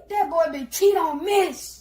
That boy Big T don't miss.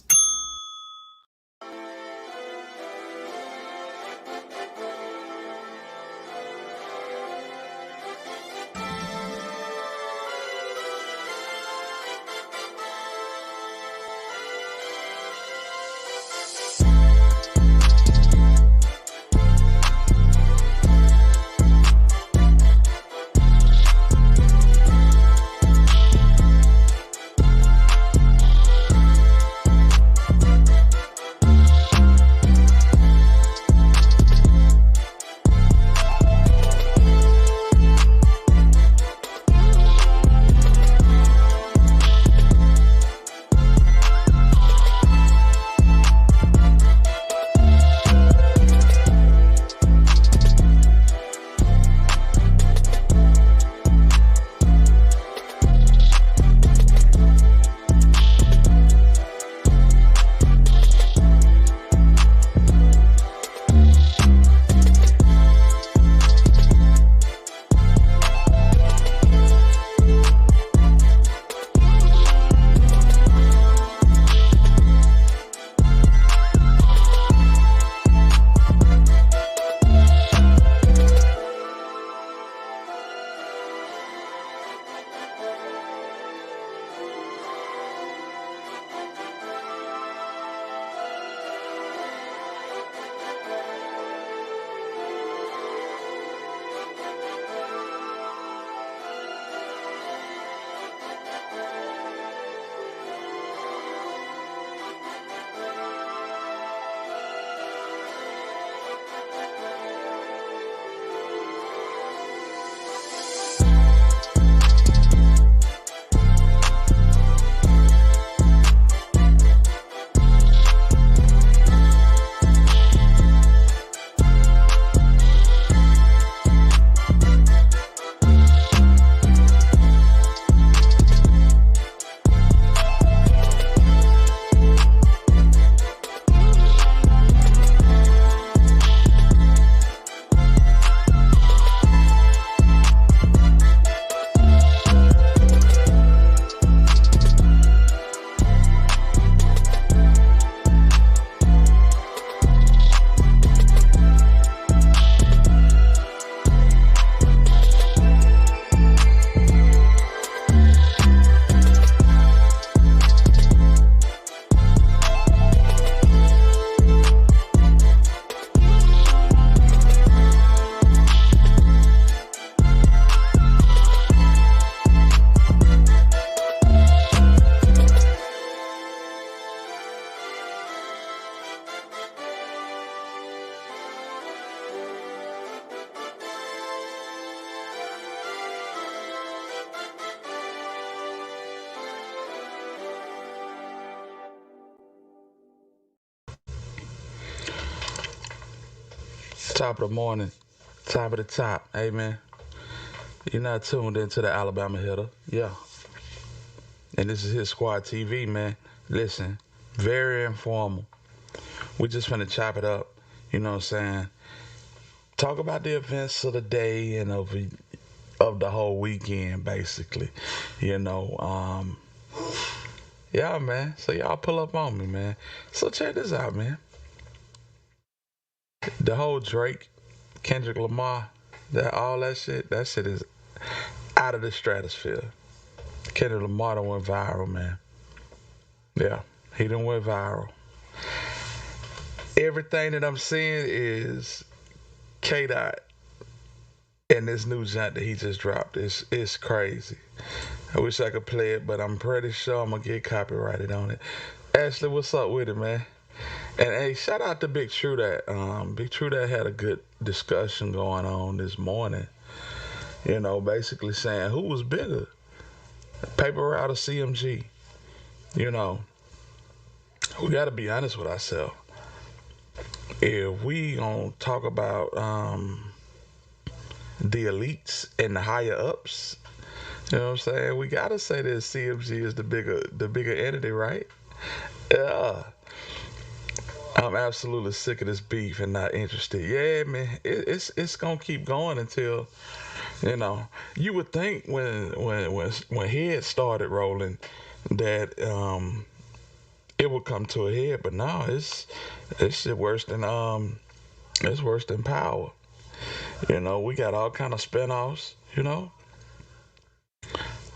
Top of the morning, top of the top. Hey man, you're not tuned into the Alabama Hitter. Yeah. And this is Hit Squad TV, man. Listen, very informal. We just finna chop it up. You know what I'm saying? Talk about the events of the day and of the whole weekend, basically. You know, yeah, man. So y'all pull up on me, man. So check this out, man. The whole Drake, Kendrick Lamar, that shit is out of the stratosphere. Kendrick Lamar done went viral, man. Yeah, he done went viral. Everything that I'm seeing is K Dot and this new junk that he just dropped. It's crazy. I wish I could play it, but I'm pretty sure I'm gonna get copyrighted on it. Ashley, what's up with it, man? And hey, shout out to Big True that Big True that had a good discussion going on this morning. You know, basically saying who was bigger, Paper Route or CMG. You know, we got to be honest with ourselves. If we gonna talk about the elites and the higher ups, you know what I'm saying? We gotta say that CMG is the bigger entity, right? Yeah. I'm absolutely sick of this beef and not interested. Yeah, man, it's gonna keep going until you know. You would think when heads started rolling, that it would come to a head. But no, it's shit worse than it's worse than Power. We got all kind of spinoffs.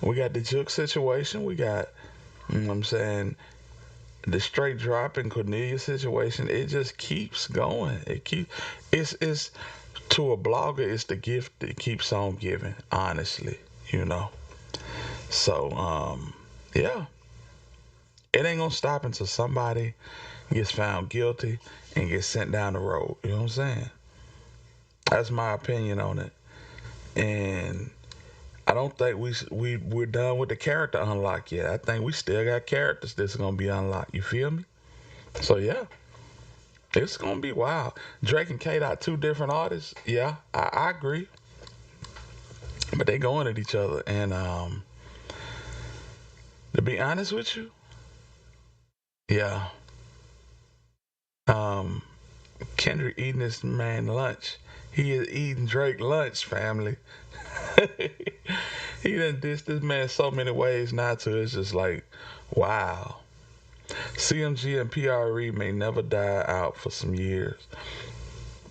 We got the Juke situation. We got, what I'm saying, the straight drop and Cornelia situation. It just keeps going. It's to a blogger. It's the gift that keeps on giving. Honestly, you know. So yeah, it ain't gonna stop until somebody gets found guilty and gets sent down the road. You know what I'm saying? That's my opinion on it. And I don't think we're done with the character unlock yet. I think we still got characters that's gonna be unlocked. You feel me? So yeah, it's gonna be wild. Drake and K Dot, two different artists. Yeah, I agree. But they going at each other. And to be honest with you, yeah. Um, Kendrick eating this man lunch. He is eating Drake lunch, family. He done dissed this man so many ways not to. It's just like, wow. CMG and PRE may never die out for some years.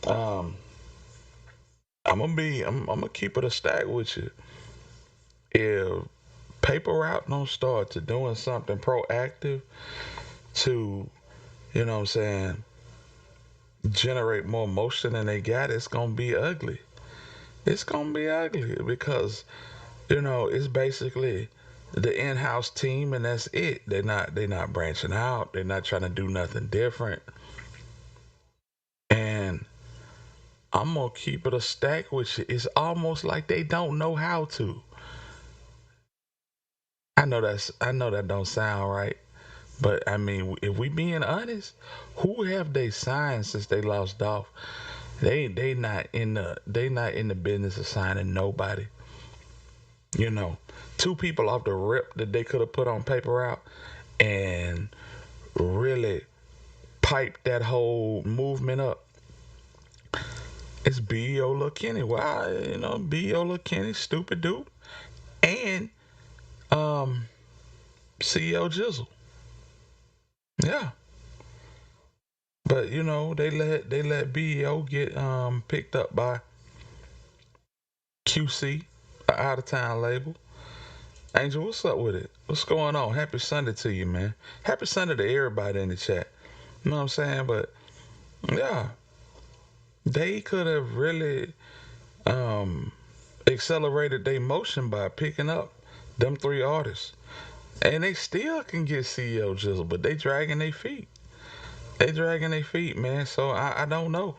Um, I'm gonna keep it a stack with you. If Paper Route don't start to doing something proactive to, what I'm saying, generate more motion than they got, it's gonna be ugly. It's gonna be ugly because it's basically the in-house team and that's it. They're not branching out. They're not trying to do nothing different. And I'm gonna keep it a stack with you. It's almost like they don't know how to. I know that don't sound right, but I mean, if we being honest, who have they signed since they lost Dolph? They not in the business of signing nobody. You know, two people off the rip that they could have put on paper out and really pipe that whole movement up. It's B.O. Kenny. Why, B.O. Kenny, stupid dude, and um CEO Jizzle. Yeah, but they let B.O. get picked up by QC, a out of town label. Angel, what's up with it? What's going on? Happy Sunday to you, man. Happy Sunday to everybody in the chat. You know what I'm saying? But yeah, they could have really um, accelerated their motion by picking up them three artists. And they still can get CEO Jizzle, but they dragging their feet. They dragging their feet, man. So I don't know.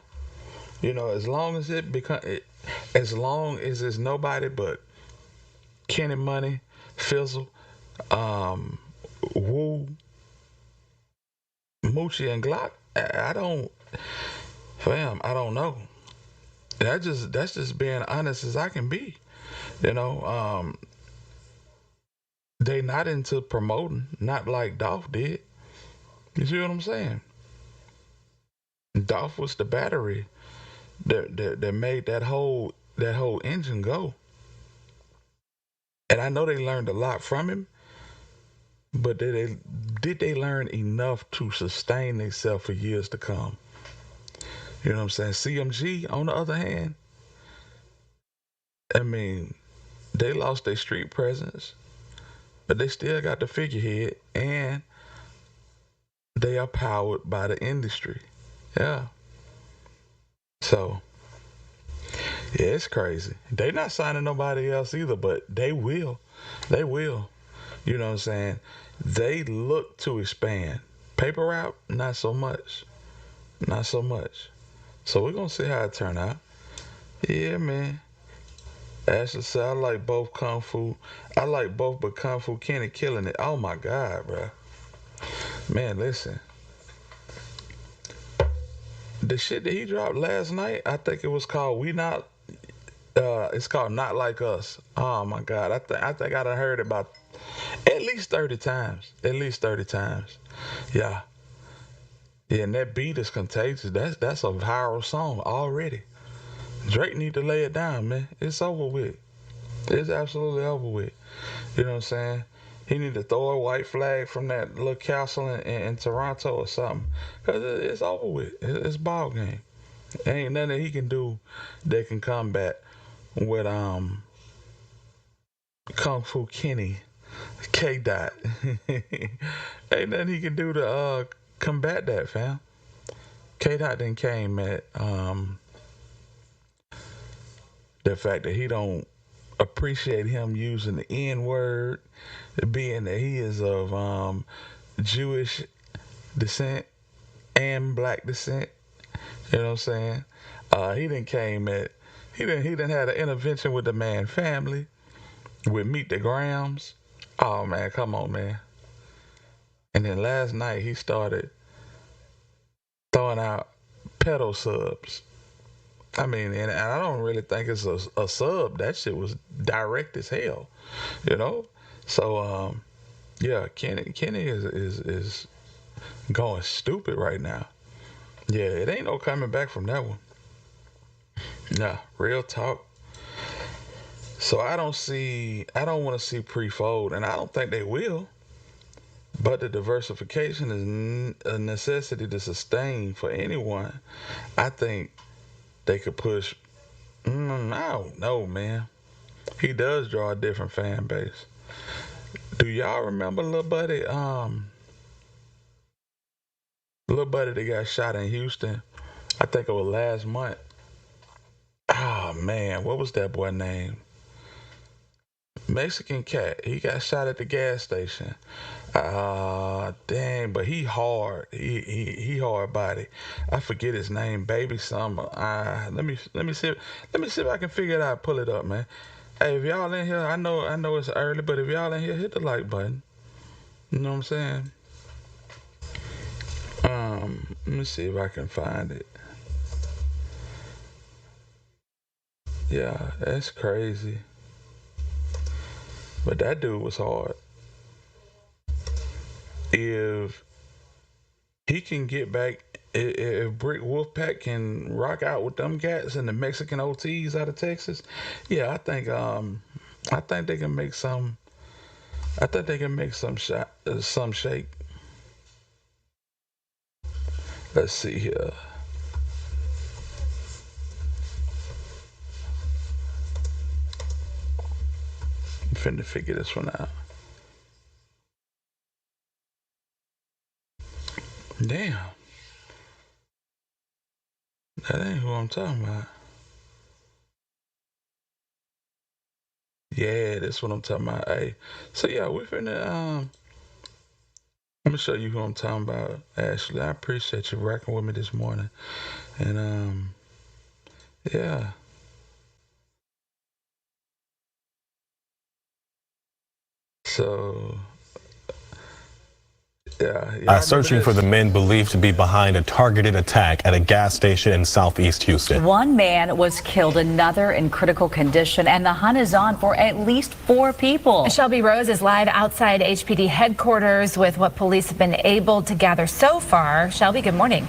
As long as as long as it's nobody but Kenny Money, Fizzle, um, Woo, Moochie, and Glock, I don't, fam, I don't know. That's just being honest as I can be. You know, they not into promoting, not like Dolph did. You see what I'm saying? Dolph was the battery that made that whole engine go. And I know they learned a lot from him, but did they learn enough to sustain themselves for years to come? You know what I'm saying? CMG, on the other hand, I mean, they lost their street presence, but they still got the figurehead, and they are powered by the industry. Yeah. So yeah, it's crazy. They not signing nobody else either, but they will. They will. You know what I'm saying? They look to expand. Paper route, not so much. Not so much. So we're gonna see how it turn out. Yeah, man. Ashley said I like both Kung Fu. I like both, but Kung Fu Kenny killing it. Oh my God, bro. Man, listen. The shit that he dropped last night, I think it was called We Not. It's called Not Like Us. Oh my God, I think I done heard it about at least 30 times. At least 30 times. Yeah. Yeah, and that beat is contagious. That's a viral song already. Drake need to lay it down, man. It's over with. It's absolutely over with. You know what I'm saying? He need to throw a white flag from that little castle in Toronto or something, cause it's over with. It's ball game. Ain't nothing that he can do that can combat with Kung Fu Kenny, K Dot. Ain't nothing he can do to combat that, fam. K Dot then came at the fact that he don't appreciate him using the N word, being that he is of Jewish descent and black descent. You know what I'm saying? He didn't had an intervention with the man family, with Meet the Grams. Oh man, come on, man. And then last night he started throwing out pedal subs. I mean, and I don't really think it's a sub. That shit was direct as hell, you know. So yeah, Kenny is going stupid right now. Yeah, it ain't no coming back from that one. Nah, real talk. So I don't want to see pre-fold, and I don't think they will. But the diversification is a necessity to sustain for anyone. I think they could push. I don't know, man. He does draw a different fan base. Do y'all remember little buddy that got shot in Houston? I think it was last month. Oh man, what was that boy name? Mexican cat. He got shot at the gas station. Dang, but he hard. He hard body. I forget his name. Baby Summer. Let me see if I can figure it out. Pull it up, man. Hey, if y'all in here, I know it's early, but if y'all in here, hit the like button. You know what I'm saying? Let me see if I can find it. Yeah, that's crazy. But that dude was hard. If he can get back, if Brick Wolfpack can rock out with them cats and the Mexican OTs out of Texas, yeah, I think they can make some. I think they can make some shake. Let's see here. I'm finna figure this one out. Damn. That ain't who I'm talking about. Yeah, that's what I'm talking about. Hey, so yeah, we're finna I'm gonna show you who I'm talking about. Ashley, I appreciate you rocking with me this morning, and yeah. So yeah, searching for the men believed to be behind a targeted attack at a gas station in southeast Houston. One man was killed, another in critical condition, and the hunt is on for at least 4 people. Shelby Rose is live outside HPD headquarters with what police have been able to gather so far. Shelby, good morning.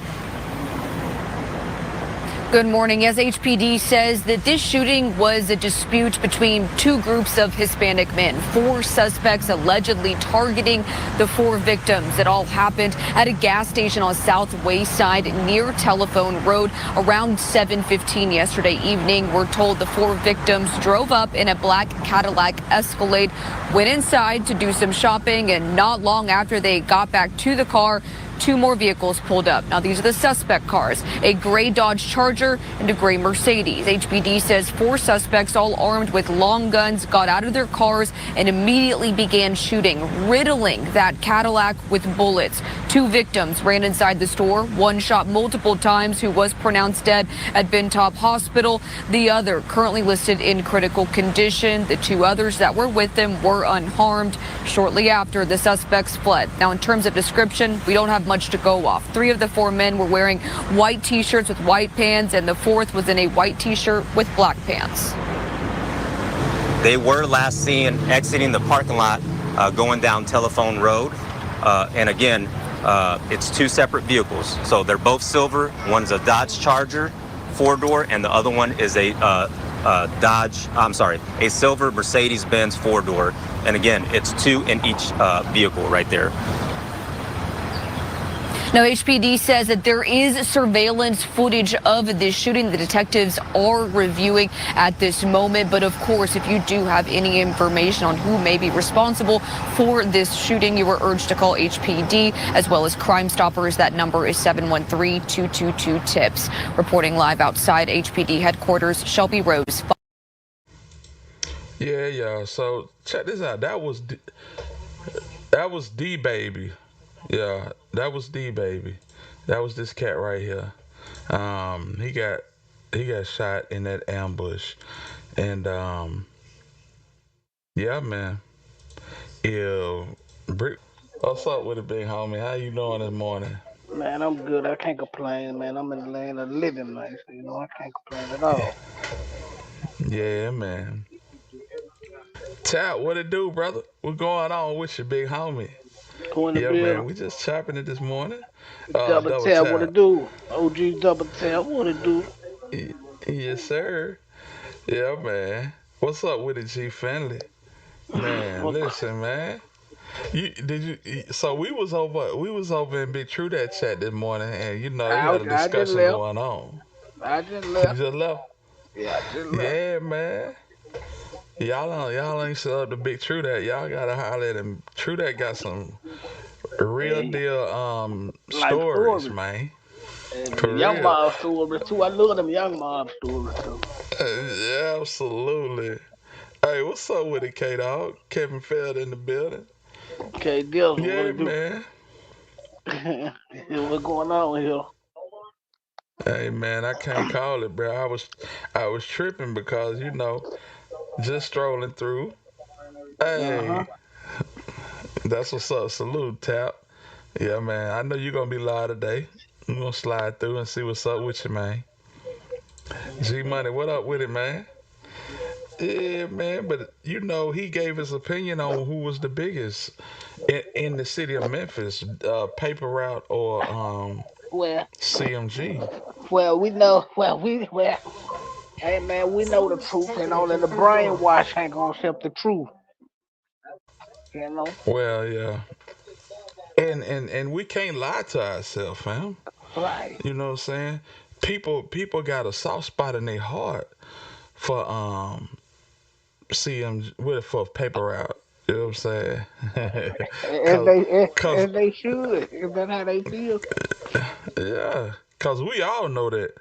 Good morning. As HPD says that this shooting was a dispute between 2 groups of Hispanic men. 4 suspects allegedly targeting the 4 victims. It all happened at a gas station on South Wayside near Telephone Road around 7:15 yesterday evening. We're told the 4 victims drove up in a black Cadillac Escalade, went inside to do some shopping, and not long after they got back to the car, 2 more vehicles pulled up. Now, these are the suspect cars, a gray Dodge Charger and a gray Mercedes. HPD says 4 suspects, all armed with long guns, got out of their cars and immediately began shooting, riddling that Cadillac with bullets. 2 victims ran inside the store. One shot multiple times, who was pronounced dead at Bentop Hospital. The other currently listed in critical condition. The 2 others that were with them were unharmed. Shortly after, the suspects fled. Now, in terms of description, we don't have much to go off. 3 of the 4 men were wearing white T-shirts with white pants, and the 4th was in a white T-shirt with black pants. They were last seen exiting the parking lot, going down Telephone Road. And again, it's 2 separate vehicles. So they're both silver. One's a Dodge Charger, 4-door, and the other one is a a silver Mercedes-Benz four-door. And again, it's 2 in each vehicle right there. Now, HPD says that there is surveillance footage of this shooting. The detectives are reviewing at this moment. But of course, if you do have any information on who may be responsible for this shooting, you are urged to call HPD as well as Crime Stoppers. That number is 713-222-TIPS. Reporting live outside HPD headquarters, Shelby Rose. Yeah. So check this out. That was D Baby. Yeah, that was D Baby. That was this cat right here. He got shot in that ambush, and yeah, man. Yeah, what's up with it, big homie? How you doing this morning? Man, I'm good. I can't complain, man. I'm in the land of the living, man. So, I can't complain at all. Yeah, man. Tap, what it do, brother? What's going on with you, big homie? Going to Yeah, build. man, we just chopping it this morning. Double tap, what it do? OG double tap, what it do? Yes, sir. Yeah, man. What's up with it, G Finley? Man, listen, man. So we was over in Big True That chat this morning, and you had a discussion going on. I just left. You just left? Yeah, I just left. Yeah, man. Y'all ain't set up the Big True That. Y'all gotta holler at him. True That got some real deal stories, man. And young mob stories too. I love them young mob stories too. Yeah, absolutely. Hey, what's up with it, K-Dog? Kevin Feld in the building. Okay, deal. Yeah, man. What's going on here? Hey, man, I can't call it, bro. I was tripping because just strolling through. Hey, that's what's up. Salute, Tap. Yeah, man. I know you're gonna be live today. I'm gonna slide through and see what's up with you, man. G Money, what up with it, man? Yeah, man, but he gave his opinion on who was the biggest in the city of Memphis, Paper Route or CMG. Well, we know. Hey, man, we know the truth, and only the brainwash ain't gonna accept the truth. Well, yeah. And we can't lie to ourselves, fam. Right. You know what I'm saying? People got a soft spot in their heart for CMG for Paper Route. You know what I'm saying? As they should. Is that how they feel? Yeah, cause we all know that.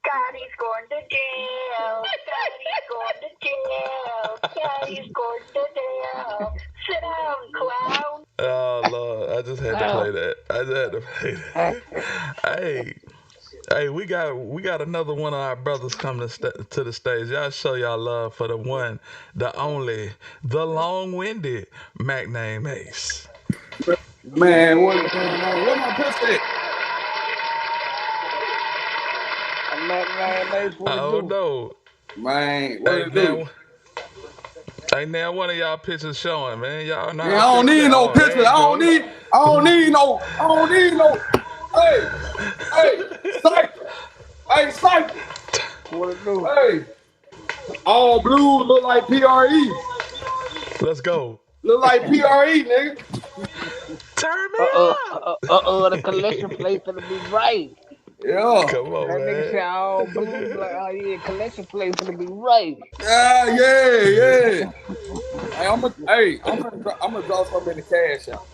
Daddy's going to jail. Daddy's going to jail. Daddy's going to jail. Sit down, clown. Oh Lord, I just had to play that. Hey, we got another one of our brothers coming to the stage. Y'all show y'all love for the one, the only, the long-winded Mac Name Ace. Man, what my pussy? I don't know. Man, what it do? Hey, now one of y'all pictures showing, man. Y'all know. I don't need no pictures. I don't need no. Hey, Sniper. What it do? Hey, all blue look like PRE. Let's go. Look like PRE, nigga. Turn me up. The collection plate finna be right. Yeah. Come on, that man. Nigga say all blue, like, oh yeah, collection plate finna be right. Yeah. Hey, I'm gonna draw something in the cash out.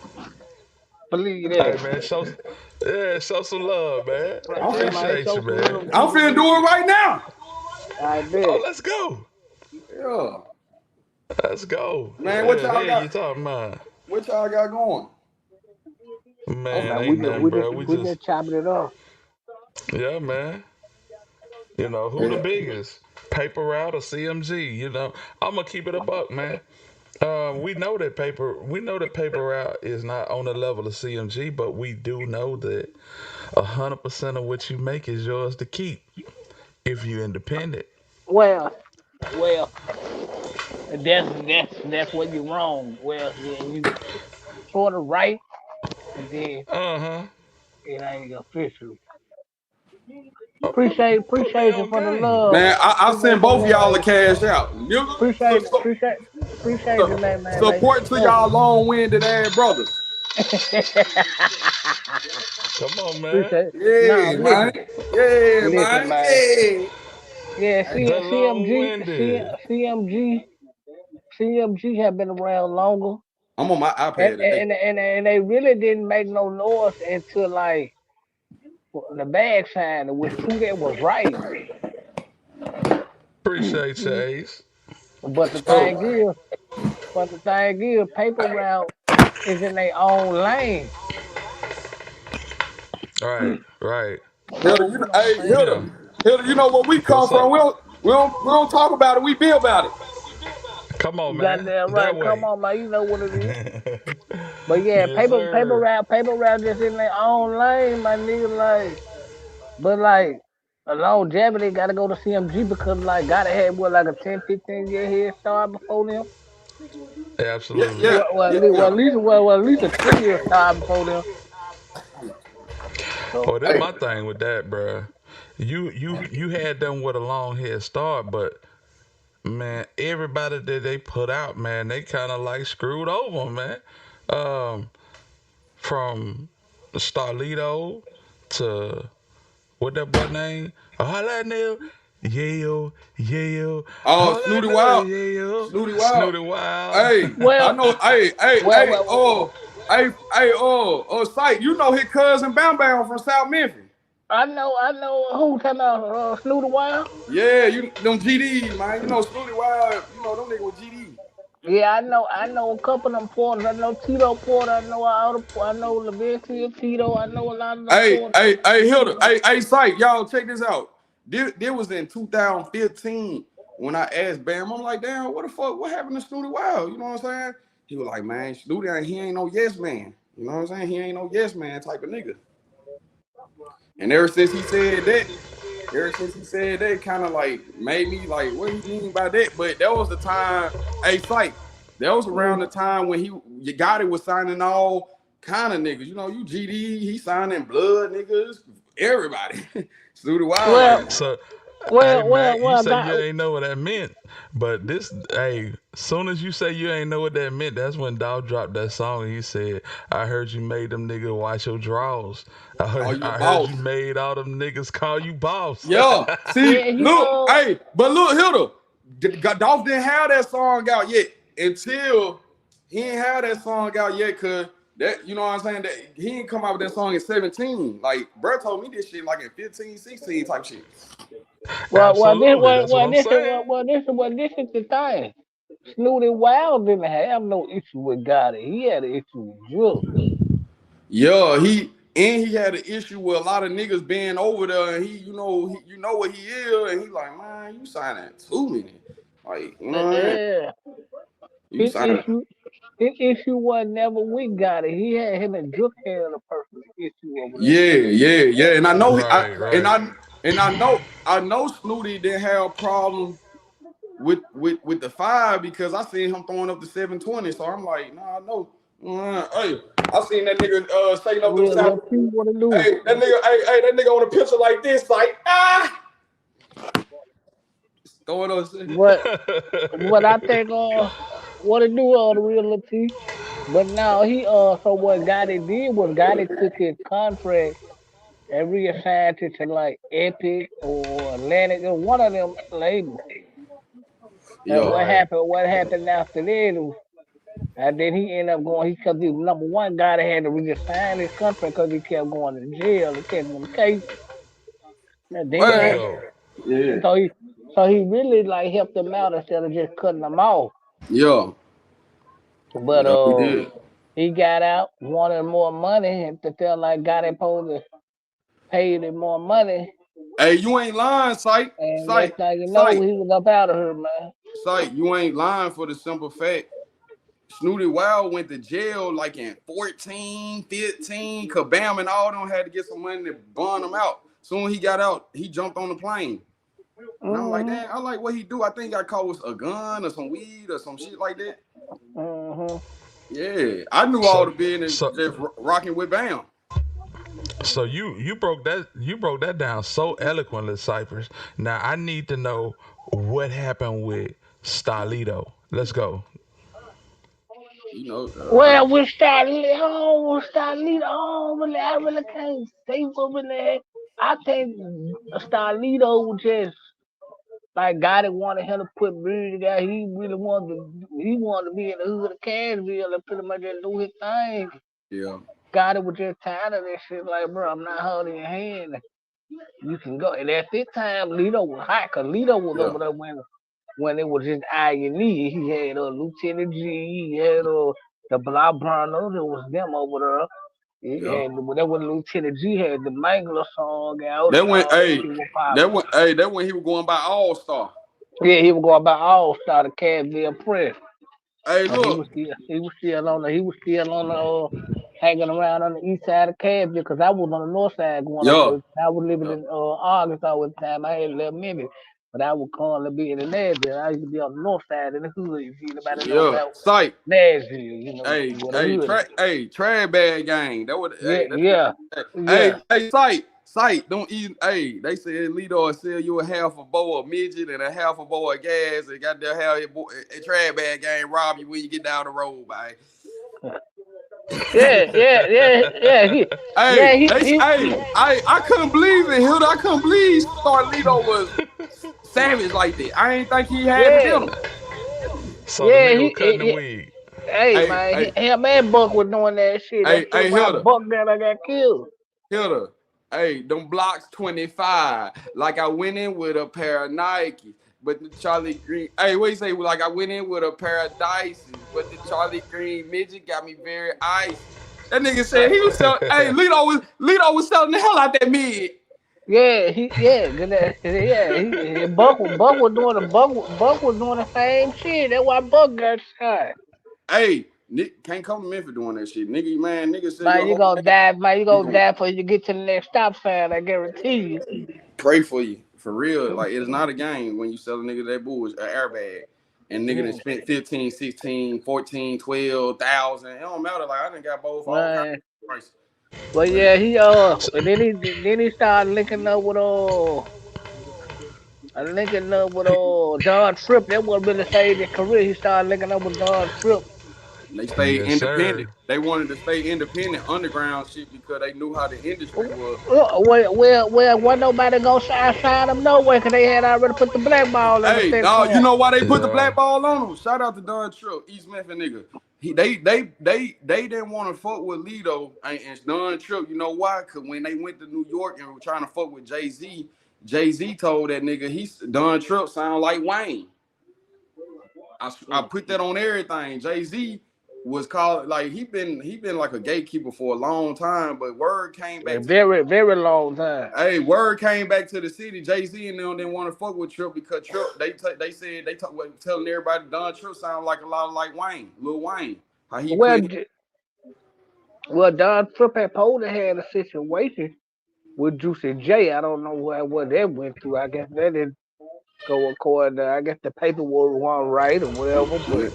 Believe that. Hey, man, show some love, man. I appreciate you, man. I'm finna do it right now. I bet. Oh, let's go. Yeah. Let's go. Man, what y'all got? You talking about? What y'all got going? Man, ain't nothing, bro. We just chopping it off. Yeah, man. Who the biggest? Paper Route or CMG? I'm gonna keep it a buck, man. We know that paper route is not on the level of CMG, but we do know that 100% of what you make is yours to keep if you're independent. Well, that's where you're wrong. Well, yeah, you sort of right, and then it ain't official. Appreciate you for the love. Man, I send both of y'all a cash out. Nigga, Appreciate you, man. support to y'all long-winded ass brothers. Come on, man. Yeah, man. Yeah, man. Yeah, The long-winded. CMG have been around longer. I'm on my iPad today. And they really didn't make no noise until like the bag sign, which who that was right. Appreciate you, Ace. But the thing is, paper route is in their own lane. Right. Hilda, you know where we come from. We don't talk about it. We be about it. Come on, man. Goddamn right. Come on, man. You know what it is. But yeah, paper route just in their own lane, my nigga. Like, but like, a longevity gotta go to CMG because like gotta have like a 10, 15 year head start before them. Absolutely. Yeah. Well, at least a 3-year start before them. Oh, that's my thing with that, bro. You had them with a long head start, but man, everybody that they put out, man, they kind of like screwed over, man. From Starlito to what that boy name? Holla Nail. Yeah. Oh, Snooty Wild. Snooty Wild. Hey, well, I know. Sight. You know his cousin Bam Bam from South Memphis. I know who talking about Snooty Wild. Yeah, them GD, man. You know Snooty Wild. You know them niggas with GD. Yeah, I know a couple of them Porters. I know Tito Porter. I know Levincia Tito. I know a lot of them Porters. Hey, Hilda. Hey, Sight. Y'all check this out. This was in 2015 when I asked Bam. I'm like, damn, what the fuck? What happened to Snooty Wild? You know what I'm saying? He was like, man, Snooty, he ain't no yes man. You know what I'm saying? He ain't no yes man type of nigga. And ever since he said that, kind of like made me like, what do you mean by that? But that was the time, Sight. That was around the time when Gotti was signing all kind of niggas. You know, you GD, he signing blood niggas, everybody. Snooty Wild. You say you ain't know what that meant, but soon as you say you ain't know what that meant, that's when Dawg dropped that song and he said, I heard you made them niggas wash your drawers. I heard you made all them niggas call you boss. Yeah, see, look, Hilda, Dolph didn't have that song out yet until he ain't have that song out yet, cause that, you know what I'm saying, that he ain't come out with that song in 17. Like, bro told me this shit like in 15, 16 type shit. This is the thing. Snooty Wild didn't have no issue with Gotti. He had an issue with Jules. Yeah, he had an issue with a lot of niggas being over there, and you know what he is, and he like, man, you signing too many. Like, you know what I mean? His issue was never with Gotti. He had him and Juke had a personal issue over there. Yeah. And I know I know Snooty didn't have problems with the 5 because I seen him throwing up the 720. So I'm like, nah, I know. Hey, I seen that nigga shaking up the south. Hey, that nigga on a picture like this, like throwing up. What I think what it do the real T. But now he so what Gotti did was Gotti took his contract and reassigned it to like Epic or Atlantic or one of them labels. And what happened after that? And then he ended up going, because he was number one guy that had to reassign his contract because he kept going to jail and kept him case. And then so he really like helped them out instead of just cutting them off. Yeah. But he got out, wanted more money, and to feel like Gotti supposed to pay him more money. Hey, you ain't lying, Sight. And next thing you know, he was up out of her, man. Sight, you ain't lying for the simple fact. Snooty Wild went to jail like in 14, 15. Kabam and all them had to get some money to bond him out. Soon he got out, he jumped on the plane. And I'm like, damn, I like what he do. I think he got caught with a gun or some weed or some shit like that. Mm-hmm. Yeah, I knew all the business just rocking with Bam. So you broke that down so eloquently, Cyphers. Now I need to know what happened with Starlito. Let's go. You know, Well, with Starlito, I really can't say what really. I think Starlito was just like God that wanted him to put music out. He wanted to be in the hood of Cashville and pretty much just do his thing. yeah, God was just tired of that shit. Like, bro, I'm not holding your hand. You can go. And at this time, Lito was hot because Lito was yeah, over there when it was just I&E. He had Lieutenant G. He had the Block Burners. It was them over there. He yeah. had that when Lieutenant G had the Mangler song out That and went, all that hey, shit was popping. that when he was going by All Star. Yeah, he was going by All Star the Cashville Press. Hey, And look, he was still on the hanging around on the east side of Cashville because I was on the north side going up yeah, there. I was living yeah, in Arkansas at the time. I had 11 minutes. But I was calling being in Nashville. I used to be on the north side in the hood. If anybody know yeah. about Sight. Nashville, you know, Hey, what the hood is. Trash bag gang. That would, Yeah, hey, yeah, yeah. Sight. Don't even. Hey, they said Lito will sell you a half a bowl of midget and a half a bowl of gas, and got their hell a trash bag gang rob you when you get down the road, man. I couldn't believe it, Hilda. I couldn't believe Starlito was savage like that. I ain't think he had it in him. So the nigga was cutting the weed. Hey, man, him and Buck was doing that shit. Hey, Hilda. Buck that I got killed. Hilda, hey, them blocks 25. Like I went in with a pair of Nike, but the Charlie Green. Hey, what you say? Like I went in with a pair of Dyson, but the Charlie Green midget got me very icy. That nigga said he was selling. Hey, Lito was selling the hell out that mid. Yeah, Buck was doing the same shit. That's why Buck got shot. Hey, Nick can't come to me for doing that shit. Nigga said man, you gonna die, man. You gonna die before you get to the next stop sign. I guarantee you. Pray for you, for real. Like it's not a game when you sell a nigga that bullshit, an airbag, and nigga that spent 15, 16, 14, 12,000. It don't matter. Like I done got both all kinds of prices. But yeah, and then he started linking up with Don Tripp. That wasn't really saved his career. He started linking up with Don Tripp. They stayed independent. They wanted to stay independent, underground shit because they knew how the industry was. Well, wasn't nobody gonna sign them nowhere because they had already put the black ball in. Hey, dog, you know why they put the black ball on them? Shout out to Don Tripp, East Memphis nigga. They didn't want to fuck with Lito and Don Tripp. You know why? Because when they went to New York and were trying to fuck with Jay-Z, Jay-Z told that nigga Don Tripp sound like Wayne. I put that on everything. Jay-Z was called like he been like a gatekeeper for a long time, but word came back very long time. Hey, word came back to the city. Jay-Z and them didn't want to fuck with Tripp because Tripp they said telling everybody Don Tripp sound like a lot like Wayne, Lil Wayne. How he Don Tripp had probably had a situation with Juicy J. I don't know what that went through. I guess that didn't go according to, I guess the paperwork wasn't right or whatever, but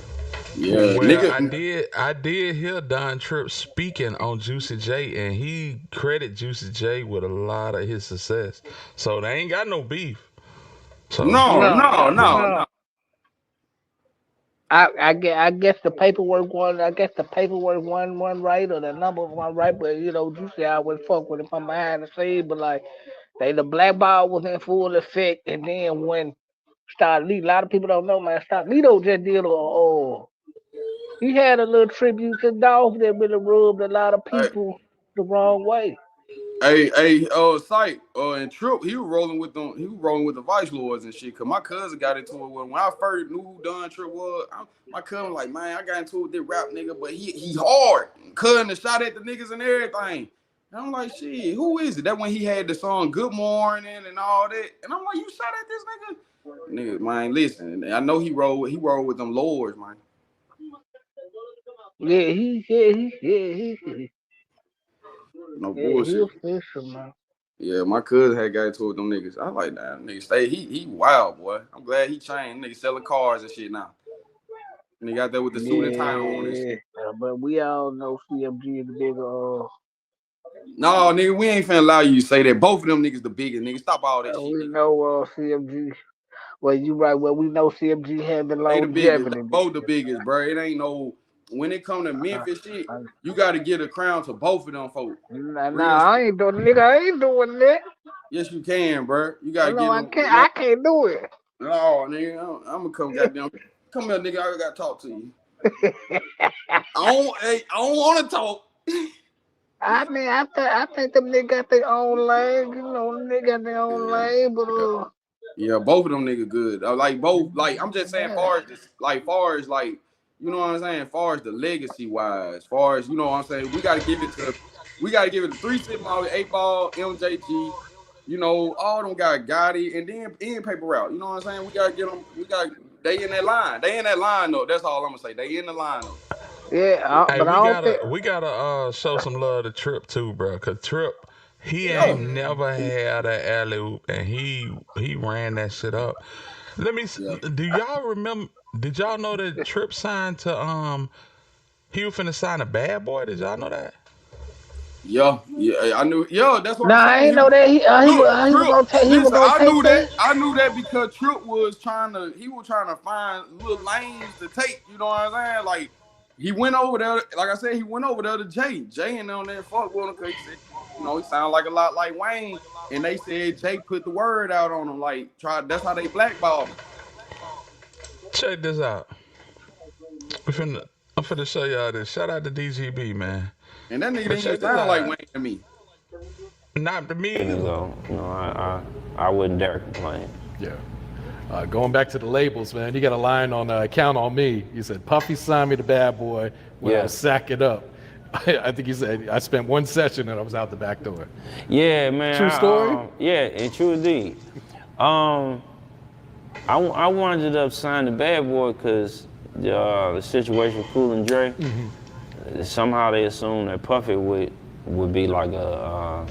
yeah, well, nigga. I did hear Don Tripp speaking on Juicy J, and he credit Juicy J with a lot of his success. So they ain't got no beef. So No. I guess the paperwork one. I guess the paperwork one right or the number one right, but Juicy always fuck with him from behind the scenes. But like, the black ball was in full effect, and then when Starlito, a lot of people don't know, man. Starlito just did he had a little tribute to Dolph that really rubbed a lot of people the wrong way. Sight, and Tripp, he was rolling with them. He was rolling with the Vice Lords and shit. Cause my cousin got into it when I first knew who Don Tripp was. My cousin was like, man, I got into it with this rap nigga, but he hard. Cousin the shot at the niggas and everything. And I'm like, shit, who is it? That when he had the song Good Morning and all that. And I'm like, you shot at this nigga? Nigga, man, listen. I know he rolled with them lords, man. Yeah, he no bullshit. He official, man. Yeah, my cousin had got into it with them niggas. I like that nigga. Stay, he wild, boy. I'm glad he changed. Nigga selling cars and shit now. And he got that with the suit and tie on and shit. But we all know CMG is the No, nigga, we ain't finna allow you to say that. Both of them niggas the biggest, nigga. Stop all that shit, We nigga. know CMG. Well, you right. Well, we know CMG had the They the biggest. They longevity. both the biggest, bro. It ain't no. When it come to Memphis shit, Uh, you got to give a crown to both of them folks. Nah, I ain't doing, nigga. I ain't doing that. Yes, you can, bro. You got to No, get I them. can't. I can't do it. No, nigga, I'm gonna come goddamn. Come here, nigga. I gotta talk to you. I don't want to talk. I mean, I think them niggas got their own lane. You know, them niggas got their own lane, but Yeah, both of them niggas good. Like both, like I'm just saying, far as this, like you know what I'm saying, far as the legacy wise, far as you know what I'm saying, we gotta give it to 3-6 Mall, 8Ball, MJG, you know, all them got Gotti, and then in Paper Route. You know what I'm saying? We gotta get them. They in that line. They in that line though. That's all I'm gonna say. They in the line though. yeah, Hey, but I don't think. we gotta show some love to Trip too, bro. Cause Trip, he ain't never had an alley oop, and he ran that shit up. Let me. Do y'all remember? Did y'all know that Trip signed to he was finna sign a Bad Boy? Did y'all know that? Yeah, I knew. Yeah, that's what Nah, I'm I saying. ain't know that he was gonna take. He was Listen, gonna I take knew that. I knew that because Trip was trying to find little lanes to take. You know what I'm saying? Like he went over there. Like I said, he went over there to Jay. Jay and them there fuck with him because he said, you know, he sounded like a lot like Wayne. And they said Jay put the word out on him. Like that's how they blackballed him. Check this out. I'm finna show y'all this. Shout out to DGB, man. And that nigga didn't even sound like Wayne to me. Not to me. So, you know, I wouldn't dare complain. Yeah. Going back to the labels, man, you got a line on Count on Me. You said, Puffy signed me to Bad Boy when I was Sack It Up. I think you said, I spent one session and I was out the back door. Yeah, man. True story? Yeah, and true indeed. I wound up signing to Bad Boy because the situation with Cool and Dre, somehow they assumed that Puffy would be like a,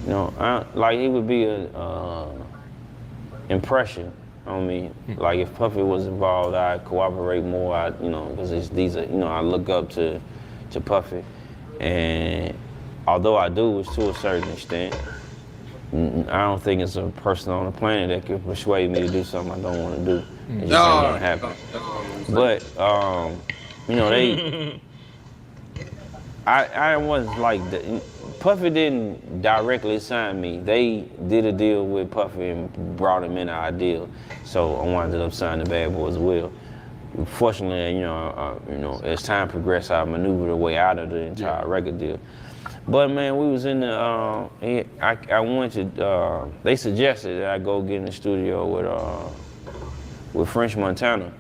you know, like he would be a impression on me. Like if Puffy was involved, I'd cooperate more. You know, because these are, you know, I look up to Puffy, and although I do, it's to a certain extent. I don't think it's a person on the planet that could persuade me to do something I don't want to do. It just ain't gonna happen. But you know, I wasn't like Puffy didn't directly sign me. They did a deal with Puffy and brought him in an ideal. So I wound up signing the Bad Boy as well. Fortunately, you know, as time progressed, I maneuvered a way out of the entire record deal. But man, we was in the. I went to. They suggested that I go get in the studio with French Montana,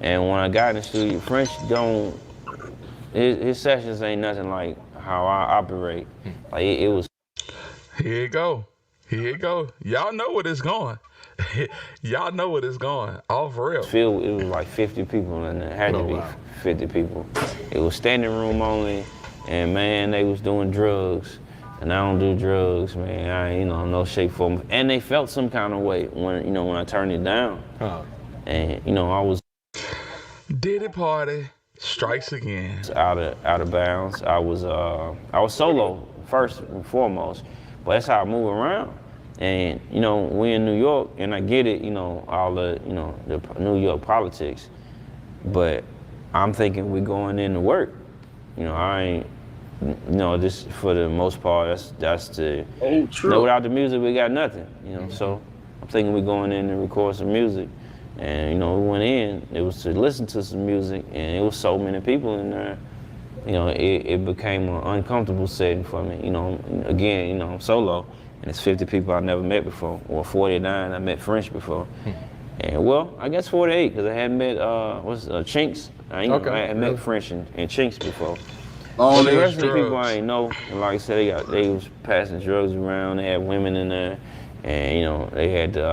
and when I got in the studio, French don't. His sessions ain't nothing like how I operate. Like it was. Here you go. Y'all know where it's going. Y'all know where it's going. All for real. It was like 50 people, and it had to be 50 people. It was standing room only, and man, they was doing drugs, and I don't do drugs, man. I ain't, no shape, form. And they felt some kind of way when I turned it down. And I was. Diddy Party strikes again. Out of bounds. I was solo first and foremost, but that's how I move around. And we in New York, and I get it, all the the New York politics, but I'm thinking we're going in to work. I ain't, this for the most part, that's the. Oh, true. Without the music, we got nothing. So I'm thinking we're going in to record some music, and we went in. It was to listen to some music, and it was so many people in there. It became an uncomfortable setting for me. Again, I'm solo. And it's 50 people I never met before, or 49 I met French before. And well, I guess 48, because I hadn't met, Chinks. I hadn't met French and Chinks before. But the rest of the people I ain't know, and like I said, they was passing drugs around, they had women in there, and they had, it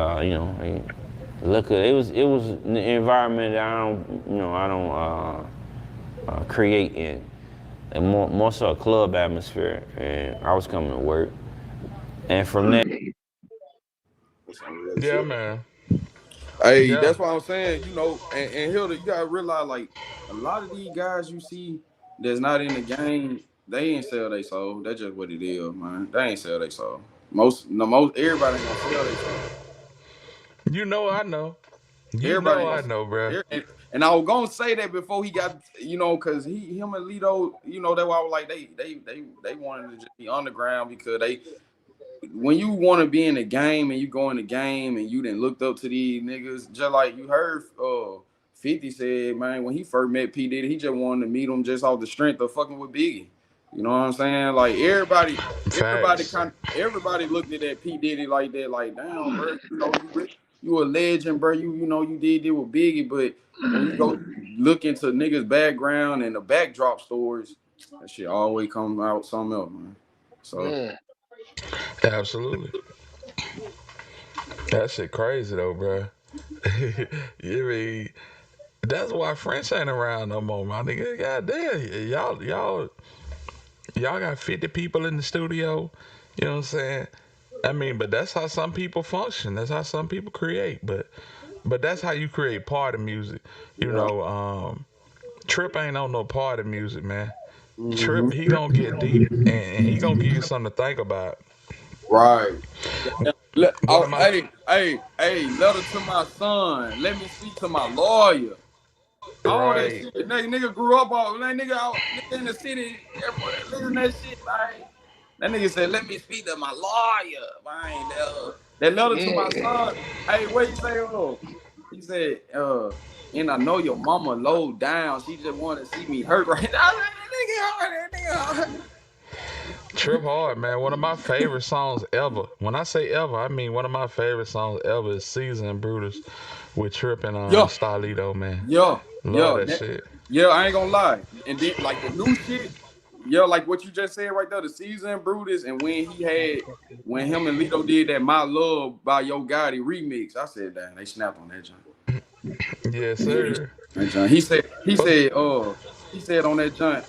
was an environment that I don't create in. And more so a club atmosphere, and I was coming to work. And from there, yeah, man. Hey, that's what I'm saying. And Hilda, you gotta realize, like, a lot of these guys you see that's not in the game, they ain't sell they soul. That's just what it is, man. They ain't sell they soul. Everybody ain't gonna sell they soul. You know, I know. You Everybody, know, I know, bro. and I was gonna say that before he got, cause him and Lito, that's why I was like, they wanted to just be underground because when you want to be in the game and you go in the game and you done looked up to these niggas, just like you heard 50 said, man, when he first met P. Diddy, he just wanted to meet him just off the strength of fucking with Biggie. You know what I'm saying? Like everybody looked at that P. Diddy like that, like, damn, bro, you a legend, bro. You did it with Biggie, but when you go look into niggas' background and the backdrop stories, that shit always come out something else, man. So Yeah. Absolutely. That shit crazy though, bro. You mean that's why French ain't around no more, my nigga. Goddamn, y'all got 50 people in the studio. You know what I'm saying? I mean, but that's how some people function. That's how some people create. But that's how you create party music. You know, Trip ain't on no party music, man. Trip, he gonna get deep and he gonna give you something to think about. right. Hey, letter to my son. Let me speak to my lawyer. All that Right. shit. That nigga grew up that nigga out in the city. Living that shit, man. That nigga said, let me speak to my lawyer, man. That letter to my son. Hey, what he say? He said, and I know your mama low down. She just want to see me hurt right now. That nigga. Trip hard, man. One of my favorite songs ever. When I say ever, I mean one of my favorite songs ever is Caesar and Brutus with Trip and Starlito, man. Love that shit. Yeah, I ain't gonna lie. And then like the new shit, like what you just said right there, the Caesar and Brutus, and when him and Lito did that My Love by Yo Gotti remix, I said, damn, they snapped on that joint. Yes, sir. That joint. He said on that joint,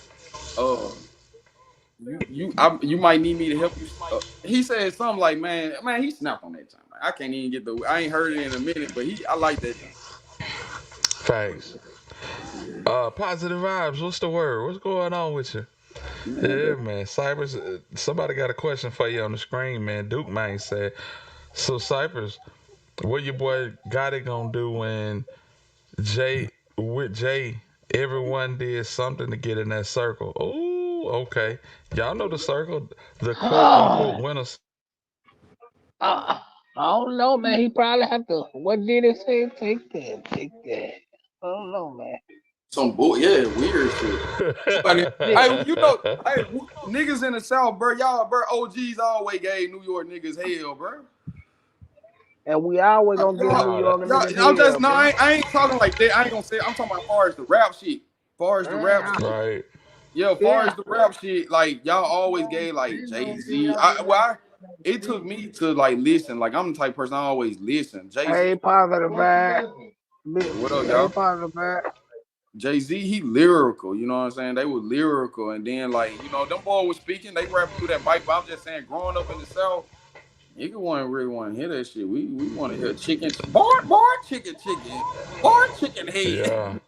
you might need me to help you. He said something like, man, he snapped on that joint. I can't even I ain't heard it in a minute, but I like that joint. Facts. Positive vibes. What's the word? What's going on with you? Yeah, man. Cypress, somebody got a question for you on the screen, man. Duke man said, so Cypress, what your boy Gotti gonna do when with Jay, everyone did something to get in that circle? Oh, okay. Y'all know the circle, the quote unquote winners. I don't know, man. He probably have to. What did it say? Take that. I don't know, man. Some weird shit. Niggas in the South, bro, OGs always gave New York niggas hell, bro. And we always gonna give New York niggas hell. I ain't talking like that. I ain't gonna say. I'm talking about as far as the rap shit. Right. Yeah, far as the rap shit, like y'all always gave like Jay-Z. It took me to like listen. Like I'm the type of person I always listen. Jay-Z. Hey, positive vibe. What up, y'all? Hey, positive vibe. Jay-Z, he lyrical, you know what I'm saying? They were lyrical, and then like, them boys was speaking, they rapping through that mic, but I'm just saying, growing up in the South, nigga really want to hear that shit. We want to hear chicken, chicken head.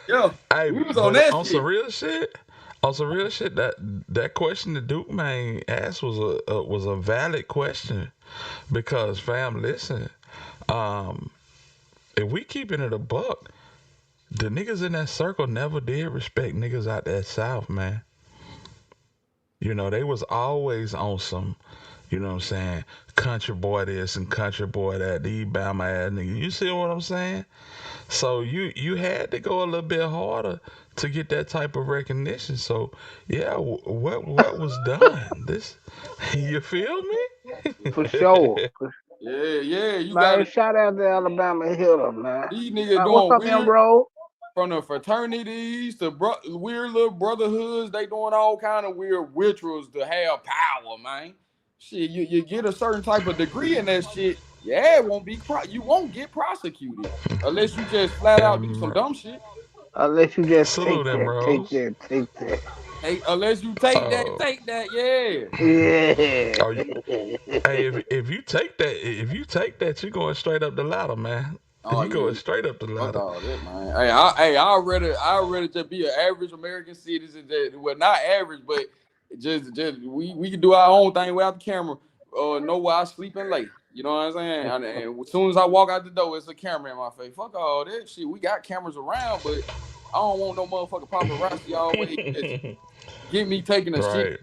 Yeah. Hey, we was on that on shit. some real shit. On some real shit, that question the Duke man asked was a valid question, because fam, listen, if we keeping it a buck, the niggas in that circle never did respect niggas out that South, man. They was always on some, you know what I'm saying, country boy this and country boy that, these Bama ass niggas. You see what I'm saying? So you had to go a little bit harder to get that type of recognition. So yeah, what was done? This, you feel me? For sure. Yeah. You got shout out to Alabama Hitter, man. These niggas doing what's up, weird, bro? From the fraternities to weird little brotherhoods, they doing all kind of weird rituals to have power, man. Shit, you get a certain type of degree in that shit. Yeah, you won't get prosecuted unless you just flat out do some dumb shit. Unless you just take that. Hey, unless you take that, yeah. Yeah. Hey, if you take that, you're going straight up the ladder, man. Oh You going yeah, straight up the fuck ladder. all that, man. Hey, I'd rather just be an average American citizen. Well, not average, but just we can do our own thing without the camera. Know where I sleep and lay. You know what I'm saying? And as soon as I walk out the door, it's a camera in my face. Fuck all that shit. We got cameras around, but I don't want no motherfucking paparazzi always get me taking a shit. Right.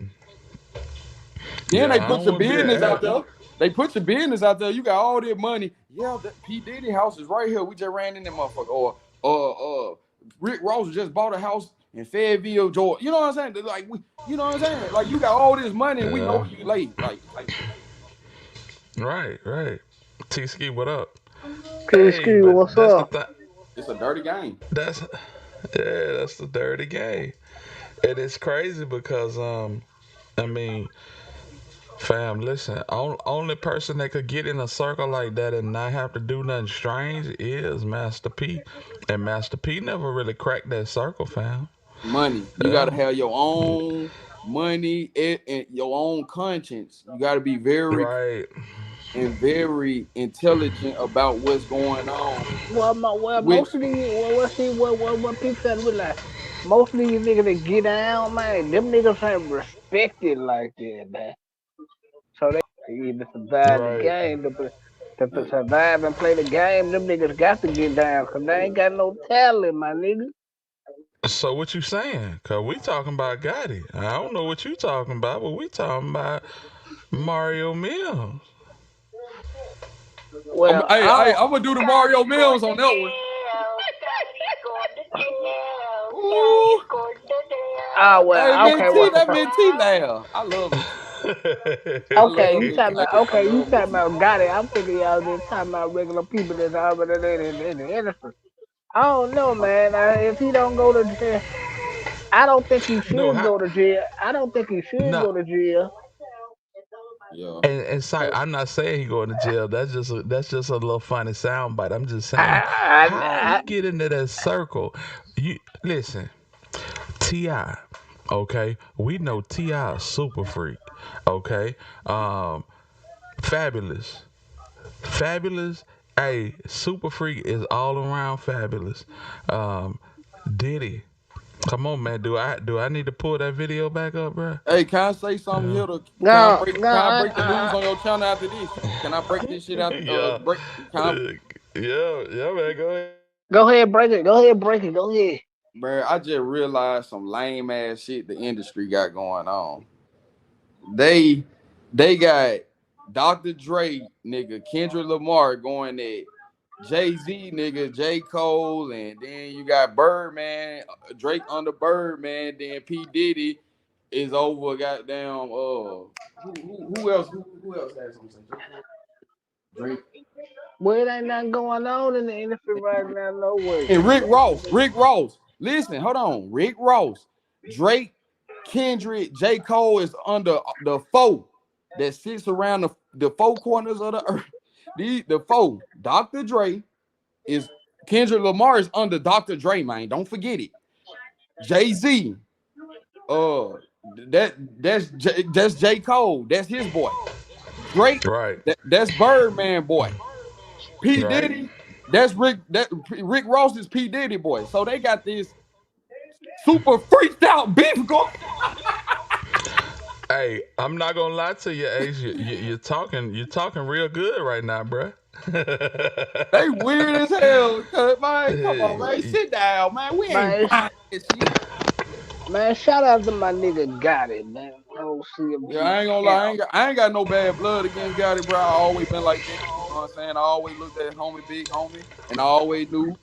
Then Yeah, they I put don't your want to be an business out there. average. They put your business out there. You got all that money. Yeah, that P. Diddy house is right here. We just ran in that motherfucker. Or Rick Ross just bought a house in Fayetteville, Georgia. You know what I'm saying? Like you know what I'm saying? Like you got all this money and we know Yeah. you late. Like Right. T-Ski, what up? P-Ski, Hey, but what's that's up? the thing. it's a dirty game. That's that's the dirty game. And it's crazy because I mean, fam, listen, only person that could get in a circle like that and not have to do nothing strange is Master P. And Master P never really cracked that circle, fam. Money. You gotta have your own money and your own conscience. You gotta be very Right. and very intelligent about what's going on. Well, most of these, what people said was like, most of these niggas that get down, man, them niggas ain't respected like that, man. So they either survive the Right. game, to survive and play the game, them niggas got to get down, cause they ain't got no talent, my nigga. So what you saying? Cause we talking about Gotti. I don't know what you talking about, but we talking about Mario Mills. Well, I'm gonna do the Mario Mills on that one. Ooh. Oh well, Hey, okay, Minty, that well, Minty laugh. I love it. okay, you talking about got it. I'm thinking y'all just talking about regular people that's already in the industry. I don't know, man. If he don't go to jail, I don't think he should No, go to jail. I don't think he should no. go to jail. Yeah. And I'm not saying he going to jail. That's just a little funny soundbite. I'm just saying how he get into that circle. You listen, T.I., okay? We know T.I. a super freak, okay? Fabulous. Hey, super freak is all around fabulous. Diddy. Come on, man. Do I need to pull that video back up, bro? Hey, can I say something here? Can No, I break the news on your channel after this? Can I break this shit out? Yeah. Yeah, man. Go ahead. Go ahead, break it. Go ahead. Bro, I just realized some lame ass shit the industry got going on. They got Dr. Dre, nigga, Kendrick Lamar going at Jay-Z, nigga, J. Cole, and then you got Birdman, Drake under Birdman, then P. Diddy is over goddamn who else has something? Drake. Well, it ain't nothing going on in the industry right now, no way. And Rick Ross. Listen, hold on. Rick Ross, Drake, Kendrick, J. Cole is under the four that sits around the four corners of the earth. The four. Dr. Dre is Kendrick Lamar is under Dr. Dre, man. Don't forget it. Jay-Z. That's J. Cole. That's his boy. Drake. Right. That's Birdman boy. P. Right. Diddy. That's Rick. Rick Ross is P. Diddy boy. So they got this super freaked out beef going. Hey, I'm not gonna lie to you, Ace. You're talking real good right now, bruh. They weird as hell. Man, come on, man. Sit down, man. We ain't buying this shit. Man, shout out to my nigga Gotti, man. Yeah, I ain't gonna lie. I ain't got no bad blood against Gotti, bro. I always been like that. You know what I'm saying? I always looked at homie, big homie, and I always knew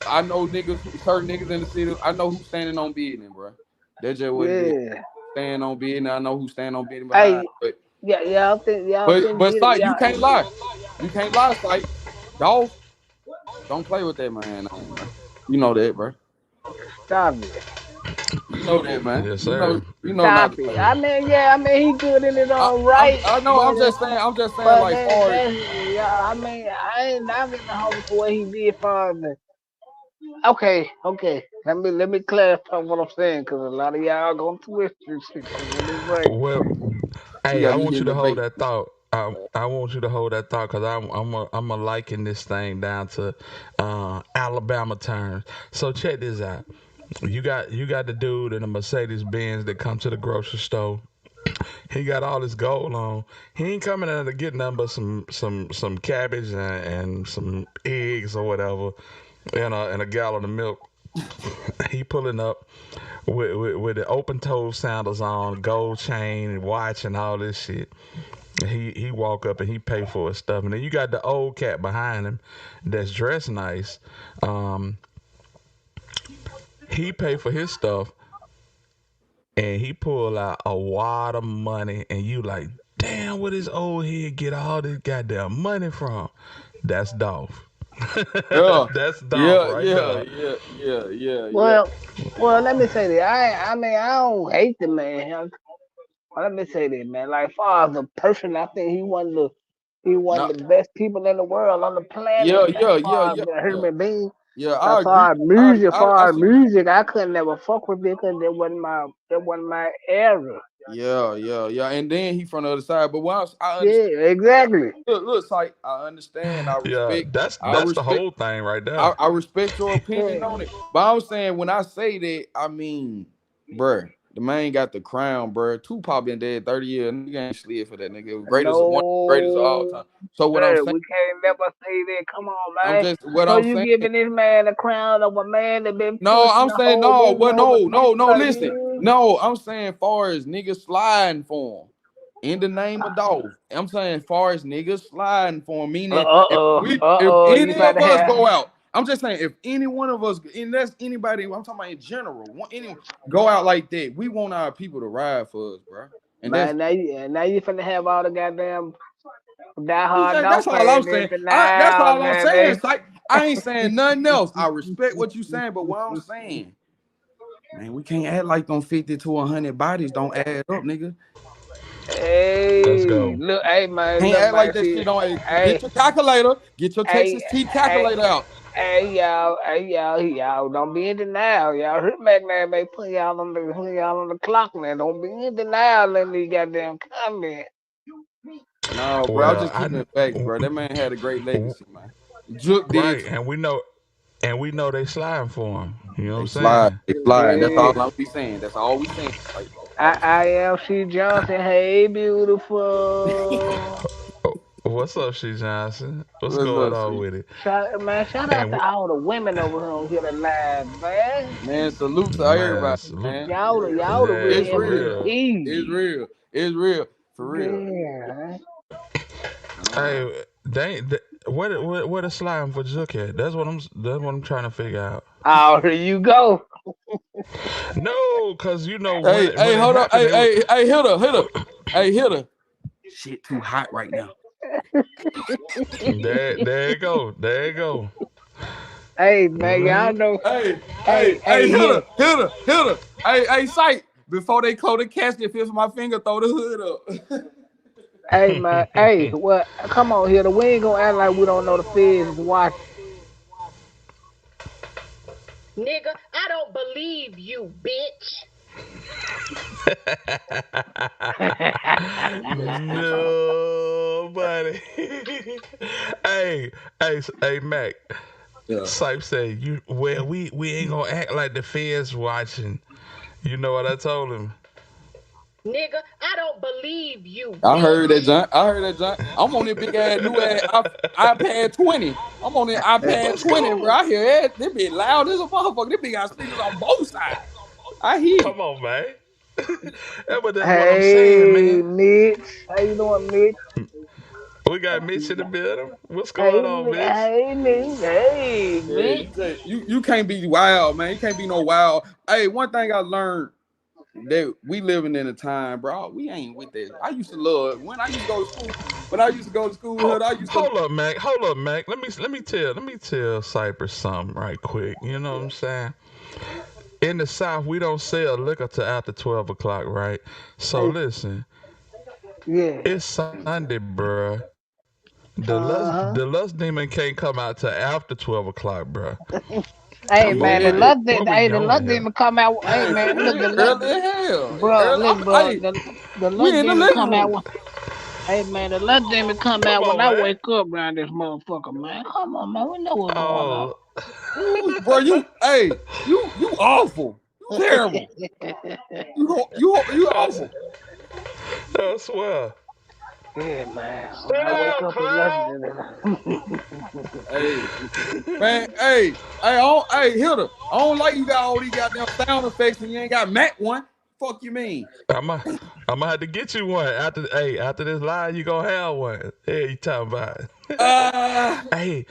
I know niggas, certain niggas in the city. I know who's standing on business, bro. That's just what it is. Stand on business. I know who's standing on business behind. But you can't lie. You can't lie, Sight. Dolph, don't play with that man. You know that, bro. Stop it. You know that, man. Yes, sir. You know Stop not it. to I mean, he good in his own right. I know. I'm just saying. Like, I mean, I ain't the home for what he did for me. Okay. Let me clarify what I'm saying, because a lot of y'all gonna twist this shit. Well, hey, I want you to hold that thought. I want you to hold that thought because I'm a liken this thing down to Alabama terms. So check this out. You got the dude in a Mercedes Benz that come to the grocery store. He got all this gold on. He ain't coming in to get nothing but some cabbage and some eggs or whatever, and a gallon of milk. He pulling up with the open toe sandals on, gold chain and watch and all this shit. He walk up and he pay for his stuff, and then you got the old cat behind him that's dressed nice. He pay for his stuff, and he pull out a wad of money, and you like, damn, where this old head get all this goddamn money from? That's Dolph. Yeah. That's Dolph right there. Yeah. Well, let me say that. I mean, I don't hate the man. Let me say that, man. Like, far as a person, I think he one of the best people in the world on the planet. Yeah. A human being. Yeah, I I agree. Music, I couldn't never fuck with it because that wasn't my era. Yeah. And then he from the other side. But once I Yeah, understand, exactly. look, like I understand. I respect. That's the whole thing right there. I respect your opinion on it. But I'm saying when I say that, I mean, bruh, the man got the crown, bruh. Tupac been dead 30 years. Nigga ain't slid for that nigga. It was greatest of all time. So what I'm saying, we can't never say that. Come on, man. I'm just what so I'm you saying. giving this man a crown of a man that been No, I'm saying no. Well, no. Listen, years? no. I'm saying far as niggas sliding for him in the name of Dolph. I'm saying far as niggas sliding for him, meaning if any of us go out. I'm just saying, if any one of us, and that's anybody, I'm talking about in general, anyone go out like that, we want our people to ride for us, bro. And man, now you finna have all the goddamn die hard. That's all I'm saying. That's all I'm saying. It's like, I ain't saying nothing else. I respect what you saying, but what I'm saying, man, we can't act like them 50 to 100 bodies don't add up, nigga. Hey, let's go. Look, hey man, can't act like that shit don't. Get your calculator. Get your Texas T calculator out. Hey y'all, don't be in denial, y'all. Hurt McNair may put y'all on the clock, man. Don't be in denial in these goddamn comments. No, bro, I'm just keeping it back, bro. That man had a great legacy, man. Right, and we know they sliding for him. You know what I'm saying? They slide. That's all I'll be saying. That's all we saying. I am She Johnson. Hey, beautiful. What's up, She Johnson? What's going on with it? Shout out to all the women over here that live, man. Man, salute to everybody, man. Y'all the real MVP. It's real. For real. Yeah. Hey, where the slime for Zook at? That's what I'm trying to figure out. Oh, here you go. No, cause you know. Hey, hold up. Hey, hit her. Hey, hit her. Shit, too hot right now. There you go. Hey, man, y'all know. Hey, hit her. Hey, sight. Before they close the casket, feel my finger, throw the hood up. Hey, man. Hey, well, come on here. We ain't gonna act like we don't know the feds is watching. Nigga, I don't believe you, bitch. No, buddy. hey, Mac. Yeah. Sype said, we ain't gonna act like the feds watching. You know what I told him? Nigga, I don't believe you. I heard that, John. I'm on this big ass new ass iPad 20. I'm on this iPad 20, bro. I hear it. This be loud as a motherfucker. This big got speakers on both sides. I hear. Come on, man. That's what I'm saying, man. Mitch. How you doing, Mitch? We got Mitch in the building. What's going on, Mitch? Hey, Mitch. Hey, Mitch. You can't be wild, man. You can't be no wild. Hey, one thing I learned that we living in a time, bro. We ain't with that. I used to love when I used to go to school. When I used to go to school, hold up, Mac. Let me tell Cypress something right quick. You know what I'm saying? In the South, we don't sell liquor till after 12 o'clock, right? So listen. Yeah. It's Sunday, bruh. The lust demon can't come out till after 12 o'clock, bruh. Hey, man, the lust demon come out. Hey, man, look, the lust demon come out. Hey man, the last thing to come out Come when on, I man. wake up around this motherfucker, man. Come on, man. We know what's going on. Oh, Bro, you awful. You terrible. You awful. I swear. Yeah, man. When I wake up and listen Hey, Hilda, I don't like you got all these goddamn sound effects and you ain't got Mac one. Fuck you mean? I'm gonna have to get you one after this live. You gonna have one. Hey, you talking about? Hey,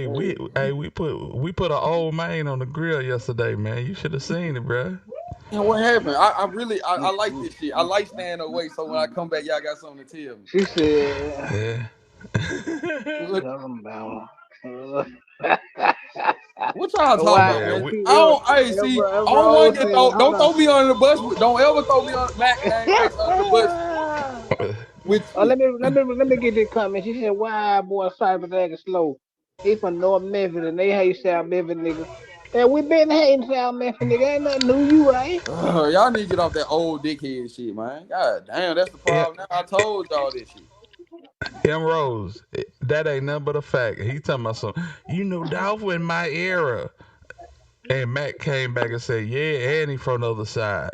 we put an old man on the grill yesterday, man. You should have seen it, bro. And what happened? I really like this shit. I like staying away so when I come back, y'all got something to tell me. She said, Yeah. What Why? y'all talking about, man? I don't want to get don't throw me under the bus. Don't ever throw me on Mac name under the bus. Let me get this comment. She said, "Why boy Cyber acting slow? He from North Memphis and they hate South Memphis nigga. And we been hating South Memphis nigga. Ain't nothing new, you right? Y'all need to get off that old dickhead shit, man. God damn, that's the problem. Now I told y'all this shit. Rose, that ain't nothing but a fact. He talking about something. You know, Dolph in my era. And Mac came back and said, yeah, and he from the other side.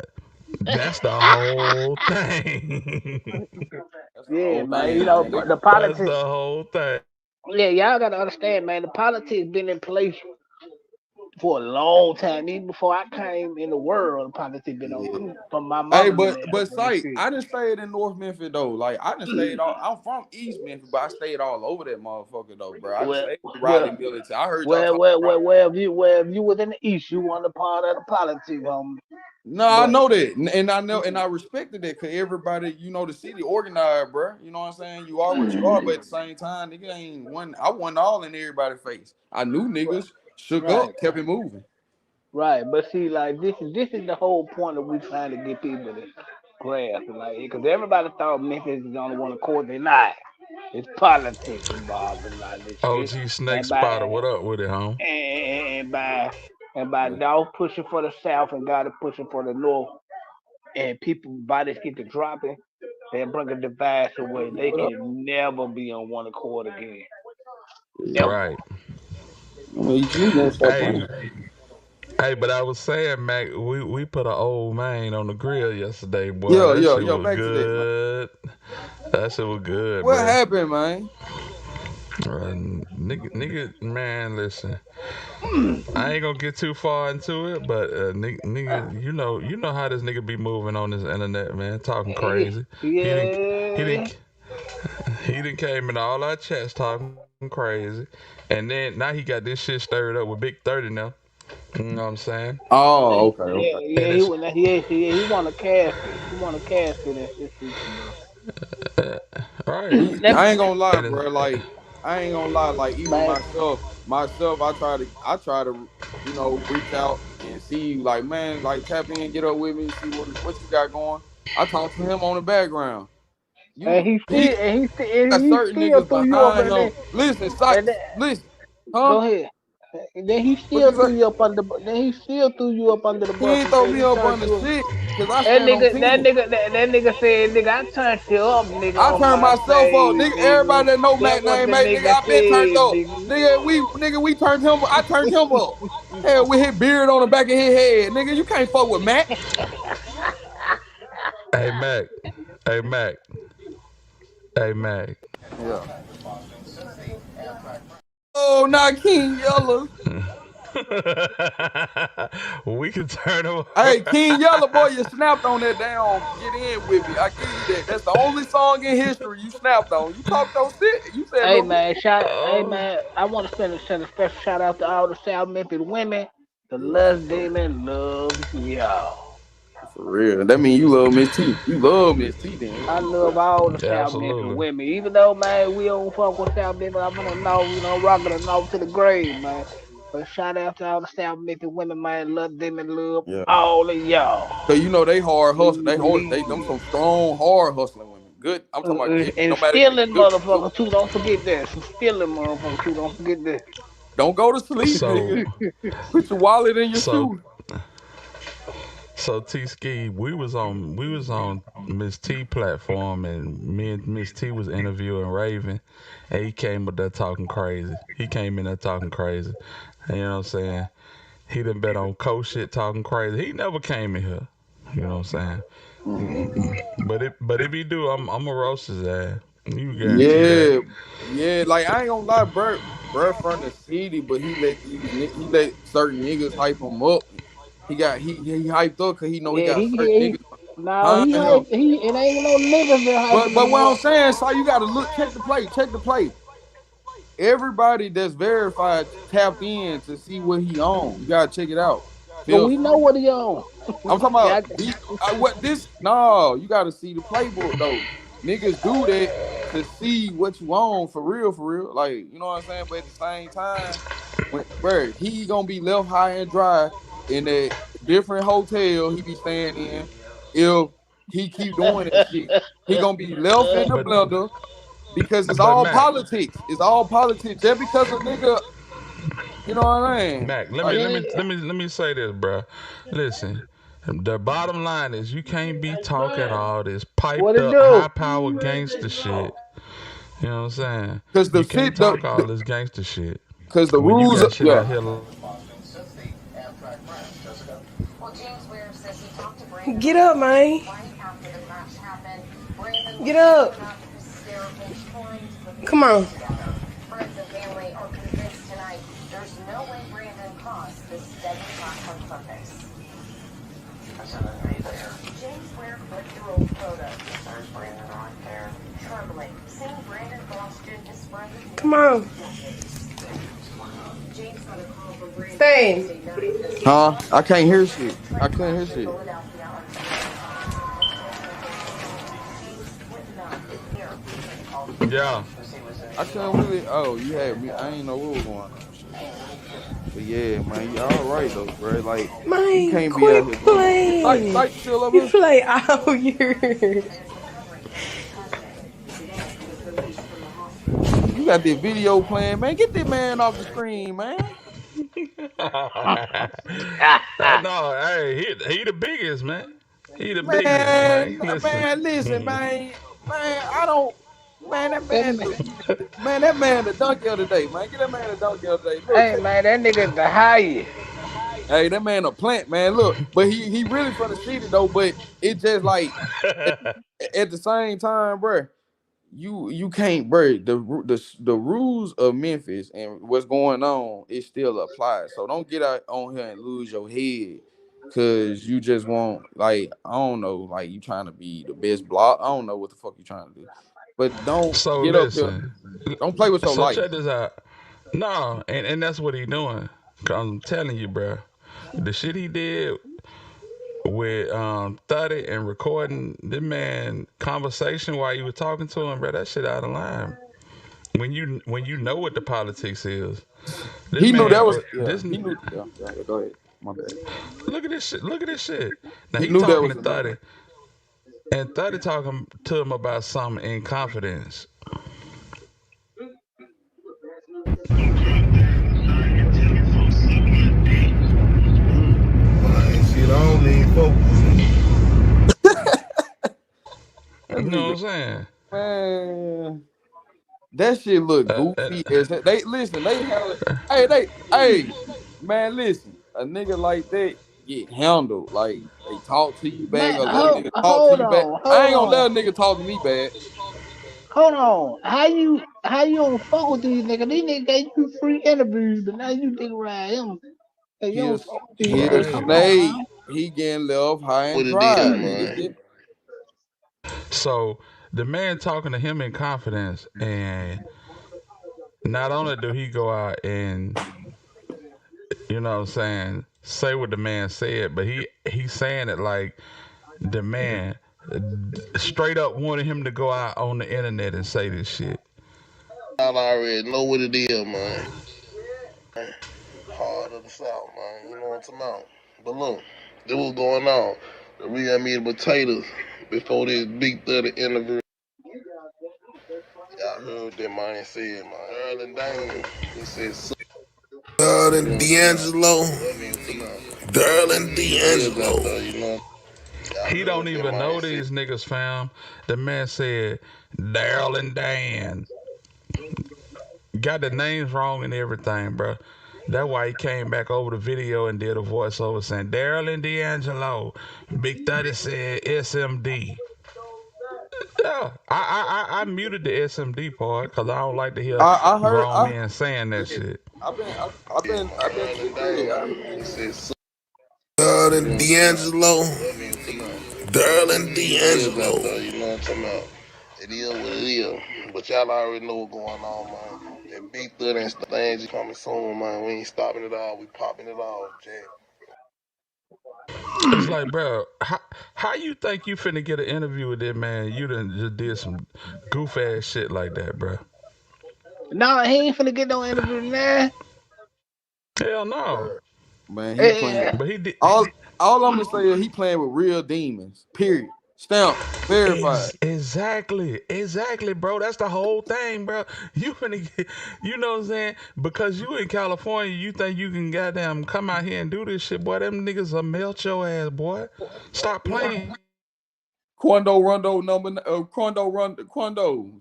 That's the whole thing. Yeah, man. You know, the politics. That's the whole thing. Yeah, y'all gotta understand, man. The politics been in place for a long time. Even before I came in the world, the politics been on from my mom. Hey, but Sight, I didn't stay in North Memphis though. Like I didn't stay all. I'm from East Memphis, but I stayed all over that motherfucker though, bro. I stayed with Riley Military. I heard y'all where if you was in the East, you weren't a part of the politics, No, I know that, and I know, and I respected that, cause everybody, you know, the city organized, bro. You know what I'm saying? You are what you are, but at the same time, nigga ain't one. I wasn't all in everybody's face. I knew niggas shook up, kept it moving. Right, but see, like this is the whole point that we trying to get people to grasp, like, because everybody thought Memphis is the only one of course they not. It's politics involved in a lot of this shit. OG Snake Spotter, what up with it, home? And by Dolph pushing for the South and God is pushing for the North, and people bodies get to dropping, they bring a device away. They can never be on one accord again. Never. Right. Hey, but I was saying, Mac, we put an old man on the grill yesterday, boy. That shit was good. That shit was good. What happened, man? Nigga, man, listen. I ain't gonna get too far into it, but nigga, you know how this nigga be moving on this internet, man, talking crazy. Yeah. He done came in all our chats talking crazy, and then now he got this shit stirred up with Big 30 now. You know what I'm saying? Oh, okay. Yeah, he want a casket. He want a casket and shit. Right. I ain't gonna lie, bro. Like I ain't gonna lie. Like even myself, I try to, you know, reach out and see, like, man, like tap in, get up with me, see what you got going. I talk to him on the background. He still threw you up in there. Listen. Go ahead. And then he still threw you up under. Then he still threw you up under the bus. He ain't throw me up under shit. That nigga said, nigga, I turned you up, nigga. I turned myself up, nigga. Everybody that know Mac name, nigga, I been turned up. Nigga, we turned him. I turned him up. Hell, with his beard on the back of his head, nigga. You can't fuck with Mac. Hey Mac. Yeah. Oh, not King Yella. We can turn him. Hey, King Yella, boy, you snapped on that damn Get In With Me. I give you that. That's the only song in history you snapped on. You talked those shit. You said, hey man, I want to send a special shout out to all the South Memphis women. The Lust Demon loves y'all. For real. That means you love Miss T. You love Miss T then. I love all the South Memphis women. Even though, man, we don't fuck with South Memphis, I'm gonna know, rocking the north to the grave, man. But shout out to all the South Memphis women, man. Love them and love all of y'all. Cause you know they hard hustle. They them some strong, hard hustling women. Good. I'm talking about and stealing motherfuckers too. Don't forget that. Some stealing motherfuckers too. Don't forget that. Don't go to sleep, nigga. Put your wallet in your shoe. So T Ski, we was on Miss T platform, and me and Miss T was interviewing Raven, and he came up there talking crazy. He came in there talking crazy. And you know what I'm saying? He done been on coach shit talking crazy. He never came in here. You know what I'm saying? But if he do, I'm a roast his ass. You guarantee that. Yeah. Like I ain't gonna lie, bro from the city, but he let certain niggas hype him up. He hyped up because he know he got certain niggas. No, it ain't no niggas that hype. But what I'm saying, so you gotta check the play. Everybody that's verified tapped in to see what he on. You gotta check it out. But we know what he on. I'm talking about No, you gotta see the playbook though. Niggas do that to see what you on for real. Like, you know what I'm saying? But at the same time, he gonna be left high and dry in a different hotel he be staying in. If he keep doing that shit, he gonna be left in the blender because it's all politics. It's all politics. Just because a nigga, you know what I mean? Mac, let me say this, bro. Listen. The bottom line is you can't be talking all this piped up, high power gangster shit. You know what I'm saying? Because you can't talk all this gangster shit. Because the rules of Get up, man. Get up. Come on. Friends and family are convinced tonight there's no way Brandon caused this deadly attack on Sundays. James Ware flipped through old photos. There's Brandon right there. Trembling. Seeing Brandon Boston, his friend. Come on. James got a call from Brandon. Stay. Huh? I can't hear shit. I couldn't hear shit. Yeah. I couldn't really. Oh, you had me. I ain't know what was going on. But yeah, man, you all right though, bro. Like, Man, you can't quit be out here. playing. Like, chill up. You play all year. You got the video playing, man. Get that man off the screen, man. No, hey, he the biggest, man. He the biggest, man. Listen, man, I don't. Man, that man the donkey of the day, man. Get that man the donkey of the day. Look, hey, man, that nigga the highest. Hey, that man a plant, man. Look, but he really from the city though. But it just like at the same time, bro. You can't, bro. The rules of Memphis and what's going on, it still applies. So don't get out on here and lose your head. Cause you just want, like, I don't know, like you trying to be the best block. I don't know what the fuck you trying to do. But don't get up here. Don't play with your life. Check this out. No, and that's what he doing. Cause I'm telling you, bro. The shit he did with 30 and recording this man conversation while you were talking to him, bro, that shit out of line. When you know what the politics is. He knew that was he knew, go ahead. My bad. Look at this shit. Now he talking to 30. And 30 talking to him about something in confidence. Shit, I don't need focus. You know what I'm saying? Man, that shit look goofy as hell. They listen, hey, man, listen. A nigga like that get handled. Like, they talk to you bad, or let a nigga talk to you bad. I ain't gonna let a nigga talk to me bad. Hold on. How you don't fuck with these niggas? These niggas gave you free interviews, but now you think around him. Hey, you don't fuck with these niggas. Snake. He getting left high and dry. So the man talking to him in confidence, and not only do he go out and, you know what I'm saying, say what the man said, but he's saying it like the man straight up wanted him to go out on the internet and say this shit. I already know what it is, man. Hard of the South, man. You know what I'm talking about. But look, this was going on. The real meat and potatoes before this big 30 interview. Y'all heard that man said, man. Earl and Daniel, he said, Earl and D'Angelo. Earl and D'Angelo. You know what I'm He don't even know these niggas, fam. The man said Daryl and Dan. Got the names wrong and everything, bro. That's why he came back over the video and did a voiceover saying Daryl and D'Angelo. Big 30 said SMD. Yeah, I muted the SMD part because I don't like to hear grown men saying that shit. I've been Daryl and D'Angelo. Daryl and D'Angelo. You know what I'm talking about? It is what it is. But y'all already know what's going on, man. That Big 30 and things coming soon, man. We ain't stopping it all. We popping it all, Jack. It's like, bro, how you think you finna get an interview with that man? You done just did some goof ass shit like that, bro. Nah, he ain't finna get no interview, man. Hell no. Man, he playing. But he did. All I'm gonna say is he playing with real demons. Period. Stamp. Verified. Exactly, bro. That's the whole thing, bro. You finna get, you know what I'm saying? Because you in California, you think you can goddamn come out here and do this shit, boy. Them niggas will melt your ass, boy. Stop playing. Quando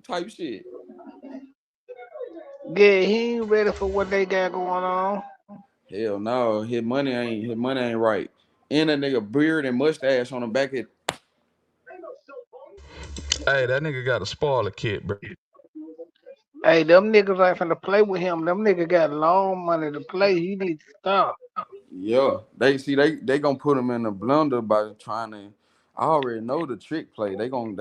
type shit. Yeah, he ain't ready for what they got going on. Hell no, his money ain't right. And a nigga beard and mustache on the back of. Hey, that nigga got a spoiler kit, bro. Hey, them niggas ain't finna play with him. Them niggas got long money to play. He need to stop. Yeah, they gonna put him in the blender by trying to. I already know the trick play. They gonna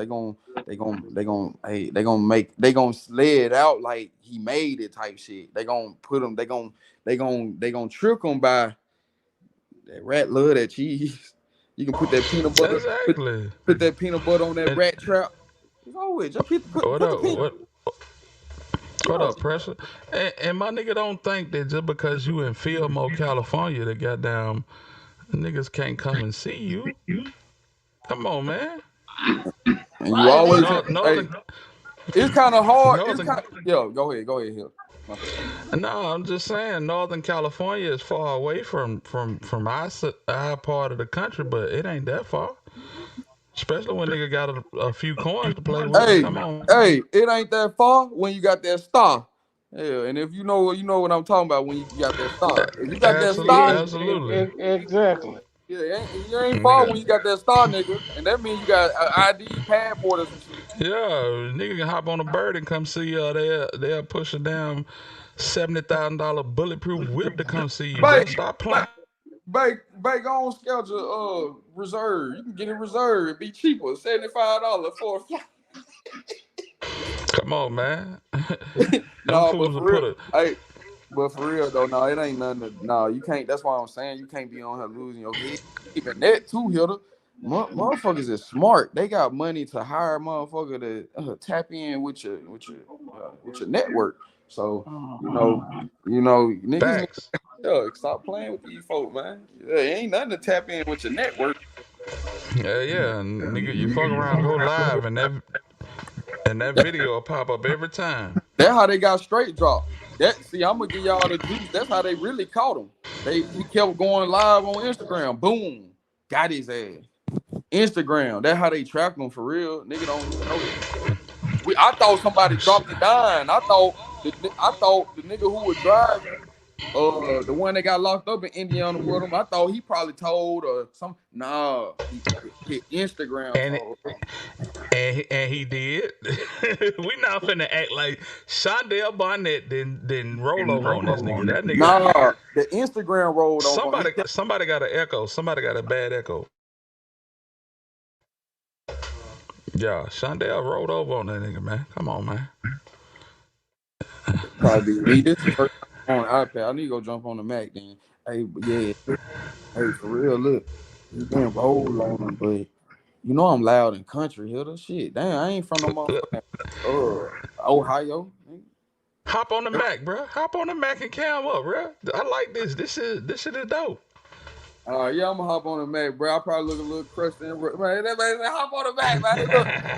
sled out like he made it type shit. They gonna put him. They gonna trick him by that rat love that cheese. You can put that peanut butter. Exactly. Put that peanut butter on that rat trap. It's always just What up, Pressure? And my nigga don't think that just because you in Fillmore, California, that goddamn niggas can't come and see you. Come on, man. And you always Northern, it's kind of hard. Go ahead, Hill. No, I'm just saying Northern California is far away from our part of the country, but it ain't that far. Especially when nigga got a few coins to play with. Come on. Hey, it ain't that far when you got that star. Yeah, and if you know what I'm talking about when you got that star. If you got that star, absolutely. Exactly. Yeah, you ain't far when you got that star, nigga. And that means you got an ID passport or some shit. Yeah, nigga can hop on a bird and come see you. They'll push a damn $70,000 bulletproof whip to come see you. Bro. Stop playing. Go on schedule reserve. You can get it reserved. It'd be cheaper. $75 for a flight. Come on, man. No, but for real. But for real though, no, it ain't nothing. No, you can't. That's why I'm saying you can't be on her losing your head. Even that too, Hilda. Motherfuckers is smart. They got money to hire a motherfucker to tap in with your network. So you know, niggas. Stop playing with these folk, man. Yeah, ain't nothing to tap in with your network. Yeah, nigga, you fuck around, go live, and that video will pop up every time. That's how they got straight dropped. I'm gonna give y'all the juice. That's how they really caught him. He kept going live on Instagram. Boom, got his ass. Instagram. That's how they tracked him for real. Nigga don't even know it. I thought somebody dropped the dime. I thought the nigga who was driving, the one that got locked up in Indiana with him, I thought he probably told some. Nah, he Instagram. And he did. We not finna act like Shondell Barnett didn't roll over on this nigga. That nigga. Nah, the Instagram rolled over. Somebody got an echo. Somebody got a bad echo. Yeah, Shondell rolled over on that nigga, man. Come on, man. Probably me. This is first on iPad. I need to go jump on the Mac then. Hey, yeah. Hey, for real, look. You been rolled on him, but you know I'm loud in country, Hilda. Shit, damn, I ain't from no motherfucking Ohio. Hop on the Mac, bro. Hop on the Mac and cam up, bro. I like this. This shit is dope. Yeah, I'm gonna hop on the Mac, bro. I probably look a little crusty and man. That man say, hop on the Mac, man.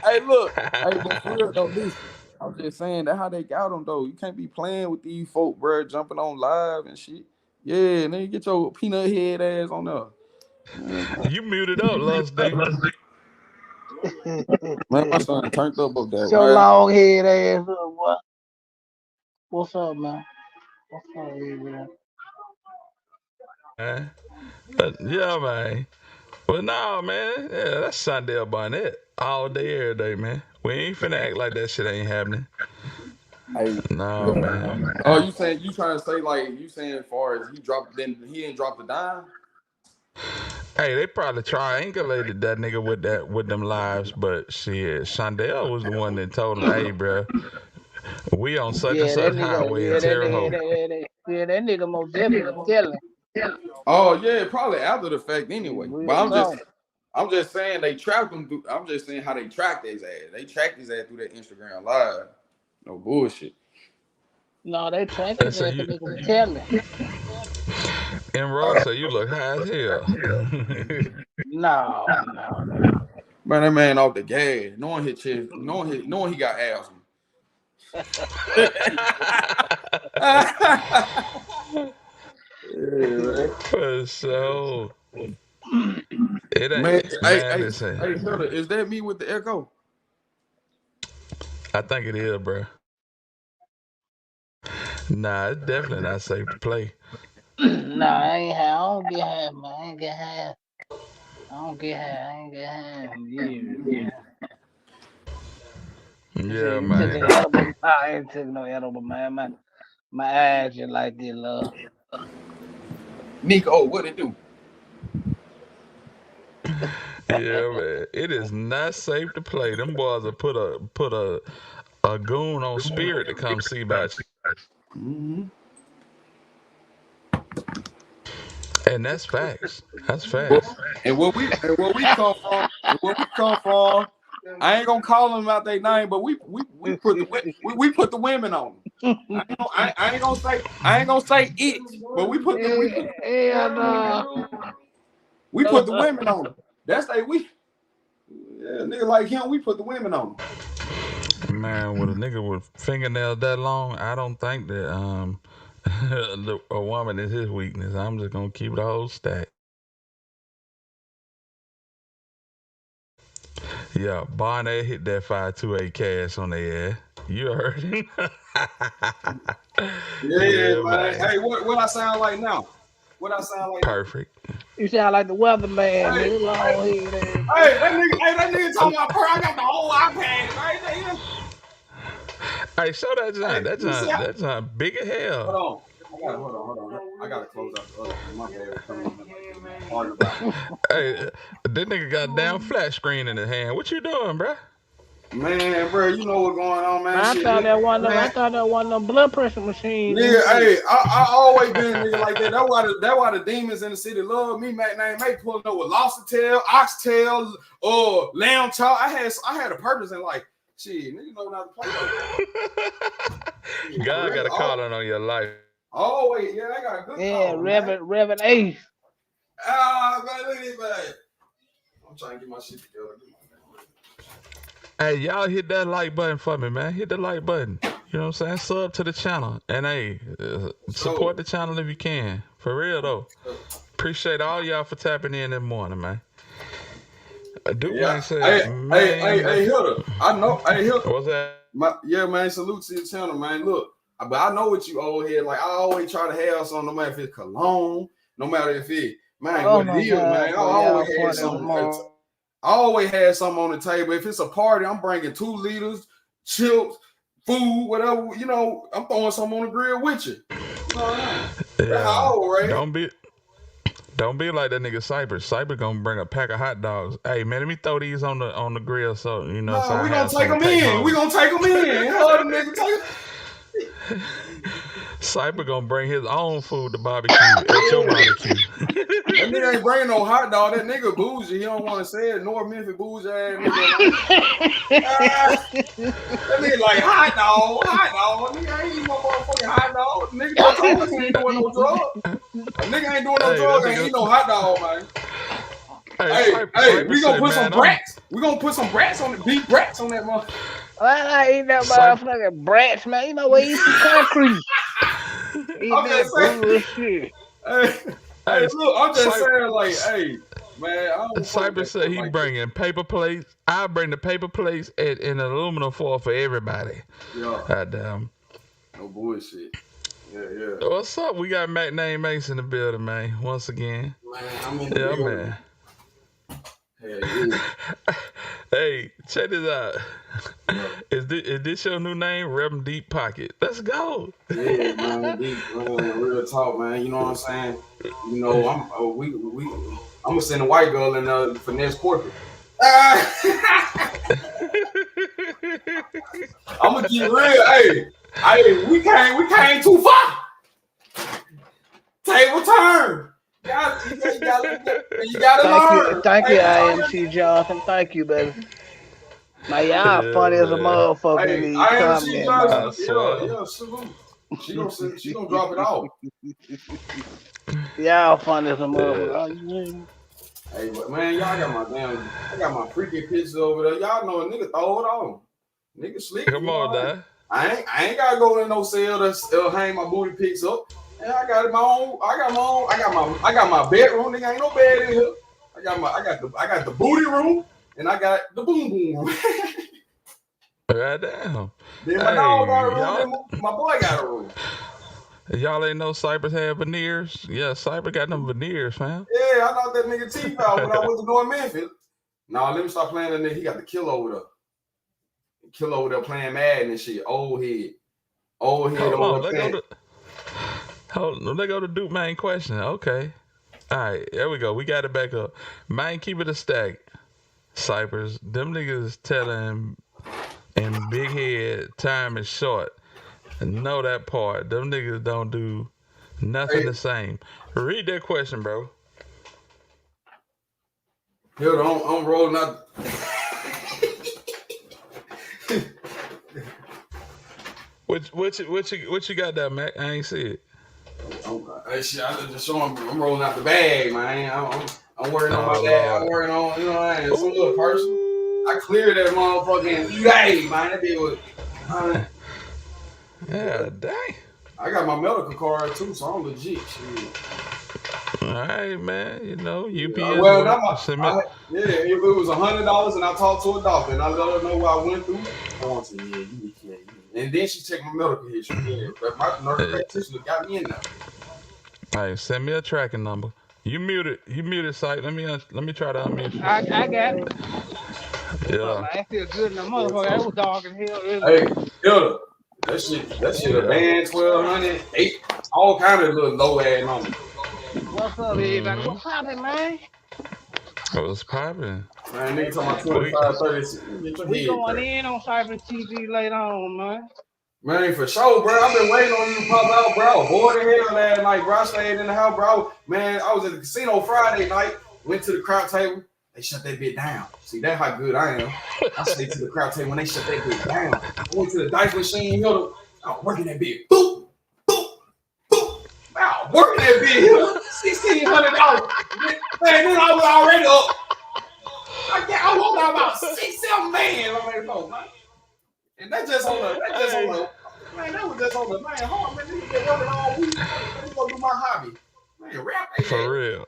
Hey, look. Hey, but for real though, listen. I'm just saying that's how they got them though. You can't be playing with these folk, bro, jumping on live and shit. Yeah, and then you get your peanut head ass on there. You muted up, Lusty. Man, my son turned up that. Your long head ass up, boy. What's up, man? What's up, man? But yeah, man. Well, no, man. Yeah, that's Sunday Barnett all day, every day, man. We ain't finna act like that shit ain't happening. Hey. No, man. Oh, you saying you trying to say like you saying as far as he ain't dropped a dime? Hey, they probably triangulated that nigga with them lives, but shit, Shondell was the one that told him, "Hey, bro, we on such and such highway in Terre Haute." Yeah, that nigga most definitely telling. Oh yeah, probably after the fact anyway. But I'm just saying they tracked him through. I'm just saying how they tracked his ass. They tracked his ass through that Instagram live. No bullshit. No, they tracked his ass. Nigga was telling. And Ross, so you look high as hell. No. Man, that man off the gas. Knowing his chest, knowing he got asthma. For sure. It ain't. Man, hey, listen. is that me with the echo? I think it is, bro. Nah, it's definitely not safe to play. Nah, I ain't high. I don't get high, man. I ain't get high. I ain't get high. Yeah, man. I ain't took no edible, man. My eyes just like this, love. Nico, what it do? Yeah, man. It is not safe to play. Them boys will put a goon on Spirit to come see about you. Mm-hmm. And that's facts. That's facts. And where we come from, I ain't gonna call them out their name, but we put the women on them. I ain't gonna say it, but we put the women on them. That's nigga like him. We put the women on them. Man, with a nigga with fingernails that long, I don't think that a woman is his weakness. I'm just gonna keep the whole stack. Yeah, Barnett hit that 528 cash on their ass. You heard him. Yeah, man. Hey, what I sound like now? What I sound like? Perfect. You sound like the weatherman. Hey, Long head. that nigga talking about I got the whole iPad right there. Hey, show that John. That John big as hell. Hold on. I gotta close out the other one. My bad. Hey, that nigga got a damn flat screen in his hand. What you doing, bro? Man, bro, you know what's going on, man. I thought that one of them blood pressure machines. Yeah, hey, I always been nigga like that. That's why the demons in the city love me. Man, they pulling up with lobster tail, oxtail, or lamb chop. I had a purpose in like, shit, nigga know not to play. God got a calling on your life. Always, yeah, I got a good call. Reverend Ace. Man, look at this, man. I'm trying to get my shit together. Hey, y'all hit that like button for me, man. Hit the like button. You know what I'm saying? Sub to the channel. And hey, support the channel if you can. For real, though. Appreciate all y'all for tapping in morning, man. Hey, Hilda. I know. Hey, Hilda. What's that? Man, salute to your channel, man. Look, but I know what you old head. Like, I always try to have something, no matter if it's cologne, no matter if it, man, what it is, man. I always had something. I always had something on the table. If it's a party, I'm bringing 2 liters, chips, food, whatever. You know, I'm throwing something on the grill with you. Don't be like that nigga Cyber. Cyber gonna bring a pack of hot dogs. Hey man, let me throw these on the grill so you know. We gonna take them in. We gonna take them in. Cyber gonna bring his own food to barbecue at your barbecue. That nigga ain't bringing no hot dog. That nigga bougie. He don't want to say it. North Memphis bougie ass nigga. That nigga like hot dog. Nigga ain't eating no motherfucking hot dog. Nigga ain't doing no drugs. Nigga ain't doing no drugs. Ain't eating no hot dog, man. Hey, we gonna put some brats. We gonna put some brats on the beef brats on that motherfucker. I ain't that motherfucking brats, man. You know where you eat concrete. Hey, look, I'm just saying, like, hey, Man, I don't fuck with Cypress that said stuff he like bringing paper plates. I bring the paper plates and aluminum foil for everybody. that. Yeah, Goddamn. no bullshit. Yeah. What's up? We got Mac Name Mace in the building, man. Once again. Man, I'm in the Yeah, building. man. Hell yeah. Hey, check this out. Is this your new name, Reverend Deep Pocket? Let's go. Yeah, man, real talk, man. You know what I'm saying? You know, I'm gonna send a white girl in finesse corporate. I'm gonna keep real. Hey, we came too far. Table turn. You gotta learn. Thank you, IMC Johnson. Thank you, baby. Man, y'all funny as a motherfucker in these IMC comments. Johnson. Yeah, salute. She gonna drop it off. Y'all funny as a motherfucker. Hey, but man, y'all I got my freaking pictures over there. Y'all know a nigga throw it on. Nigga sleep. Come on, Dad. I ain't gotta go in no cell to hang my booty pics up. Yeah, I got my bedroom. Nigga, ain't no bed in here. I got the booty room and I got the boom boom room. Right down. Then my dog got a room. Then my boy got a room. Y'all ain't know Cypress had veneers? Yeah, Cypress got them veneers, fam. Yeah, I knocked that nigga teeth out when I went to North Memphis. Nah, let me stop playing that nigga. He got the kill over there. Kill over there playing Madden and shit. Old head. Hold on, let's go to Duke main question. Okay. All right, there we go. We got it back up. Man, keep it a stack. Cypress, them niggas telling in big head time is short. Know that part. Them niggas don't do nothing the same. Read that question, bro. Here, I'm rolling out. What you got there, Mac? I ain't see it. Hey, shit, I just show him. I'm rolling out the bag, man. I'm working on my bag. I'm working on, you know what I mean? Some little person. I cleared that motherfucking UA, man. That bitch was. Yeah, dang. I got my medical card too, so I'm legit. Shit. All right, man. You know, UPS. Well, it was $100, and I talked to a doctor, and I let her know what I went through. I said, yeah. And then she checked my medical history. Yeah, but my nurse practitioner got me in there. All right, send me a tracking number. You muted site. Let me try to unmute you. I got it. Yeah. I feel good in the motherfucker. That was dog in hell. Hey, Hilda, that shit a band 1200, 8, all kind of little low ass numbers. What's up, everybody? What's poppin', man? What's poppin'? Man, nigga talking about 25, 30. We going in on Cypress TV later on, man. Man, for sure, bro. I've been waiting on you to pop out, bro. I was bored of hell last night, bro. I stayed in the house, bro. Man, I was at the casino Friday night, went to the crowd table. They shut that bit down. See, that's how good I am. I stayed to the crowd table when they shut that bit down. I went to the dice machine, I was working that bit. Boop, boop, boop. I was working that bit, $1,600. Man, then I was already up. I walked out about 6-7 man. I made it, man. And that was just on the man. Hard, man. Niggas been working all week. Let me go do my hobby. Man, rap that For real.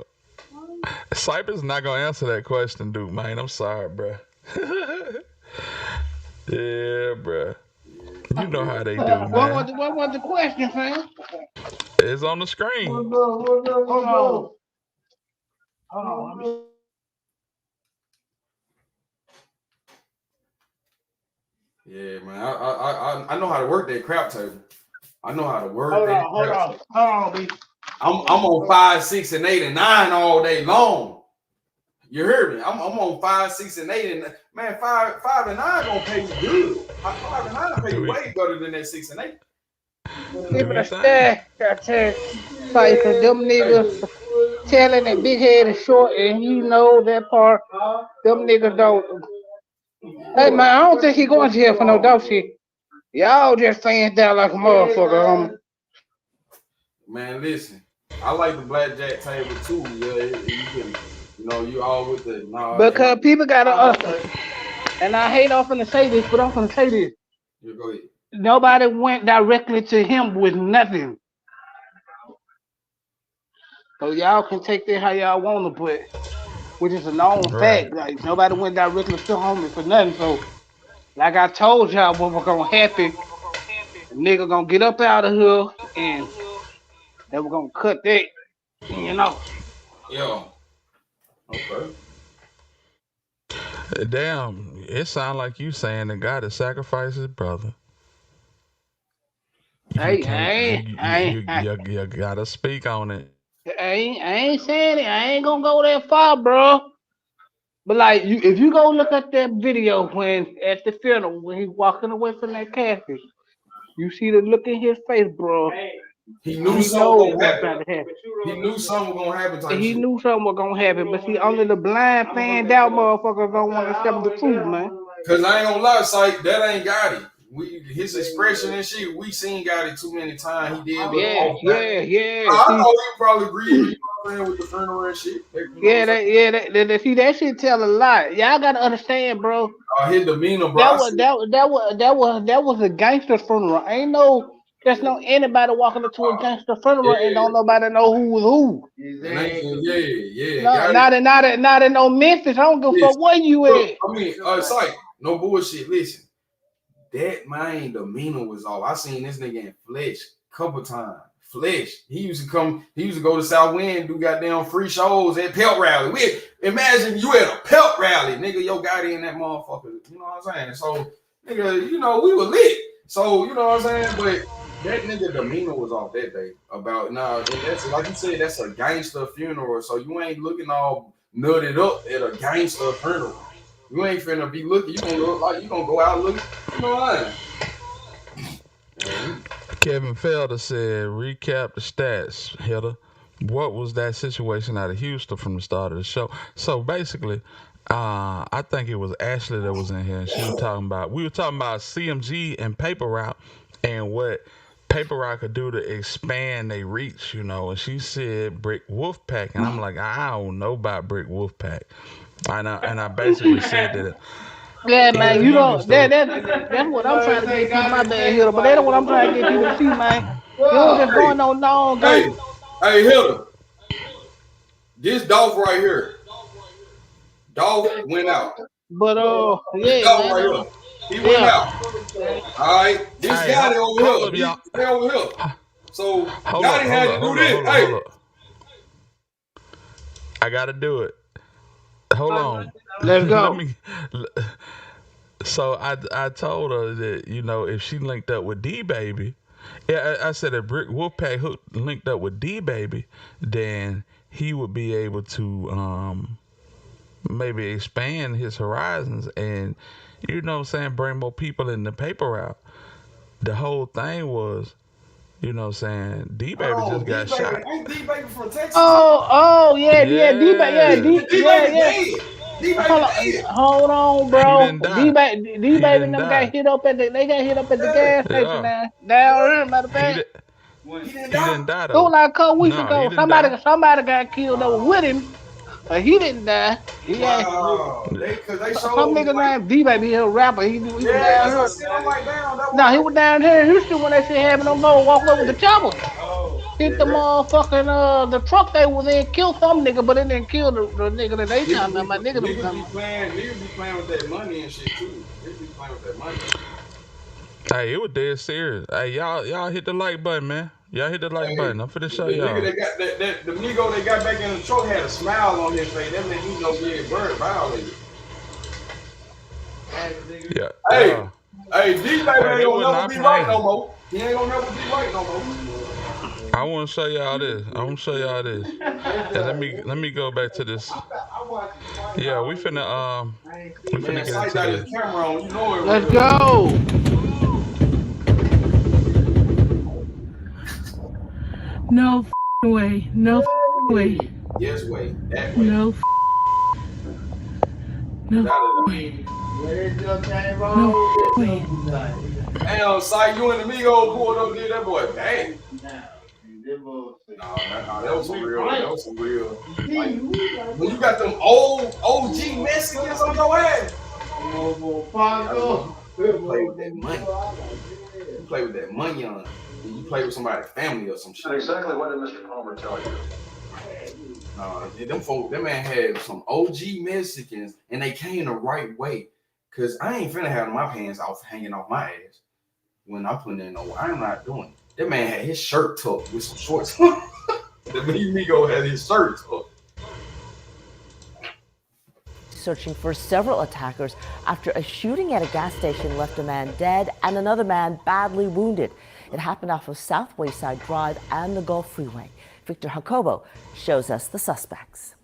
Cypress not gonna answer that question, dude, man. I'm sorry, bro. Yeah, bro. You know how they do, man. What was the question, fam? It's on the screen. Hold on. Yeah, man. I know how to work that crap table. I know how to work Hold that. on, B. I'm on 5, 6, and 8 and 9 all day long. You heard me? I'm on 5, 6, and 8 and man, 5 and 9 gonna pay you good. 5 and 9 pay you way better than that 6 and 8. People are stack. I tell you, Cypher, them niggas telling that big head is short, and you know that part. Them niggas don't. Hey man, I don't think he going to jail for no dope shit. Y'all just fans down like a motherfucker. Man, listen, I like the blackjack table too. Yeah, you can, you all with the because people gotta and I hate I'm finna say this, but I'm finna say this. You go ahead. Nobody went directly to him with nothing. So y'all can take that how y'all want to, but which is a known Right. fact. Like nobody went directly to homie for nothing. So, like I told y'all, what was gonna happen? The nigga gonna get up out of here, and they were gonna cut that. You know. Yeah. Okay. Damn, it sound like you saying the guy that sacrificed his brother. You gotta speak on it. I ain't saying it. I ain't gonna go that far, bro. But like, if you go look at that video when at the funeral when he's walking away from that casket, you see the look in his face, bro. He knew something was gonna happen. He knew something was gonna happen. He knew something was gonna happen, but see, only the blind, fanned out motherfuckers don't want to accept the truth, man. Cause I ain't gonna lie, Syke, that ain't Gotti. His expression and shit, we seen Gotti too many times. He did. Yeah. I know he probably agreed with the funeral and shit. See, that shit tell a lot. Y'all gotta understand, bro. His demeanor, bro. That was a gangster funeral. There's no anybody walking into a gangster funeral and don't nobody know who was who. Yeah. Not in no Memphis. I don't give a fuck where you at. I mean, Syke, no bullshit. Listen, that man demeanor was off. I seen this nigga in flesh a couple times. Flesh. He used to go to South Wind, do goddamn free shows at Pelt Rally. Imagine you at a Pelt Rally, nigga. Yo, got in that motherfucker. You know what I'm saying? So, nigga, we were lit. So, you know what I'm saying? But that nigga demeanor was off that day. That's like you said, that's a gangster funeral. So you ain't looking all nutted up at a gangster funeral. You ain't finna be looking. You gonna look like you gonna go out looking. You know what I mean? Kevin Felder said, recap the stats, Heather. What was that situation out of Houston from the start of the show? So basically, I think it was Ashley that was in here, and we were talking about CMG and Paper Route and what Paper Route could do to expand their reach, and she said Brick Wolfpack, and I'm like, I don't know about Brick Wolfpack. And I basically said that. Yeah, man, that's what I'm trying to get you, my bad, Hilda, but that's what I'm trying to get you to see, man. You don't just going on long game. Hey, Hilda, this Dolph right here. Dolph went out. But Dolph right here. He went out. All right, this guy over here. They over here. So Gotti had to do this. Hey, I gotta do it. Hold on. Let's go. So I told her that, if she linked up with D-Baby, I said if Brick Wolfpack linked up with D-Baby, then he would be able to maybe expand his horizons and, bring more people in the Paper Route. The whole thing was, D-Baby just got shot. Ain't D-Baby from Texas? Yeah, D-Baby. Hold on, bro. D-Baby got hit up at the gas station now. Down here, matter of fact. He didn't die It though. was like a couple weeks No, ago. he didn't die. Somebody got killed that was with him. He didn't die. Some nigga named D-Baby, he a rapper. He was down here. No, he was down here in Houston when that shit happened. Don't go walk over the chopper. Hit the motherfucking the truck they was in, killed some nigga, but it didn't kill the nigga that they talking about. My nigga was coming. Niggas be playing with that money and shit too. Niggas be playing with that money. Hey, it was dead serious. Hey, y'all hit the like button, man. Y'all hit the like button. I'm finna show y'all. The nigga they got back in the truck had a smile on his face. That meant he no getting burned violated. Yeah. Hey, D-Baby ain't gonna never be right no more. He ain't gonna never be right no more. I want to show y'all this. Yeah, let me go back to this. Yeah, we finna get into this. Let's go. No way. No way. Yes way. That way. No way. No way. Damn, Syke, you and Amigo pulled up, did that boy bang. Nah, that was some real. Like, when you got them old OG Mexicans on your ass, you play with that money. You play with that money on it. You play with somebody's family or some shit. And exactly what did Mr. Palmer tell you? Them folk, that man had some OG Mexicans, and they came the right way. Cause I ain't finna have my pants off hanging off my ass when I'm putting in no. I'm not doing it. That man had his shirt tucked with some shorts. The Migo had his shirt tucked. Searching for several attackers after a shooting at a gas station left a man dead and another man badly wounded. It happened off of South Wayside Drive and the Gulf Freeway. Victor Jacobo shows us the suspects.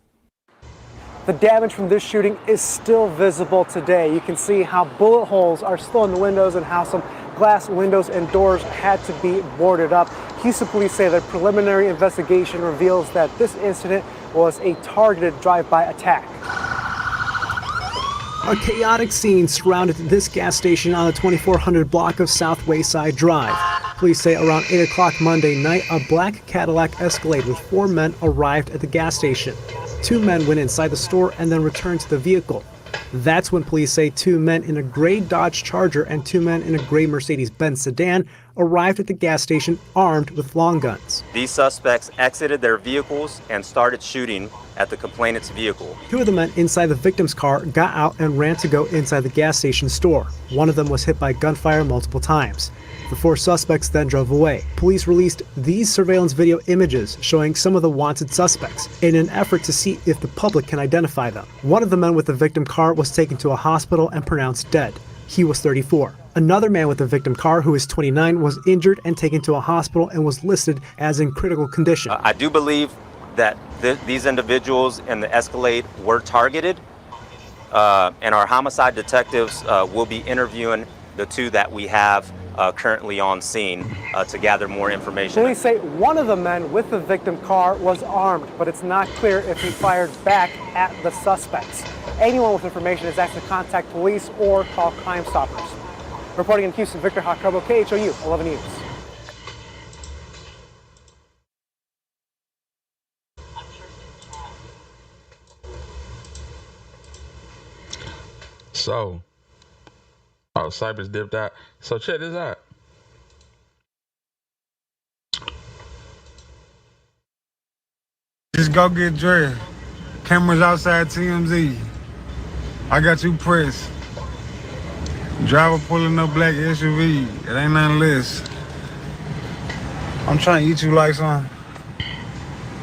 The damage from this shooting is still visible today. You can see how bullet holes are still in the windows and how some glass windows and doors had to be boarded up. Houston police say that preliminary investigation reveals that this incident was a targeted drive-by attack. A chaotic scene surrounded this gas station on the 2400 block of South Wayside Drive. Police say around 8 o'clock Monday night, a black Cadillac Escalade with 4 men arrived at the gas station. 2 men went inside the store and then returned to the vehicle. That's when police say 2 men in a gray Dodge Charger and 2 men in a gray Mercedes-Benz sedan arrived at the gas station armed with long guns. These suspects exited their vehicles and started shooting at the complainant's vehicle. 2 of the men inside the victim's car got out and ran to go inside the gas station store. 1 of them was hit by gunfire multiple times. The 4 suspects then drove away. Police released these surveillance video images showing some of the wanted suspects in an effort to see if the public can identify them. 1 of the men with the victim car was taken to a hospital and pronounced dead. He was 34. Another man with the victim car, who is 29, was injured and taken to a hospital and was listed as in critical condition. I do believe that these individuals in the Escalade were targeted, and our homicide detectives will be interviewing the 2 that we have currently on scene to gather more information. Police say 1 of the men with the victim car was armed, but it's not clear if he fired back at the suspects. Anyone with information is asked to contact police or call Crime Stoppers. Reporting in Houston, Victor Jacobo, KHOU 11 News. So, Cypress dipped out. So check this out. Just go get dressed. Cameras outside TMZ. I got you pressed. Driver pulling up black SUV. It ain't nothing less. I'm trying to eat you like something.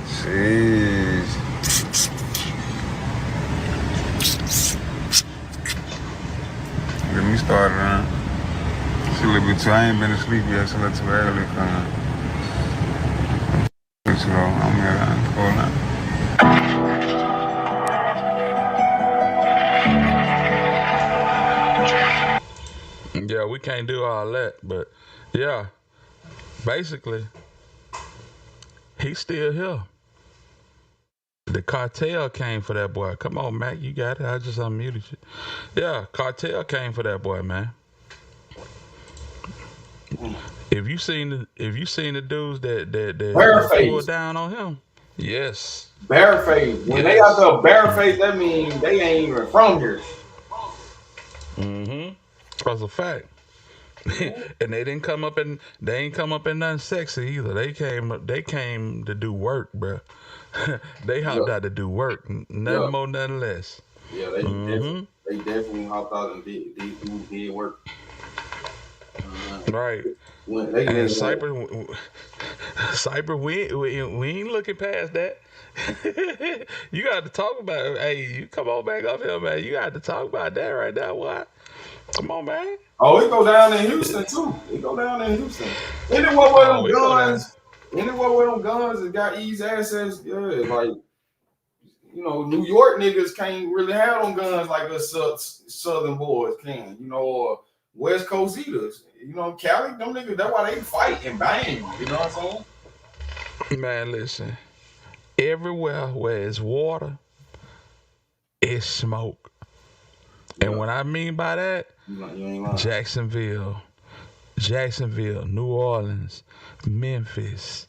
Jeez. Get me started, man. It's a little bit too. I ain't been asleep yet, so that's too early for me. Too low. I'm here. Hold on. Yeah, we can't do all that, but yeah, basically, he's still here. The cartel came for that boy. Come on, Mac, you got it. I just unmuted you. Yeah, cartel came for that boy, man. If you seen the dudes that pulled down on him, yes. Bareface. When they out there bareface, that means they ain't even from here. Mm-hmm. That's a fact. And they ain't come up in nothing sexy either. They came to do work, bro. They hopped out to do work. Nothing more, nothing less. Yeah, they definitely hopped out and did work. Right. And Cyber, we ain't looking past that. You got to talk about it. Hey, you come on back up here, man. You got to talk about that right now. What? Come on, man. Oh, it go down in Houston too. It go down in Houston. Anywhere where them guns, it got easy access. Yeah, like New York niggas can't really have them guns like us Southern boys can, or West Coast eaters. Cali, them niggas, that's why they fight and bang. You know what I'm saying? Man, listen. Everywhere where it's water, it's smoke. Yeah. And what I mean by that, Jacksonville, New Orleans, Memphis,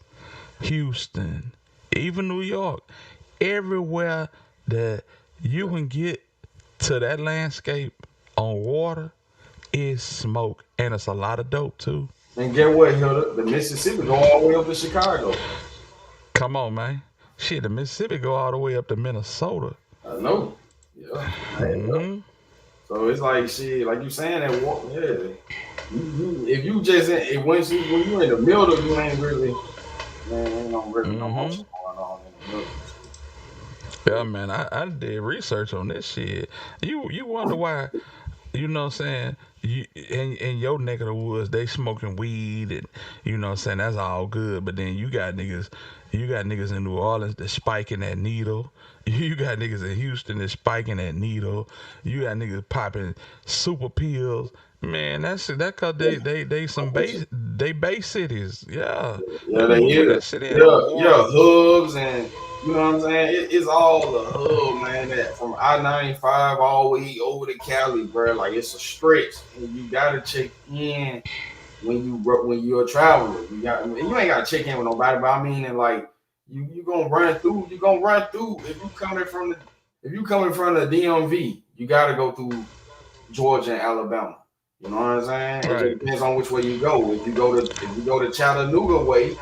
Houston, even New York, everywhere that you can get to that landscape on water is smoke. And it's a lot of dope too. And get what, the Mississippi go all the way up to Chicago. Come on, man. Shit, the Mississippi go all the way up to Minnesota. I know. Yeah. Mhm. So it's like shit, like you saying that walk, yeah. If you just when you in the middle, you ain't really, man, ain't no really no motion going on in the middle. Yeah, man, I did research on this shit. You wonder why, you know what I'm saying? You in your neck of the woods, they smoking weed and you know what I'm saying, that's all good. But then you got niggas in New Orleans that's spiking that needle. You got niggas in Houston that's spiking that needle. You got niggas popping super pills. Man, that cause they some base cities. Yeah. Yeah, They they moving that is. shit in Yeah, water. hubs and you know what I'm saying? It's all the hub, man, that from I-95 all the way over to Cali, bro. Like it's a stretch. And you gotta check in when you're a traveler. You ain't gotta check in with nobody, but I mean and like you gonna run through if you coming from the DMV, you gotta go through Georgia and Alabama. You know what I'm saying? Right. It just depends on which way you go. If you go to Chattanooga way,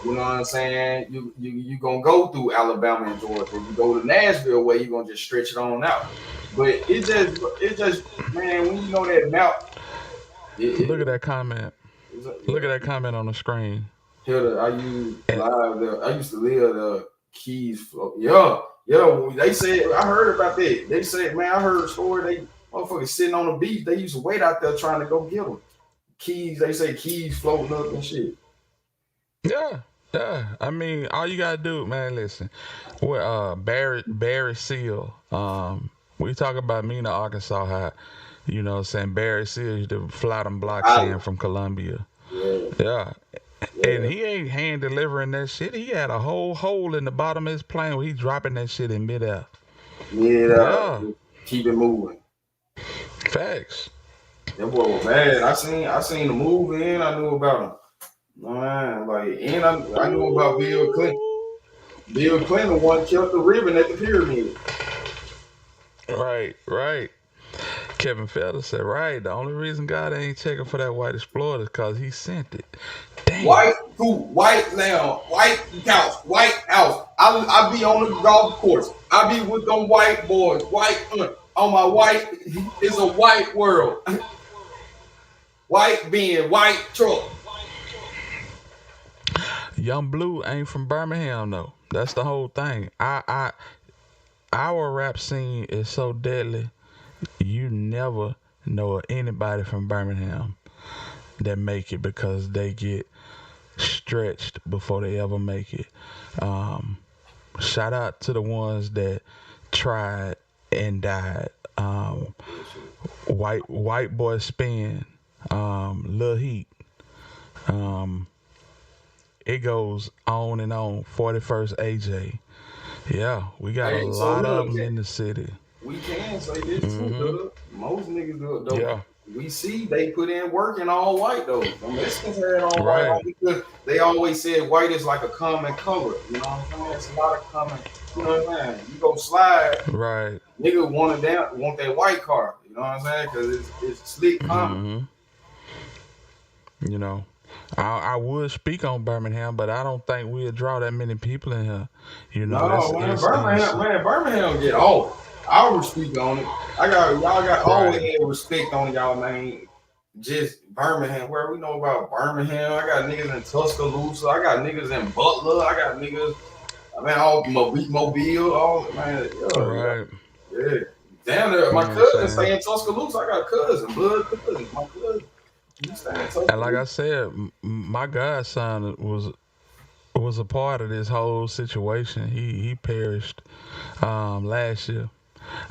you know what I'm saying? You gonna go through Alabama and Georgia. If you go to Nashville way, you gonna just stretch it on out. But it just man, when you know that map. Look at that comment. Look at that comment on the screen. I used to live the Keys float. Yeah. They said I heard about that. They said, man, I heard a story. They motherfuckers sitting on the beach. They used to wait out there trying to go get them. Keys. They say keys floating up and shit. Yeah. I mean, all you gotta do, man. Listen, Barry Seal. We talk about Mena, Arkansas High. You know what I'm saying? Barry Seal used to fly them blocks in from Columbia. Yeah. And he ain't hand delivering that shit. He had a whole hole in the bottom of his plane where he's dropping that shit in midair. Yeah. Keep it moving. Facts. That boy was bad. I seen the movie and I knew about him. Man, like, and I knew about Bill Clinton. Bill Clinton, the one killed the ribbon at the pyramid. Right. Kevin Felder said, right, the only reason God ain't checking for that white explorer is because he sent it. Damn. White house. I be on the golf course. I be with them white boys. On my white, it's a white world. White being white truck. Young Blue ain't from Birmingham though. That's the whole thing. Our rap scene is so deadly. You never know of anybody from Birmingham that make it because they get stretched before they ever make it. Shout out to the ones that tried and died. White Boy Spin, Lil Heat. It goes on and on. 41st AJ. Yeah, we got a lot of them in the city. We can say this too, most niggas do it though. Yeah. We see they put in work in all white though. The Mexicans had all white because they always said white is like a common color. You know what I'm saying? It's a lot of common. You know what I'm saying? You go slide, right? Nigga want that white car. You know what I'm saying? Because it's sleek common. You know, I would speak on Birmingham, but I don't think we'll draw that many people in here. You know, Birmingham get off. I will speak on it. Y'all got always had respect on y'all, man. Just Birmingham, where we know about Birmingham. I got niggas in Tuscaloosa. I got niggas in Butler. I got niggas, all Mobile, all man. Yeah. Damn there, my cousin stay in Tuscaloosa. I got a cousin, blood cousin. My cousin. And like I said, my godson was a part of this whole situation. He perished last year.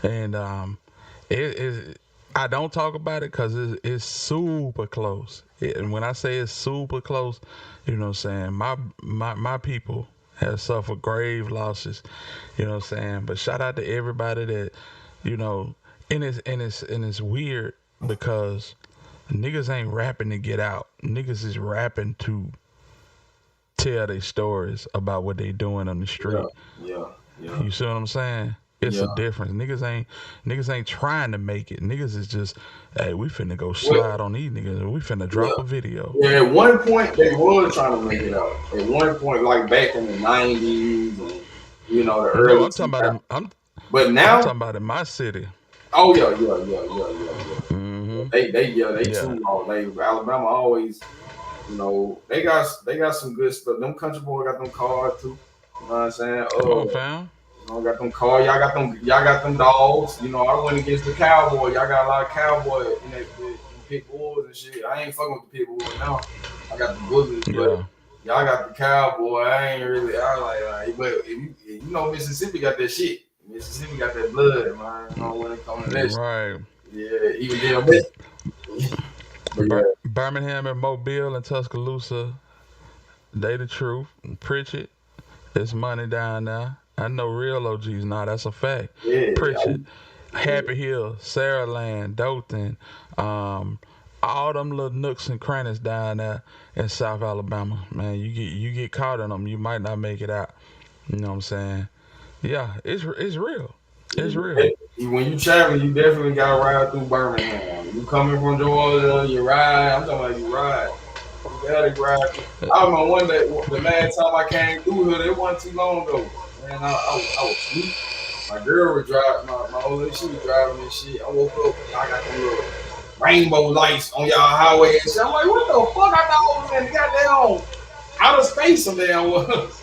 And I don't talk about it because it's super close. And when I say it's super close, you know what I'm saying? My people have suffered grave losses, you know what I'm saying? But shout out to everybody that, you know, and it's weird because niggas ain't rapping to get out. Niggas is rapping to tell their stories about what they doing on the street. Yeah. You see what I'm saying? It's a difference. Niggas ain't trying to make it. Niggas is just, hey, we finna go slide on these niggas. We finna drop a video. Yeah, at one point they was trying to make it out. At one point, like back in the 90s and You know, the No, early I'm talking about but I'm now, talking about in my city. oh yeah. Mm-hmm. They Yeah. too long. Alabama always, you know, they got some good stuff. Them country boys got them cars too. You know what I'm saying? Come on, fam. Y'all got them cars. Y'all got them dogs. You know, I went against the cowboy. Y'all got a lot of cowboy in that pit bulls and shit. I ain't fucking with the pit bulls now. I got the bullets, but Yeah. y'all got the cowboy. I ain't really. I like, but if you know, Mississippi got that shit. Mississippi got that blood, man. You know, when it comes to that shit. Right. Yeah, even them. But yeah. Birmingham and Mobile and Tuscaloosa, they the truth. Pritchett, it's money down there. I know real OGs now. That's a fact. Yeah. Pritchett, Happy Hill, Saraland, Dothan, all them little nooks and crannies down there in South Alabama. Man, you get caught in them, you might not make it out. You know what I'm saying? Yeah, it's real. It's real. When you travel, you definitely gotta ride through Birmingham. You coming from Georgia, you ride. I'm talking about you ride. You gotta ride. I remember one day, the last time I came through here, it wasn't too long ago. Man, I was asleep. My girl was driving, my old lady, she was driving and shit. I woke up, I got them little rainbow lights on y'all highway and shit. I'm like, what the fuck? I thought I was in the goddamn outer space some damn was.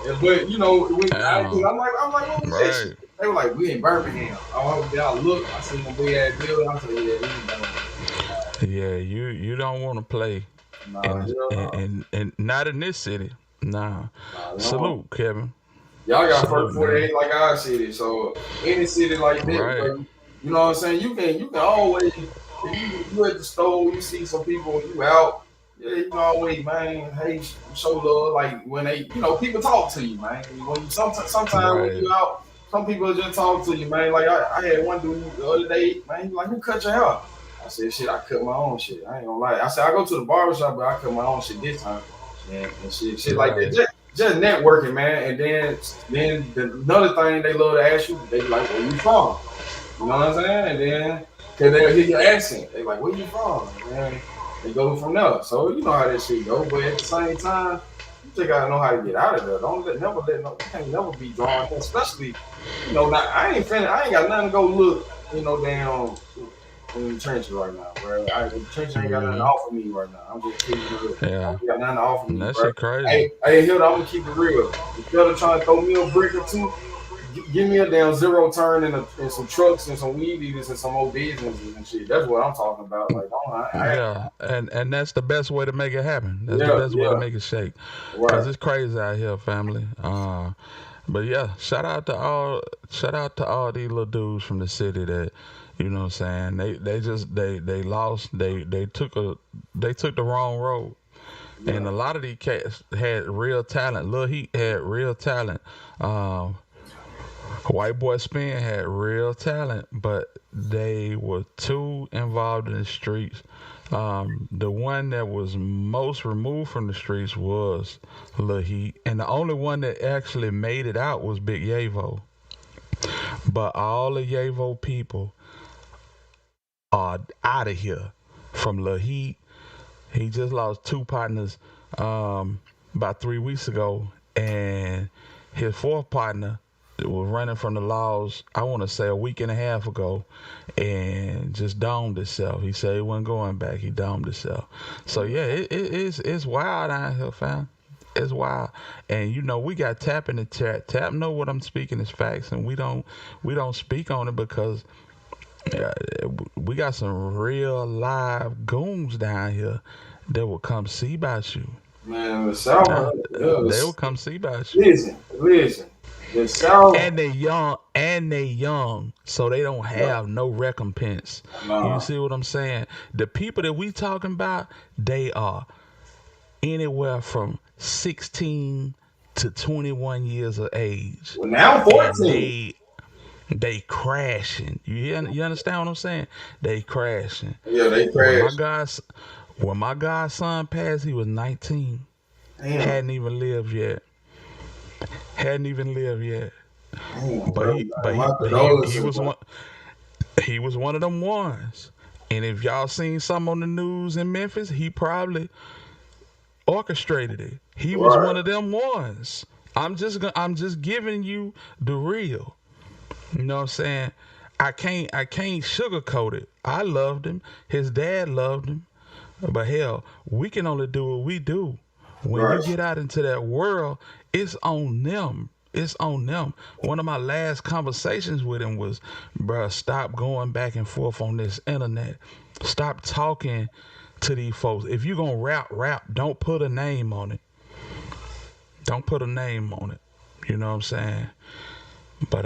Yeah, but you know, I'm like, what was that shit? They were like, we in Birmingham. I look, I seen them big ass building. I said, yeah, we in Birmingham. Yeah, you don't want to play, and not in this city. Nah. Salute, Kevin. Y'all got first 48 like our city, so any city like that, you know what I'm saying? You can always, if you at the store, you see some people, you out, yeah, you can always, man, hey, show love. Like when they, you know, people talk to you, man. When you sometimes when you out, some people just talk to you, man. Like I had one dude the other day, man, he like, who cut your hair? I said, shit, I cut my own shit. I ain't gonna lie. I said, I go to the barbershop, but I cut my own shit this time. And shit like that. Just networking, man. And then another thing they love to ask you, they be like, where you from? You know what I'm saying? And then, cause they'll hear your accent. They like, where you from? And they go from there. So you know how that shit go. But at the same time, you just gotta know how to get out of there. You can't never be drawn, especially, you know, I ain't got nothing to go look, you know, down in the trenches right now, bro. The trenches ain't got nothing to offer me right now. I'm just keeping it real. Yeah. I ain't got nothing to offer me. That bro. shit crazy. Hey, Hilda, I'm gonna keep it real. Instead of trying to throw me a brick or two, give me a damn zero turn and some trucks and some weed eaters and some more businesses and shit. That's what I'm talking about. Like, and that's the best way to make it happen. That's the best way to make it shake. Cause it's crazy out here, family. But yeah, shout out to all these little dudes from the city that, you know what I'm saying, they lost, they took the wrong road. And a lot of these cats had real talent. Lil Heat had real talent. White Boy Spin had real talent, but they were too involved in the streets. The one that was most removed from the streets was Lil Heat, and the only one that actually made it out was Big Yavo. But all the Yavo people are out of here. From Lil Heat, he just lost 2 partners about 3 weeks ago, and his 4th partner was running from the laws, I want to say a week and a half ago, and just domed himself. He said he wasn't going back. He domed himself. So yeah, it's wild out here, fam. It's wild. And you know, we got Tap in the chat. Tap know what I'm speaking is facts, and we don't speak on it because we got some real live goons down here that will come see about you. Man, the South, they will come see about you. Listen. The South, and they young, so they don't have no recompense. You see what I'm saying? The people that we talking about, they are anywhere from 16 to 21 years of age. Well, now 14. They crashing. You understand what I'm saying? They crashing. Yeah, they crash. When my godson passed, he was 19. Damn. Hadn't even lived yet. But he was one of them ones. And if y'all seen some on the news in Memphis, he probably orchestrated it. He was one of them ones. I'm just giving you the real. You know what I'm saying? I can't sugarcoat it. I loved him. His dad loved him. But hell, we can only do what we do. When you get out into that world, it's on them. It's on them. One of my last conversations with him was, bruh, stop going back and forth on this internet. Stop talking to these folks. If you're going to rap, don't put a name on it. Don't put a name on it. You know what I'm saying? But,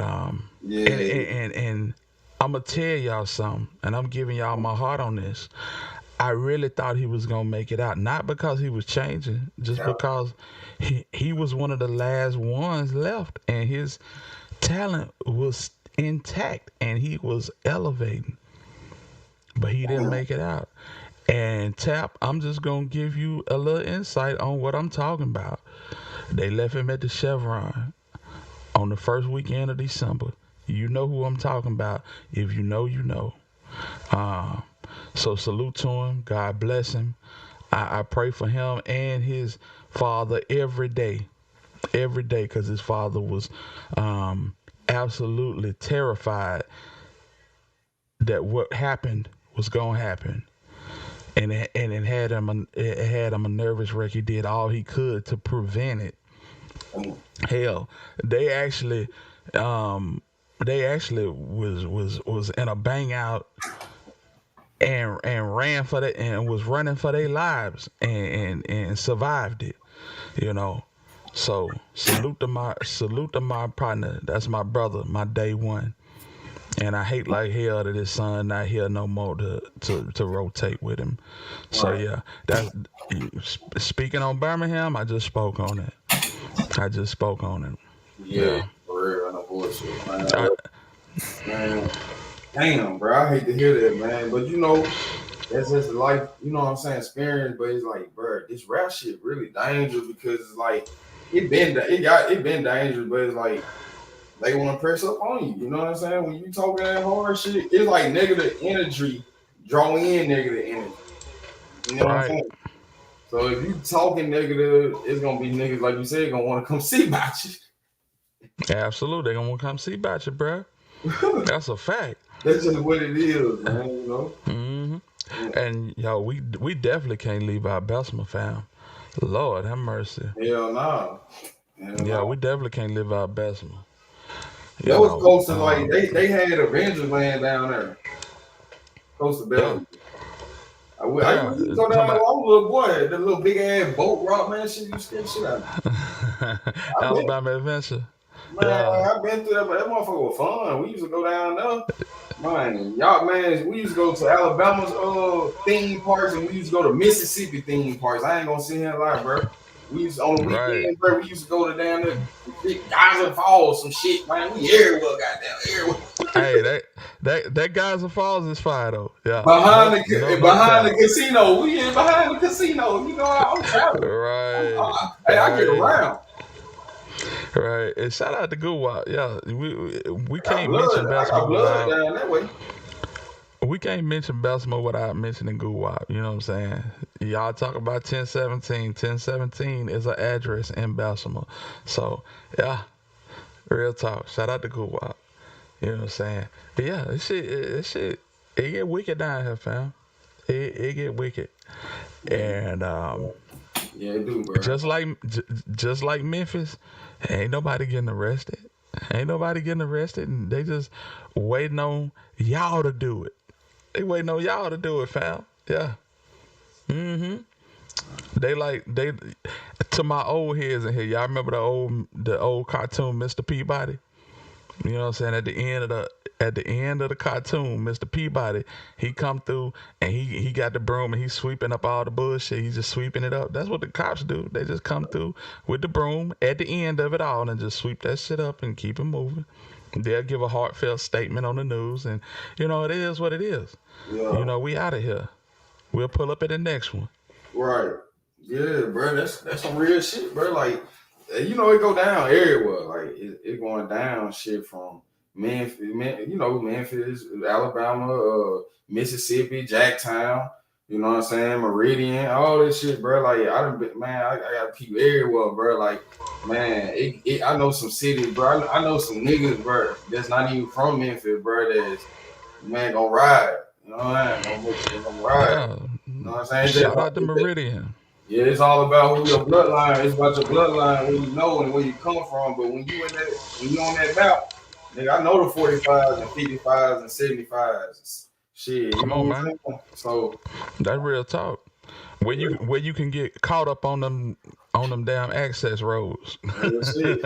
Yeah. And I'm going to tell y'all something, and I'm giving y'all my heart on this. I really thought he was going to make it out. Not because he was changing, just because he was one of the last ones left, and his talent was intact, and he was elevating. But he didn't make it out. And Tap, I'm just going to give you a little insight on what I'm talking about. They left him at the Chevron on the first weekend of December. You know who I'm talking about. If you know, you know. So salute to him. God bless him. I pray for him and his father every day, because his father was absolutely terrified that what happened was gonna happen, and it had him a nervous wreck. He did all he could to prevent it. Hell, they actually was in a bang out and ran for that and was running for their lives and survived it, you know. So salute to my partner. That's my brother, my day one. And I hate like hell that his son not here no more to rotate with him. So yeah, that speaking on Birmingham, I just spoke on it. Yeah, for real, no bullshit, man. Damn, bro, I hate to hear that, man. But you know, that's just life, you know what I'm saying, experience. But it's like, bro, this rap shit really dangerous because it's like it been dangerous, but it's like they want to press up on you. You know what I'm saying? When you talking that hard shit, it's like negative energy draw in negative energy. You know what I'm saying? So if you talking negative, it's gonna be niggas like you said gonna want to come see about you. Absolutely, they gonna want to come see about you, bro. That's a fact. That's just what it is, man. You know. Mm-hmm. And yo, we definitely can't leave out Bessemer, fam. Lord have mercy. Hell no. Yeah, we definitely can't live out Bessemer. That was close to like they had Avengers land down there, close to Bellevue. I used to go down there, I was a little boy, the little big ass boat rock, man. Shit, you scared shit out of me. Alabama Adventure. Man, I've been through that, but that motherfucker was fun. We used to go down there. Man, y'all, man, we used to go to Alabama's theme parks, and we used to go to Mississippi theme parks. I ain't gonna sit here and lie, bro. We used to, on the weekend, bro, we used to go to down there, Geyser Falls, some shit, man. We everywhere, goddamn, everywhere. Hey, that Geyser Falls is fire though. Yeah. Behind the casino, we in behind the casino. You know, I'm traveling. Right. I get around. Right, and shout out to Guwap. Yeah, we can't mention Bessemer we can't mention Bessemer without mentioning Guwap. You know what I'm saying? Y'all talk about 1017. 1017 is an address in Bessemer. So yeah, real talk. Shout out to Guwap. You know what I'm saying? But yeah, this shit, it get wicked down here, fam. It get wicked, and yeah, it do, bro. Just like Memphis, ain't nobody getting arrested. And they just waiting on y'all to do it. They waiting on y'all to do it, fam. Yeah. Mm-hmm. They to my old heads in here. Y'all remember the old cartoon, Mr. Peabody? You know what I'm saying? At the end of the cartoon, Mr. Peabody, he come through and he got the broom and he's sweeping up all the bullshit. He's just sweeping it up. That's what the cops do. They just come through with the broom at the end of it all and just sweep that shit up and keep it moving. They'll give a heartfelt statement on the news, and you know, it is what it is. Yeah. You know, we out of here. We'll pull up at the next one. Right. Yeah, bro. That's some real shit, bro. Like, you know, it go down everywhere. Like, it going down shit from Memphis, Alabama, Mississippi, Jacktown, You know what I'm saying? Meridian, all this shit, bro. Like I done been, man, I got people everywhere, bro. Like, man, I know some cities, bro. I know some niggas, bro, that's not even from Memphis, bro, that's, man, gonna ride. You know what I'm saying? Gonna ride. Yeah. You know what I'm saying? Shout out to Meridian. Yeah, it's all about who your bloodline. It's about your bloodline, where you know and where you come from. But when you on that map, nigga, I know the 45s and 55s and 75s. Shit, Come on, man. So that's real talk. Where you can get caught up on them damn access roads. Shit.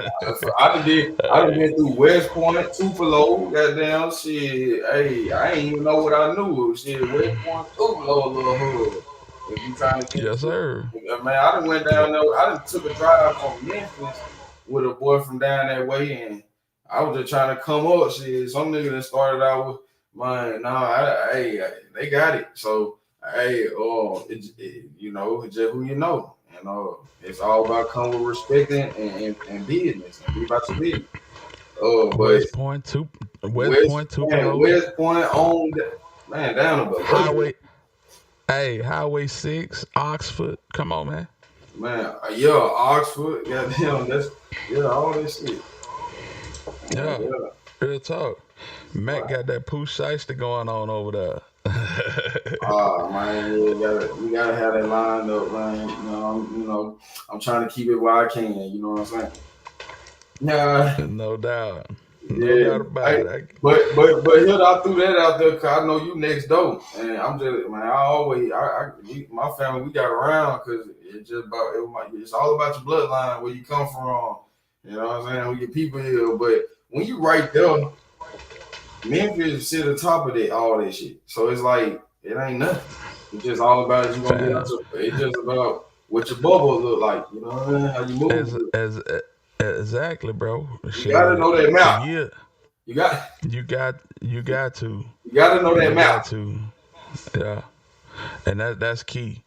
I done been through West Point, Tupelo, goddamn shit. Hey, I ain't even know what I knew. Shit, West Point, Tupelo, little hood. If you trying to get, yes, sir. Man, I done went down there. I done took a drive from Memphis with a boy from down that way, and I was just trying to come up. Shit, some nigga that started out with, man, they got it. So, hey, you know, it's just who you know. You know, it's all about come with respect and business and be about your business. West Point, Tupelo. West Point on, man, down about Highway 6, Oxford. Come on, man. Man, yeah, Oxford. Goddamn, all this shit. Yeah, real talk. Mac got that Pooh Shiesty going on over there. Man, we gotta have that lined up, man. You know, I'm trying to keep it where I can. You know what I'm saying? Yeah, no doubt. No doubt about it. But here I threw that out there because I know you next door, and I'm just, man. My family, we got around because it's just about it's all about your bloodline, where you come from. You know what I'm saying? Who your people here, but when you right there, Memphis sit at the top of all that shit. So it's like it ain't nothing. It's just all about you gonna get out it's just about what your bubble look like. You know what I mean? How you move. Exactly, bro. You gotta know that map. Yeah. You got to. You gotta know that map. Yeah. And that's key.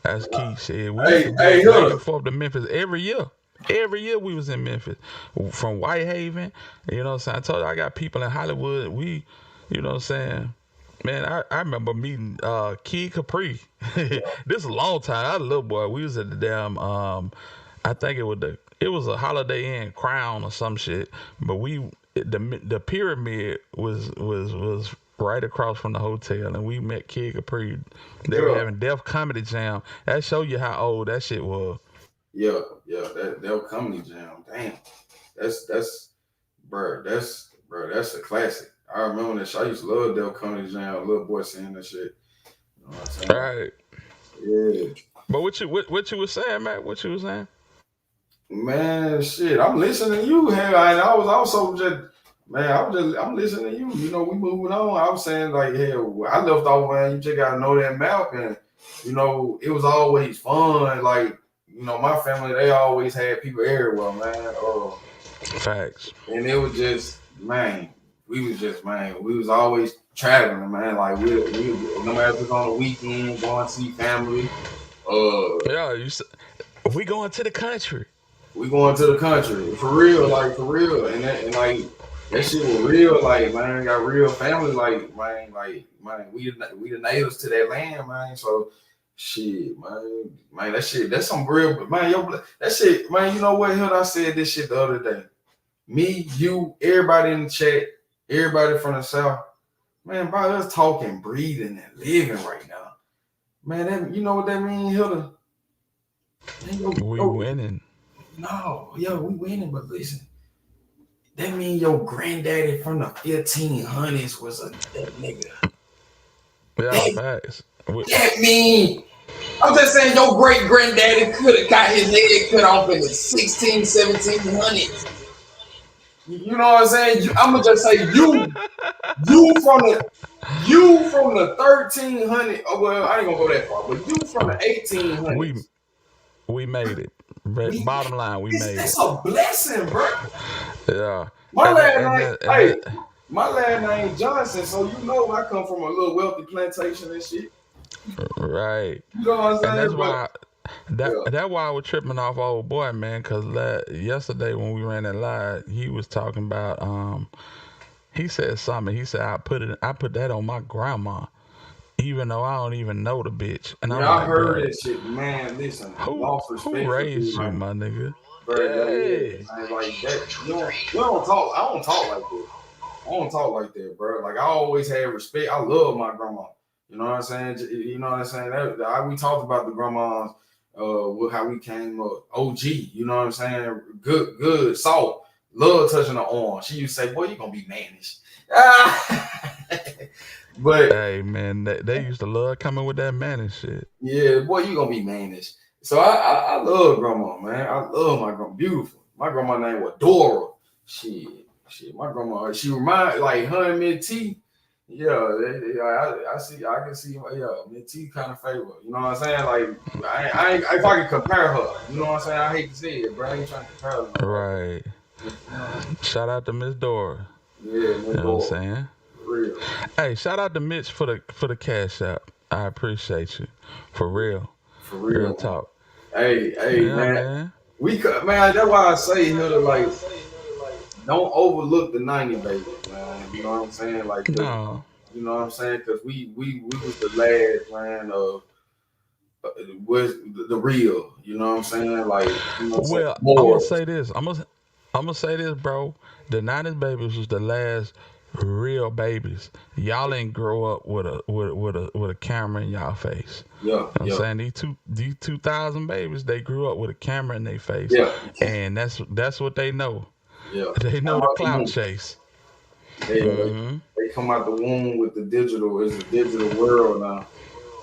That's key. Shit. We Hey, back and forth to Memphis every year. Every year we was in Memphis. From Whitehaven. You know what I'm saying? I told you I got people in Hollywood. You know what I'm saying? Man, I remember meeting Kid Capri. This is a long time. I was a little boy. We was at the damn I think it was a Holiday Inn Crown or some shit. But the pyramid was right across from the hotel, and we met Kid Capri. They were having Def Comedy Jam. That show you how old that shit was. Yeah, that Def Comedy Jam. Damn, that's a classic. I remember that show. I used to love Def Comedy Jam. Little boy saying that shit. You know what I'm saying? All right. Yeah. But what you was saying, Matt? What you was saying? Man, shit, I'm listening to you. Hell, I was also just, man, I'm listening to you. You know, we moving on. I was saying, like, hell, I left off, man, you just gotta know that map, and you know, it was always fun. Like, you know, my family, they always had people everywhere, man. Facts. And it was just, man, we was always traveling, man. Like, we no matter if it's on the weekend, going to see family. We going to the country. We going to the country for real, and like that shit was real, like, man, got real family, like, man, we the natives to that land, man. So shit, man, that shit, that's some real, man. That shit, man. You know what? Hell, I said this shit the other day. Me, you, everybody in the chat, everybody from the South, man, by us talking, breathing, and living right now, man. That, you know what that means, Hilda? We winning. No, we winning, but listen, that mean your granddaddy from the 1500s was a that nigga. Yeah, facts. That mean, I'm just saying your great granddaddy could have got his head cut off in the 1700s. You know what I'm saying? I'm gonna just say you from the 1300. Oh, well, I ain't gonna go that far, but you from the 1800s. We made it. Bottom line, we made it. That's a blessing, bro. Yeah. My last name Johnson, so you know I come from a little wealthy plantation and shit. Right. You know what I'm saying? And that's why I was tripping off old boy, man, because yesterday when we ran that live, he was talking about he said something. He said I put that on my grandma. even though I don't even know the bitch. And I'm Yeah, I like, heard bro, that shit, man. Listen, who lost respect for raised you, you, like, my nigga? bro. Hey. Man, like that. You don't talk. I don't talk like that. I don't talk like that, bro. Like I always had respect. I love my grandma. You know what I'm saying? You know what I'm saying? We talked about the grandmas, with how we came up. OG. You know what I'm saying? Good, salt. Love touching her arm. She used to say, "Boy, you gonna be mannish." But hey, man, they used to love coming with that man and shit. yeah, boy, you gonna be mannish. So I love grandma, man. I love my grandma. Beautiful. My grandma name was Dora. Shit. My grandma. She remind like her and Miss T. Yeah, I can see. Yeah, Miss T kind of favor. You know what I'm saying? Like I ain't, if I can compare her. You know what I'm saying? I hate to say it, but I ain't trying to compare her. Right. Shout out to Miss Dora. Yeah, you know what I'm saying? Real. Hey, shout out to Mitch for the cash app. I appreciate you. For real. For real. Real talk. Hey, Yeah, man. man. Man, that's why I say here, like, don't overlook the 90 babies, man. You know what I'm saying? Like, No. You know what I'm saying? Because we was the last, man, of was the real. You know what I'm saying? Like, you know what I'm saying? Well, I'm gonna say this. I'm gonna say this, bro. The 90s babies was the last real babies. Y'all ain't grow up with a camera in y'all face. Yeah, you know what I'm saying? These 2000 babies, they grew up with a camera in their face. Yeah. And that's what they know. Yeah. They know the clout chase. They come out the womb with the digital. It's a digital world now.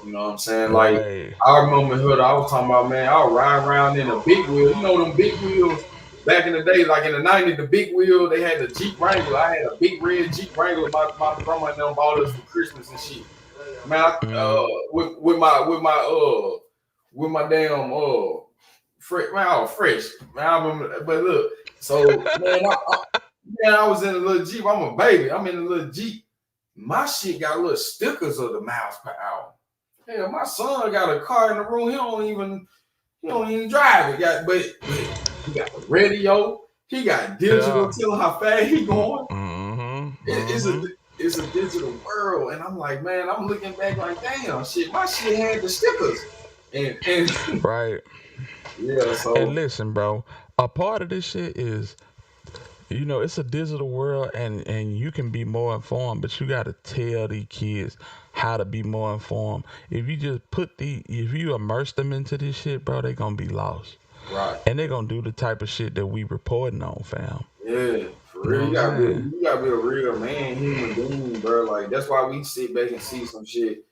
You know what I'm saying? Like, I remember I was talking about, man, I would ride around in a big wheel. You know them big wheels back in the day, like in the 90s, the big wheel, they had the Jeep Wrangler. I had a big red Jeep Wrangler. My grandma and them bought us for Christmas and shit. Man, with my damn fresh, man, I was fresh. Man, I remember, but look, so man, I was in a little Jeep. I'm a baby. I'm in a little Jeep. My shit got little stickers of the miles per hour. Hell, my son got a car in the room. He don't even drive it. But he got the radio. He got digital. Tell how fast he going. It's a digital world, and I'm like, man, I'm looking back like, damn, shit, my shit had the stickers, and right. Yeah. So and listen, bro, a part of this shit is, you know, it's a digital world, and you can be more informed, but you got to tell these kids how to be more informed. If you just if you immerse them into this shit, bro, they gonna be lost. Right. And they gonna do the type of shit that we reporting on, fam. Yeah, for real. You gotta be a real man, human being, bro. Like, that's why we sit back and see some shit.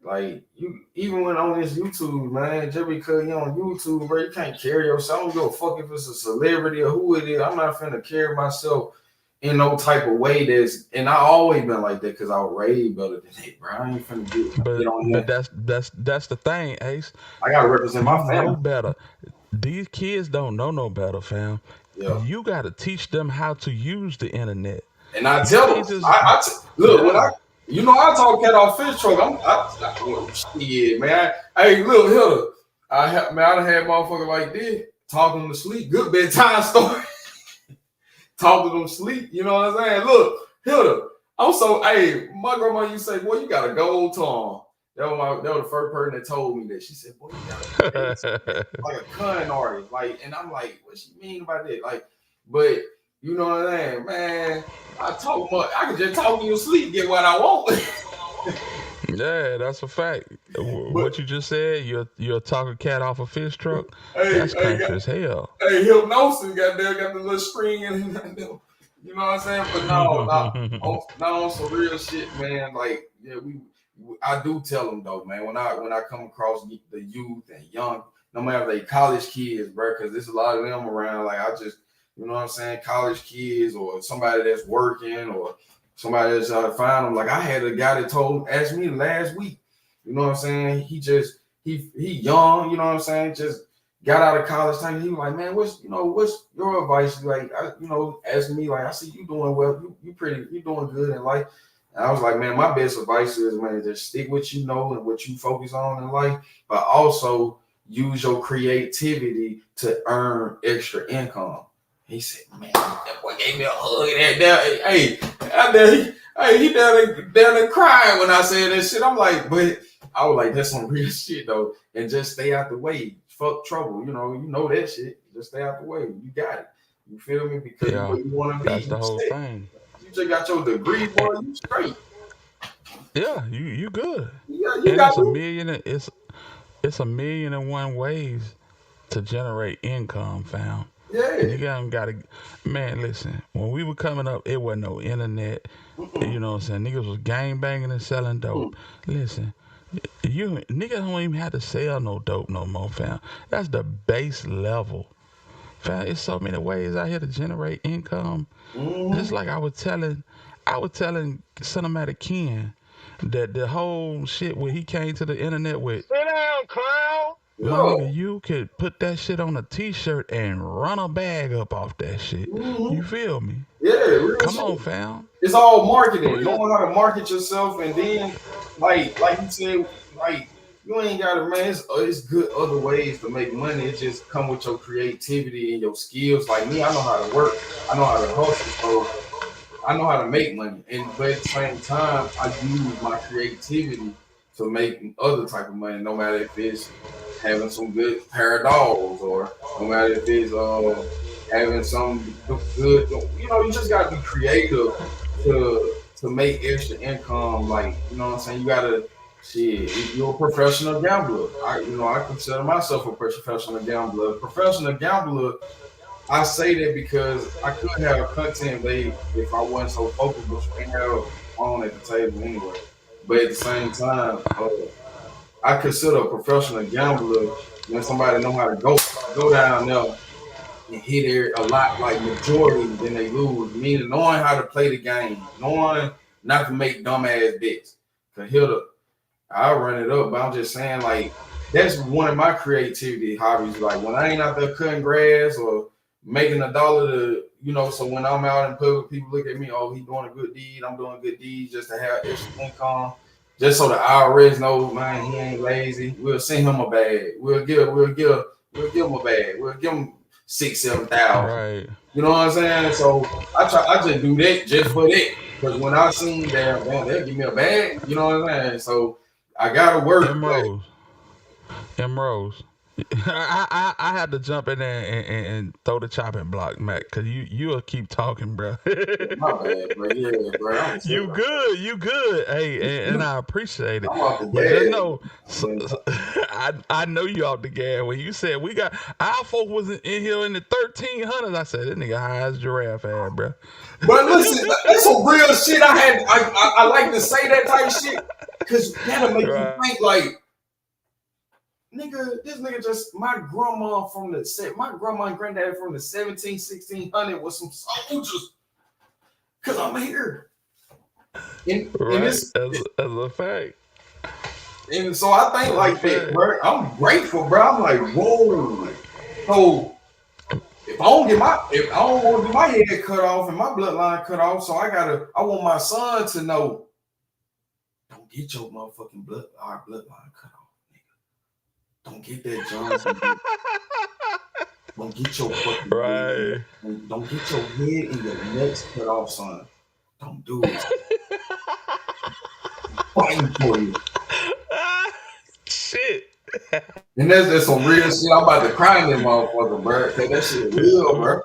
Like, you, even when on this YouTube, man, just because you on YouTube, bro, you can't carry yourself. I don't give a fuck if it's a celebrity or who it is. I'm not finna carry myself in no type of way and I always been like that because I was raised better than that, bro. I ain't finna get on But that. that's the thing, Ace. I gotta represent my family. Know better. These kids don't know no better, fam. Yeah. You gotta teach them how to use the internet. And I tell them, look, when I talk cat off fish truck. Shit, man. Hey, look, Hilda. I done had motherfucker like this talking them to sleep. Good bedtime story. Talking them to sleep. You know what I'm saying? Look, Hilda. My grandma used to say, boy, you got a gold tongue. That was the first person that told me that. She said, boy, you got a like a con artist. Like, and I'm like, what she mean by that? Like, but you know what I'm saying, man. I can just talk in your sleep, get what I want. Yeah, that's a fact. What you just said, you're talking cat off a fish truck. That's country as hell. Hey, hypnosis got the little string in it. You know what I'm saying? But no, on some real shit, man. Like, yeah, I do tell them though, man. When I come across the youth and young, no matter they college kids, bro, because there's a lot of them around. Like, I just, you know what I'm saying, college kids or somebody that's working or somebody that's trying to find them. Like, I had a guy that asked me last week. You know what I'm saying? He young. You know what I'm saying? Just got out of college time. He was like, man, what's your advice? Like, asking me, like, I see you doing well. You doing good in life. And I was like, man, my best advice is, man, just stick what you know and what you focus on in life, but also use your creativity to earn extra income. He said, man, that boy gave me a hug and that. Hey, he down there crying when I said that shit. I'm like, but I was like, that's some real shit though. And just stay out the way. Fuck trouble. You know that shit. Just stay out the way. You got it. You feel me? Because Yeah, where you want to be. that's the whole stay. thing. You just got your degree, boy. You straight. Yeah, you good. Yeah, you And got it's a million and one ways to generate income, fam. Yeah. Nigga gotta, man, listen, when we were coming up, it wasn't no internet. You know what I'm saying? Niggas was gang banging and selling dope. Listen, niggas don't even have to sell no dope no more, fam. That's the base level. Fam, it's so many ways out here to generate income. Just like I was telling Cinematic Ken that the whole shit where he came to the internet with. Sit down, clown. My nigga, you could put that shit on a t-shirt and run a bag up off that shit. You feel me? Yeah, real Come shit. on, fam. It's all marketing. Knowing how to market yourself, and then like you said, like you ain't gotta, man. It's good other ways to make money. It just come with your creativity and your skills. Like me, I know how to work. I know how to hustle. So I know how to make money, but at the same time, I use my creativity to make other type of money. No matter if it's having some good pair of dogs, or no matter if it's having some good. You just gotta be creative to make extra income. Like, you know what I'm saying? You gotta. Shit, if you're a professional gambler, I consider myself a professional gambler. Professional gambler, I say that because I could have content made if I wasn't so focused, but you can't have on at the table anyway. But at the same time, I consider a professional gambler when somebody know how to go down there and hit it a lot, like majority, then they lose. Meaning knowing how to play the game, knowing not to make dumbass bets. Cause I'll run it up, but I'm just saying, like, that's one of my creativity hobbies. Like, when I ain't out there cutting grass or making $1 to, so when I'm out in public, people look at me, oh, he doing a good deed, I'm doing a good deed, just to have extra income, just so the IRS knows, man, he ain't lazy. We'll send him a bag. We'll give him a bag. We'll give him $6,000-7,000. Right. You know what I'm saying? So I just do that just for that. Because when I seen that, man, they'll give me a bag. You know what I'm saying? So I gotta work. M Rose. I had to jump in there and throw the chopping block, Mac, because you'll keep talking, bro. My bad, bro. Yeah, bro. You good. Hey, and I appreciate it. I'm off the But gas. just know, I know you off the gas. When you said our folk was in here in the 1300s, I said, this nigga high as giraffe ass, bro. But listen, that's some real shit. I like to say that type of shit because that'll make you think like, nigga, this nigga just my grandma and granddad from the 1600 was some soldiers. Cause I'm here. And As a fact. And so I think like that, bro. I'm grateful, bro. I'm like, whoa. So if I don't want to get my head cut off and my bloodline cut off, so I want my son to know, don't get your motherfucking bloodline cut off, nigga. Don't get that Johnson. Don't get your fucking head. Don't get your head and your nuts cut off, son. Don't do it. Fighting for you. Shit. And that's some real shit. I'm about to cry in that motherfucker, bro. Cause that shit real, bro.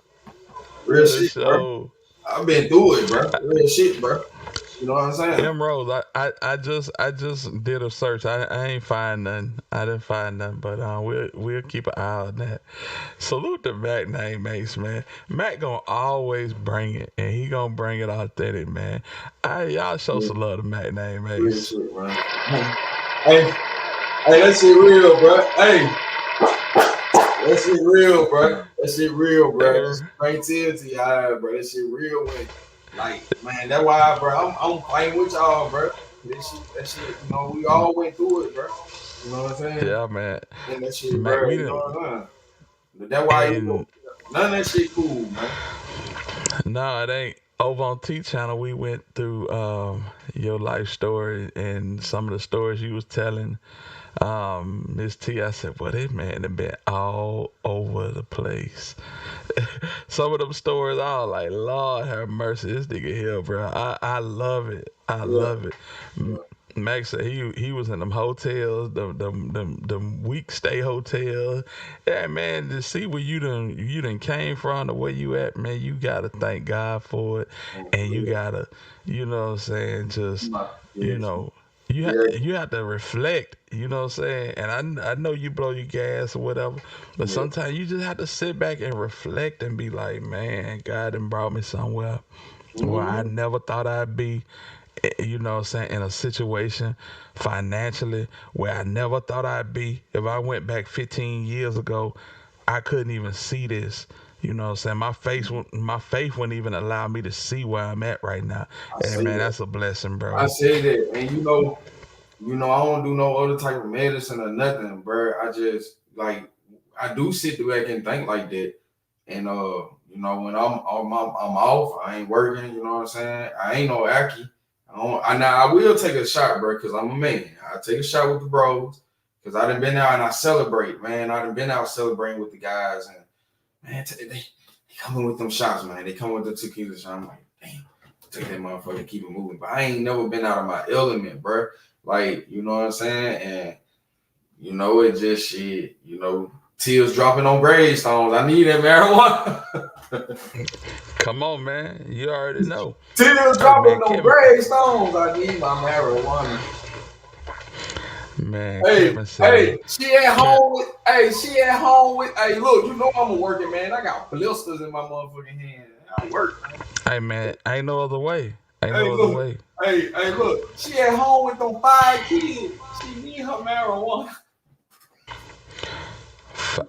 Real shit, bro. I've been through it, bro. Real shit, bro. You know what I'm saying? M Rose, I just did a search. I ain't find nothing. I didn't find nothing, but we'll keep an eye on that. Salute to Mac Name Mace, man. Mac gonna always bring it, and he gonna bring it authentic, man. Y'all show some love to Mac Name Mace. Real shit, bro. Hey, that shit real, bro. Hey, that shit real, bro. That shit real, bro. Straight tears to y'all, bro. That shit real. Like, man, that's why, bro. I'm fighting with y'all, bro. That shit, we all went through it, bro. You know what I'm saying? Yeah, man. And that shit, bro. But that's why none of that shit cool, man. No, it ain't. Over on T Channel, we went through your life story and some of the stories you was telling. Miss T, I said, well, this man have been all over the place. Some of them stories, I was like, Lord have mercy, this nigga here, bro. I love it. I love it. Max said he was in them hotels, them week stay hotels. Yeah, man, to see where you done came from, the way you at, man, you gotta thank God for it, and you gotta, you know what I'm saying, just, you know, you have to reflect, you know what I'm saying, and I know you blow your gas or whatever, but sometimes you just have to sit back and reflect and be like, man, God done brought me somewhere where I never thought I'd be. You know what I'm saying, in a situation financially where I never thought I'd be. If I went back 15 years ago, I couldn't even see this. You know what I'm saying? My faith wouldn't even allow me to see where I'm at right now. And man, that's a blessing, bro. I say that, and you know, I don't do no other type of medicine or nothing, bro. I just like I do sit back and think like that, and you know, when I'm off, I ain't working. You know what I'm saying? I ain't no Aki. I will take a shot, bro, because I'm a man. I take a shot with the bros because I done been out and I celebrate, man. I done been out celebrating with the guys, and man, they coming with them shots, man. They come with the tequila shot. I'm like, damn, take that motherfucker and keep it moving. But I ain't never been out of my element, bro. Like, you know what I'm saying? And you know, it just shit, you know, tears dropping on gravestones. I need that marijuana. Come on, man. You already know. Tears dropping on gravestones. I need my marijuana. Man, hey, she at home with. Hey, look, you know I'm a working man. I got blisters in my motherfucking hand. I work. Hey, man, ain't no other way. Ain't no other way. Hey, look, she at home with them 5 kids. She need her marijuana.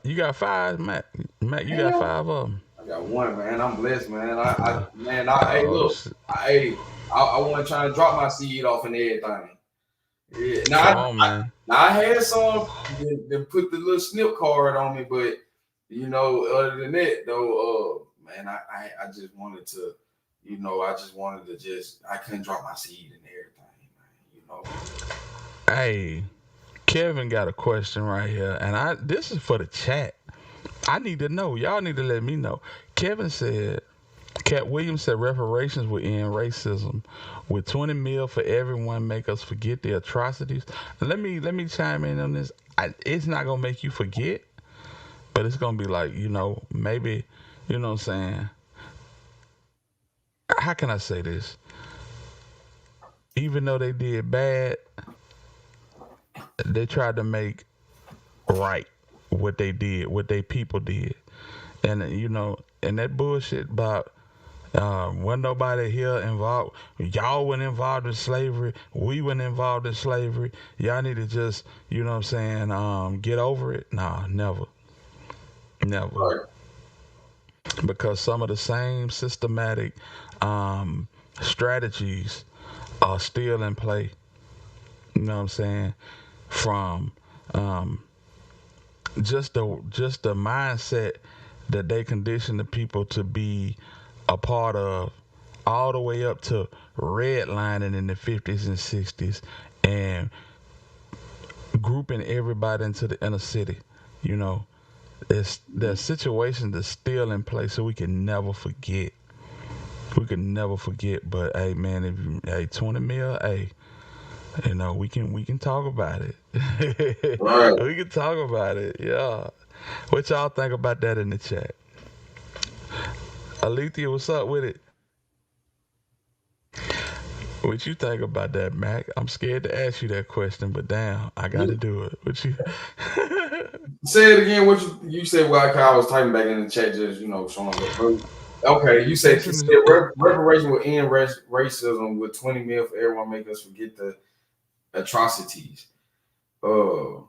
You got 5, Matt. Matt, you got 5 of them. I got 1, man. I'm blessed, man. Hey, look, I want to try to drop my seed off and everything. Yeah, now I had some that put the little snip card on me, but you know, other than that, though, man, I just wanted to, you know, I couldn't drop my seed and everything, man. You know. Hey, Kevin got a question right here, and this is for the chat. I need to know. Y'all need to let me know. Kevin said, Cat Williams said reparations will end racism. With 20 mil for everyone make us forget the atrocities. Let me chime in on this. It's not gonna make you forget, but it's gonna be like, you know, maybe, you know what I'm saying? How can I say this? Even though they did bad, they tried to make right what they did, what they people did. And, you know, and that bullshit about wasn't nobody here involved. Y'all weren't involved in slavery. We weren't involved in slavery. Y'all need to just, you know what I'm saying, get over it. Nah, never. Never. Because some of the same systematic strategies are still in play. You know what I'm saying? From just the mindset that they condition the people to be a part of, all the way up to redlining in the 50s and 60s and grouping everybody into the inner city. You know, there's situations that's still in place, so we can never forget. But hey, man, if 20 mil, hey, you know, we can talk about it. Right. We can talk about it. Yeah. What y'all think about that in the chat? Alethea, what's up with it? What you think about that, Mac? I'm scared to ask you that question, but damn, I got to do it. What you say it again? What you said? Well, I was typing back in the chat, just, you know, showing the. Okay, you said reparation will end racism with 20 mil for everyone, make us forget the atrocities. So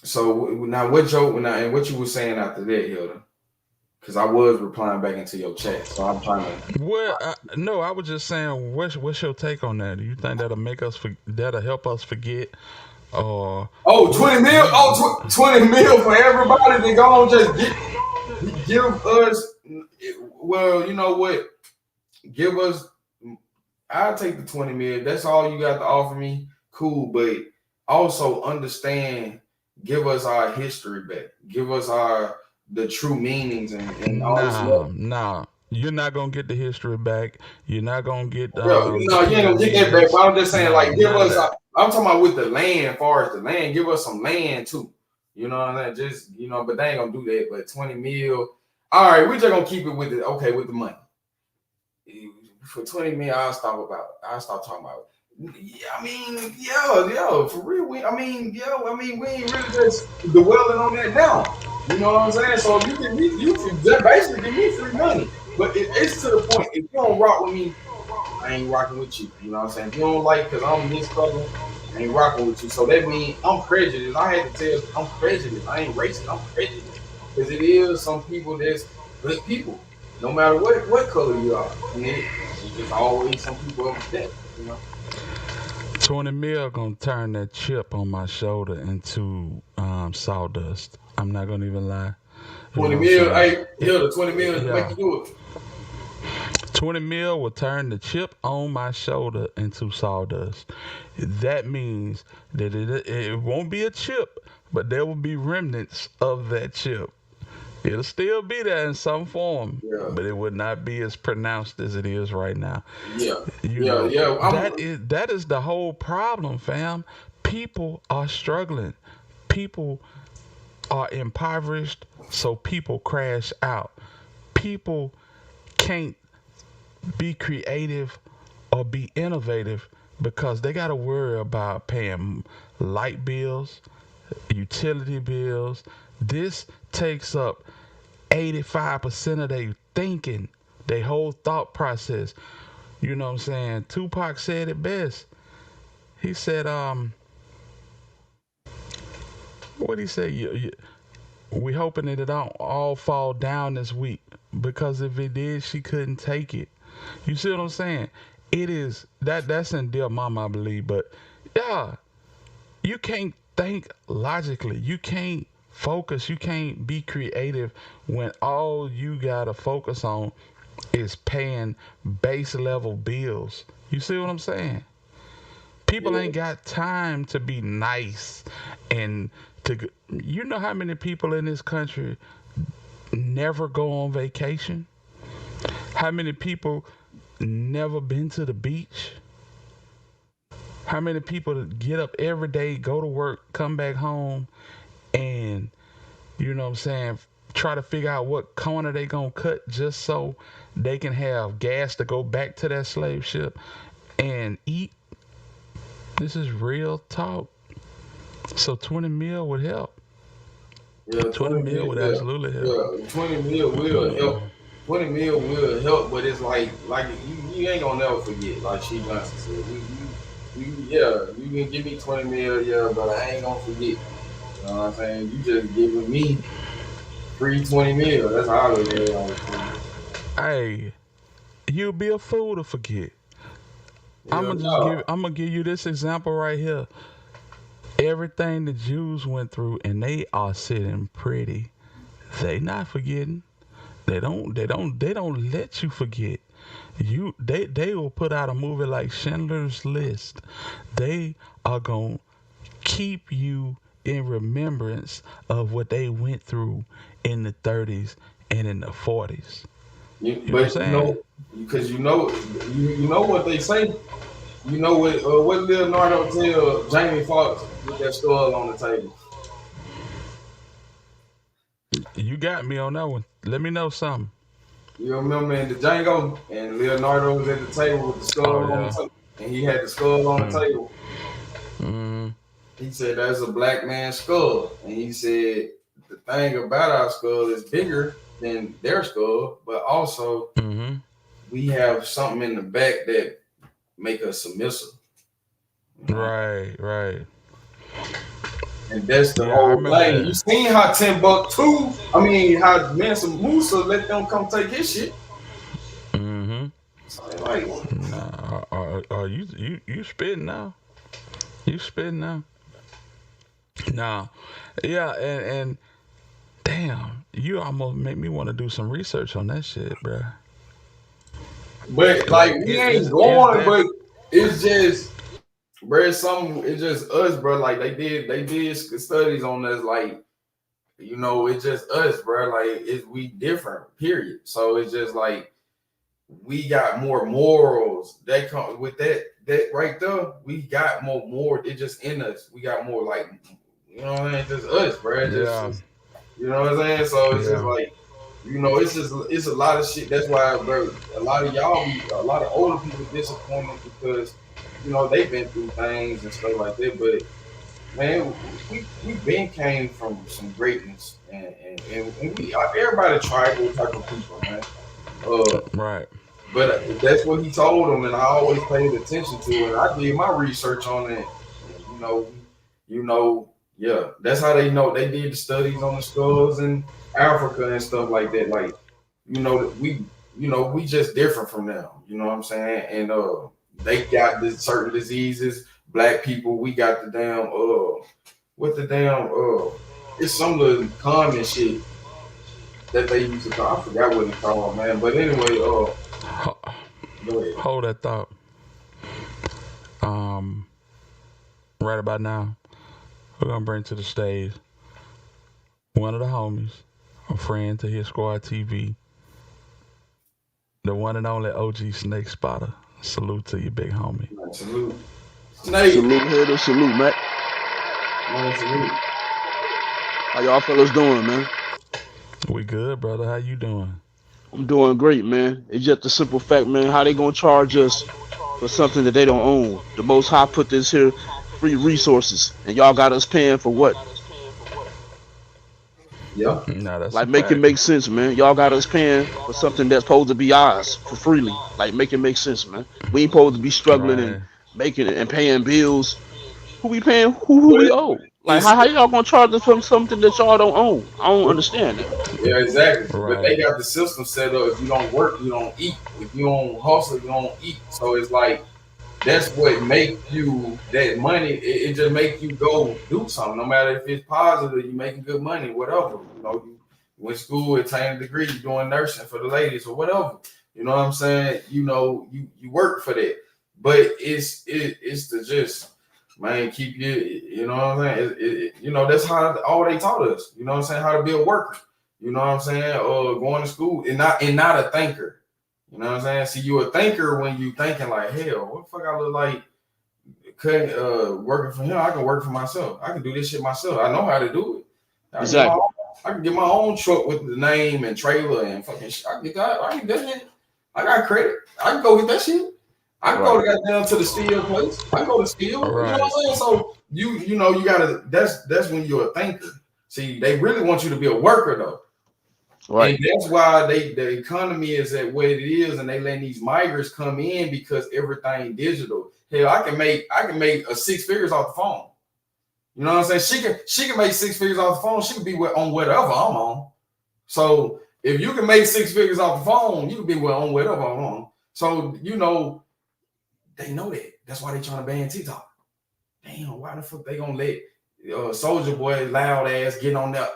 now what you were saying after that, Hilda? Because I was replying back into your chat, so I'm trying to. Well, no, I was just saying, what's your take on that? Do you think that'll help us forget? Or 20 mil? 20 mil for everybody. They gonna just give us. Well, you know what? Give us. I'll take the 20 mil. That's all you got to offer me. Cool, but also understand. Give us our history back. Give us the true meanings and all this stuff. Nah. You're not gonna get the history back. You're not gonna get. No, you ain't gonna get that back. But I'm just saying, like, give us. I'm talking about with the land, as far as the land. Give us some land too. You know what I'm saying? Just but they ain't gonna do that. But 20 mil. All right, we're just gonna keep it with it. Okay, with the money. For 20 mil, I'll stop talking about. Yeah, for real. We ain't really just dwelling on that now. You know what I'm saying? So you can basically give me free money. But it's to the point, if you don't rock with me, I ain't rocking with you. You know what I'm saying? If you don't like because I'm this color, I ain't rocking with you. So that means I'm prejudiced. I had to tell I'm prejudiced. I ain't racist, I'm prejudiced. Because it is some people that's good people. No matter what color you are. And it's always some people up there, 20 mil gonna turn that chip on my shoulder into sawdust. I'm not gonna even lie. 20 mil, hey, the 20 mil to make you do it. 20 mil will turn the chip on my shoulder into sawdust. That means that it won't be a chip, but there will be remnants of that chip. It'll still be there in some form, but it would not be as pronounced as it is right now. That is the whole problem, fam. People are struggling. People are impoverished, so people crash out. People can't be creative or be innovative because they got to worry about paying light bills, utility bills. This takes up 85% of their thinking, their whole thought process. You know what I'm saying? Tupac said it best. He said, what he say? We hoping that it don't all fall down this week, because if it did, she couldn't take it. You see what I'm saying? It is that's in Dear Mama, I believe. But yeah, you can't think logically. You can't focus. You can't be creative when all you gotta focus on is paying base level bills. You see what I'm saying? People ain't got time to be nice and to. You know how many people in this country never go on vacation? How many people never been to the beach? How many people get up every day, go to work, come back home, and, you know what I'm saying, try to figure out what corner they gonna cut just so they can have gas to go back to that slave ship and eat? This is real talk. So 20 mil would help. Yeah, 20 mil would absolutely help. Yeah, 20 mil will help. 20 mil will help, but it's like you ain't gonna never forget. Like She Johnson said, you can give me 20 mil, but I ain't gonna forget. You know what I'm saying? You just giving me free 20 mil. That's all it is. Hey, you'll be a fool to forget. I'm gonna give you this example right here. Everything the Jews went through, and they are sitting pretty. They not forgetting. They don't let you forget. They will put out a movie like Schindler's List. They are gonna keep you in remembrance of what they went through in the 30s and in the 40s. Because you know what they say. You know what Leonardo tell Jamie Foxx with that skull on the table. You got me on that one. Let me know something. You remember in the Django, and Leonardo was at the table with the skull on the table, and he had the skull on the table. Mm-hmm. He said that's a black man's skull, and he said the thing about our skull is bigger than their skull, but also we have something in the back that make us submissive. Right. And that's the whole thing. You seen how Timbuktu, how Mansa Musa let them come take his shit. Mm-hmm. So like, nah, you spitting now? You spitting now? Nah, yeah, and Damn, you almost make me want to do some research on that shit, bro. But like we ain't going, but it's just, bro. It's just us, bro. Like they did studies on us, like, you know, it's just us, bro. Like we different, period. So it's just like we got more morals that come with that right there. We got more. It just in us. We got more, like, you know what I mean? It's just us, bro. Just, you know what I'm saying? So it's just like, you know, it's a lot of shit. That's why, bro, a lot of older people disappointed because, you know, they've been through things and stuff like that. But man, we been came from some greatness, and we everybody tribal type of people, man. Right. But that's what he told them, and I always paid attention to it. I did my research on it. You know, yeah, that's how they know. They did the studies on the skulls in Africa and stuff like that. Like, you know, we just different from them. You know what I'm saying? And they got this certain diseases. Black people, we got the damn it's some little common shit that they used to call. I forgot what it's called, man. But anyway, go ahead. Hold that thought. Right about now, we're gonna bring to the stage one of the homies, a friend to Hit Squad TV, the one and only OG Snake Spotter. Salute to you, big homie. Salute. Snake. Salute, Header. Salute, Matt. Salute. How y'all fellas doing, man? We good, brother. How you doing? I'm doing great, man. It's just a simple fact, man. How they gonna charge us for something that they don't own? The Most High put this here, free resources, and y'all got us paying for what? Yeah. No, that's like, make it make sense, man. Y'all got us paying for something that's supposed to be ours for freely. Like, make it make sense, man. We ain't supposed to be struggling and making it and paying bills. Who we paying? Who we owe? Like, how y'all gonna charge us from something that y'all don't own? I don't understand that. Yeah, exactly. Right. But they got the system set up. If you don't work, you don't eat. If you don't hustle, you don't eat. So it's like, that's what make you that money. It just make you go do something. No matter if it's positive, you making good money, whatever. You know, you went to school, attain a degree, you doing nursing for the ladies or whatever. You know what I'm saying? You know, you work for that. But it's to just, man, keep you know what I'm saying? You know, that's how all they taught us. You know what I'm saying? How to be a worker. You know what I'm saying? Going to school and not a thinker. You know what I'm saying? See, you a thinker when you thinking like, hell, what the fuck I look like working for him? I can work for myself. I can do this shit myself. I know how to do it. Exactly. I can get my own truck with the name and trailer and fucking shit. I can get that. I can get that shit. I got credit. I can go get that shit. I can go down to the steel place. I can go to steel. Right. You know what I'm saying? So you know, you gotta, that's when you're a thinker. See, they really want you to be a worker though. Right. And that's why the economy is at what it is, and they letting these migrants come in because everything digital. Hell, I can make a 6 figures off the phone. You know what I'm saying? She can make 6 figures off the phone. She can be on whatever I'm on. So if you can make 6 figures off the phone, you can be on whatever I'm on. So you know, they know that. That's why they trying to ban TikTok. Damn, why the fuck they gonna let Soldier Boy loud ass get on there?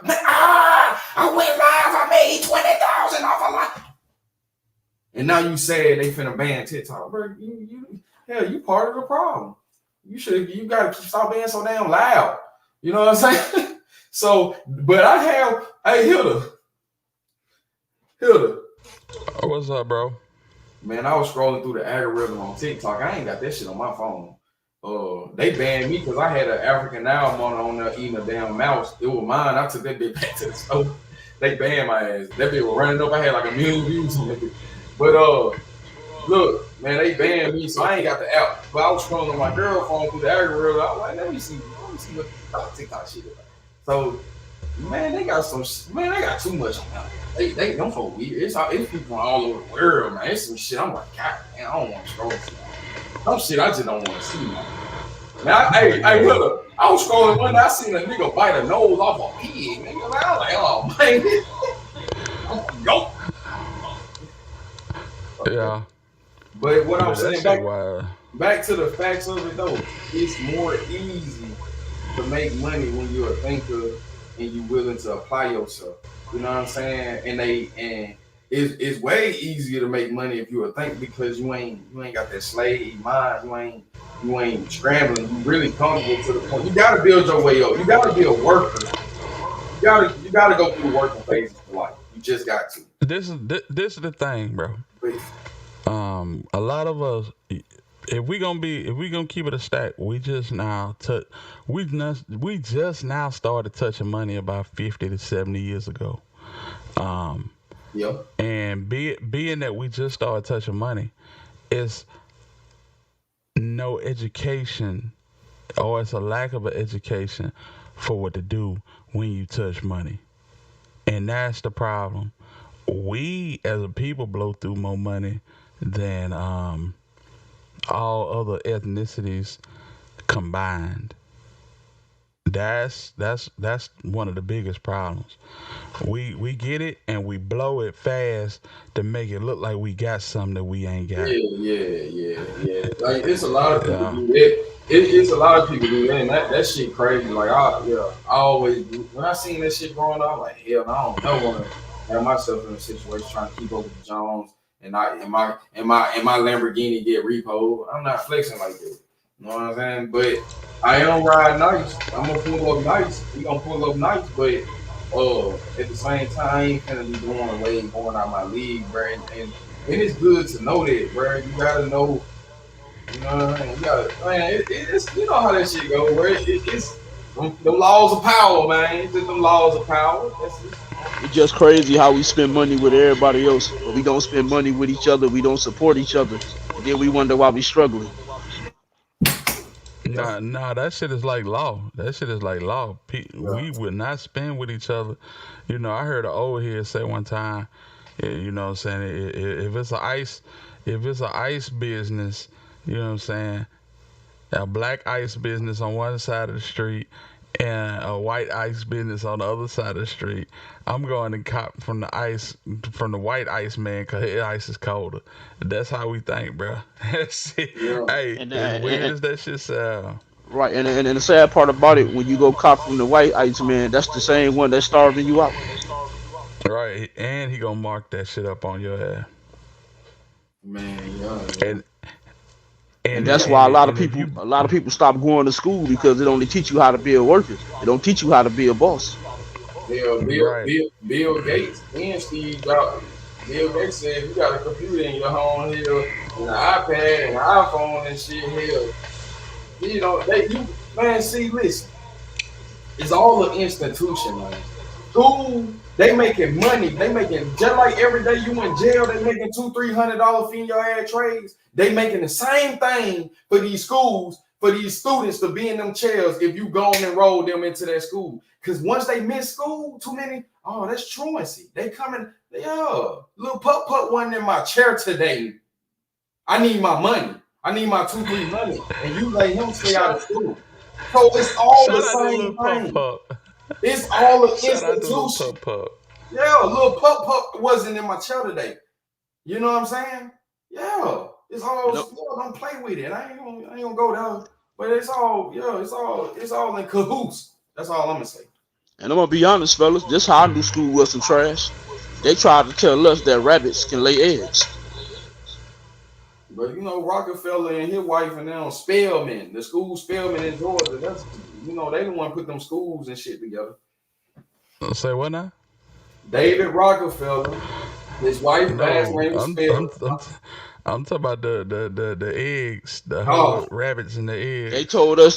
I went live. I made 20,000 off a lot. And now you said they finna ban TikTok, bro. You part of the problem. You gotta stop being so damn loud. You know what I'm saying? So, but hey, Hilda. What's up, bro? Man, I was scrolling through the algorithm on TikTok. I ain't got that shit on my phone. They banned me because I had an African album on there eating a damn mouse. It was mine. I took that bitch back to the store. They banned my ass. That bitch was running up. I had like 1 million views on that bitch. But look, man, they banned me, so I ain't got the app. But I was scrolling on my girl phone through the algorithm. I was like, let me see what TikTok shit is. So, man, they got too much on that. They don't go weird. It's people all over the world, man. It's some shit. I'm like, God man, I don't want to scroll through. Some shit I just don't want to see, man. Hey, look, I was scrolling one day, I seen a nigga bite a nose off a pig, nigga. I was like, oh man, I'm like, yo. Yeah. But what I'm saying, back to the facts of it though, it's more easy to make money when you're a thinker and you willing to apply yourself. You know what I'm saying? And it's way easier to make money if you think, because you ain't got that slave mind. You ain't scrambling. You really comfortable to the point. You gotta build your way up. You gotta be a worker. You gotta go through the working phases of life. You just got to. This is the thing, bro. A lot of us, if we gonna keep it a stack, we just now started touching money about 50 to 70 years ago. Yep. And being that we just started touching money, it's no education, or it's a lack of an education for what to do when you touch money. And that's the problem. We as a people blow through more money than all other ethnicities combined. That's one of the biggest problems. We get it and we blow it fast to make it look like we got something that we ain't got. Yeah. Like, it's a lot of people do that. It's a lot of people do that, and that shit crazy. Like I always, when I seen that shit growing up, I'm like, hell, I don't want to have myself in a situation trying to keep up with the Jones, and my Lamborghini get repoed. I'm not flexing like that. You know what I'm saying? But I am riding nice. I'm gonna pull up nice. We gonna pull up nice, but at the same time, I ain't finna be going out my league, bro. And it's good to know that, bro. You gotta know. You know what I mean? It's you know how that shit go, bro. It's the laws of power, man. It's just them laws of power. That's it. It's just crazy how we spend money with everybody else, but we don't spend money with each other. We don't support each other. And then we wonder why we struggling. Nah, that shit is like law. We would not spend with each other. You know, I heard an old head say one time, you know what I'm saying, if it's an ice business, you know what I'm saying, a black ice business on one side of the street and a white ice business on the other side of the street, I'm going to cop from the white ice man, because his ice is colder. That's how we think, bro. Hey, as weird as that shit sound. Right, and the sad part about it, when you go cop from the white ice man, that's the same one that's starving you out. Right, and he gonna mark that shit up on your head. Man, yeah. And that's why a lot of people stop going to school, because it only teach you how to be a worker. It don't teach you how to be a boss. Bill Gates and Steve Jobs. Bill Gates said you got a computer in your home here, and an iPad and an iPhone and shit here. You know, listen. It's all an institution, man. School, they making money. They making, just like every day you in jail, they making $200-300 feeding your ass trades. They making the same thing for these schools, for these students to be in them chairs if you go and enroll them into that school. Because once they miss school, too many, that's truancy. They coming, little pup wasn't in my chair today. I need my money. I need my 2-3 money. And you let him stay out of school. So it's all the same thing. It's all an institution. Yeah, little pup wasn't in my chair today. You know what I'm saying? Yeah. It's all, don't play with it. I ain't gonna go there. But it's all in cahoots. That's all I'm gonna say. And I'm gonna be honest, fellas, this how I knew school was some trash. They tried to tell us that rabbits can lay eggs. But you know, Rockefeller and his wife and them Spelman, the school Spelman in Georgia, that's, you know, they the one put them schools and shit together. Say what now? David Rockefeller, his wife last name was Spelman. I'm talking about the eggs, the whole rabbits and the eggs.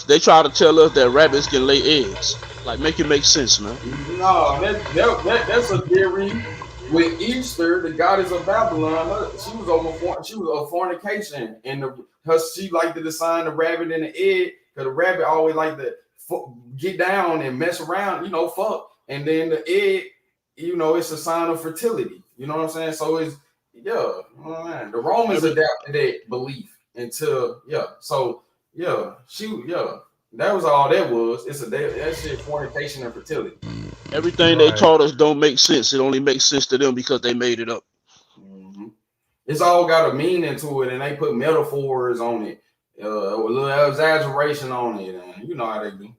They tried to tell us that rabbits can lay eggs. Like, make it make sense, man. No, that's a theory. With Easter, the goddess of Babylon, she was a fornication, and she liked to design the rabbit and the egg, because the rabbit always liked to get down and mess around, you know, fuck, and then the egg, you know, it's a sign of fertility. You know what I'm saying? So it's the Romans adapted that belief until that was all that was. It's that shit, fornication and fertility. Everything they taught us don't make sense. It only makes sense to them because they made it up. Mm-hmm. It's all got a meaning to it, and they put metaphors on it, a little exaggeration on it, and you know how they do.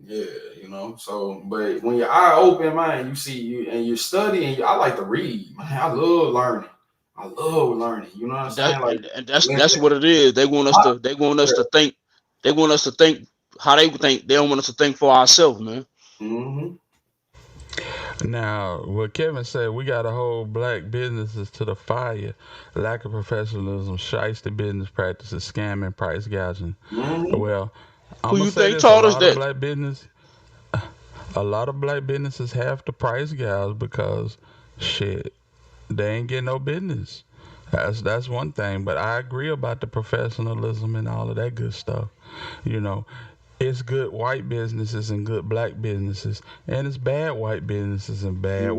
Yeah, you know. So, but when your eye open, man, you see you and you're studying. I like to read, man. I love learning. I love learning. You know what I'm saying? Like, And that's what it is. They want us to think. They want us to think how they think. They don't want us to think for ourselves, man. Mm-hmm. Now, what Kevin said, we got to hold black businesses to the fire. Lack of professionalism, shiesty business practices, scamming, price gouging. Mm-hmm. Well, I'm Who gonna you say think this: taught us that? A lot of black businesses have to price gouge because, shit, they ain't getting no business. That's one thing. But I agree about the professionalism and all of that good stuff. You know, it's good white businesses and good black businesses, and it's bad white businesses and bad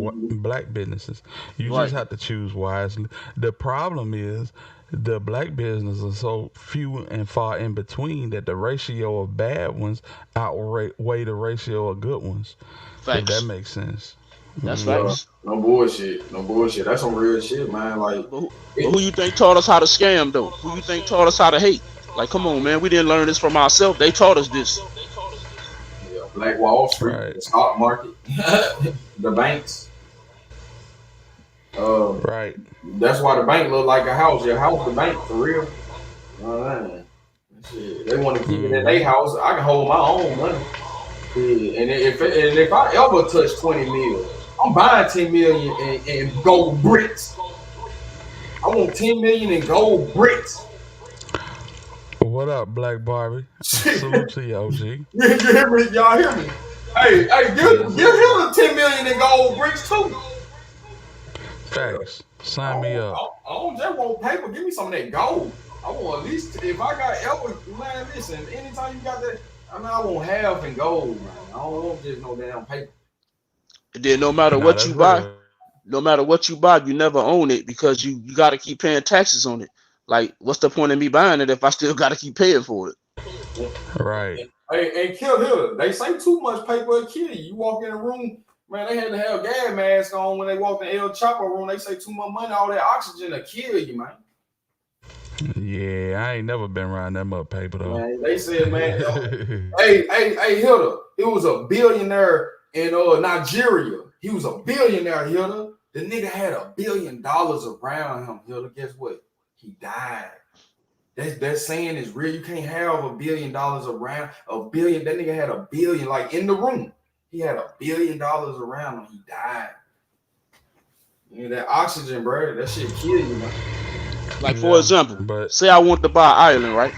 black businesses. You Right. just have to choose wisely. The problem is the black businesses are so few and far in between that the ratio of bad ones outweigh the ratio of good ones. If Facts. that makes sense. That's Yeah, facts. no bullshit. No bullshit. That's some real shit, man. Like, But who you think taught us how to scam though? Who you think taught us how to hate? Like, come on, man. We didn't learn this from ourselves. They taught us this. yeah, Black Wall Street, Right. the stock market, the banks. Right. That's why the bank look like a house. Your house, the bank, for real. Man. Shit, they want to keep it in their house. I can hold my own money. Yeah, and if I ever touch 20 mil, I'm buying 10 million in gold bricks. I want 10 million in gold bricks. What up, Black Barbie? Salute to you, OG. You hear me? Y'all hear me? Hey, give him the 10 million in gold bricks too. Facts. Sign me up. I don't just want paper. Give me some of that gold. I want at least, if I got ever, man, listen, anytime you got that, I want half in gold, man. I don't want just no damn paper. And then no matter what you buy, you never own it because you got to keep paying taxes on it. Like, what's the point of me buying it if I still got to keep paying for it? Right. Hey, and kill here. They say too much paper will kill you. You walk in a room, man, they had to have gas masks on when they walked in El Chapo room. They say too much money, all that oxygen will kill you, man. Yeah, I ain't never been around that much paper though. Man, they said, man, hey, Hilda, it was a billionaire in Nigeria. He was a billionaire, Hilda. The nigga had $1 billion around him, Hilda. Guess what? He died. That saying is real. You can't have $1 billion around $1 billion. That nigga had $1 billion, like in the room. He had $1 billion around him. He died. You know, that oxygen, bro, that shit kill you, man. Like, for example, say I want to buy an island, right?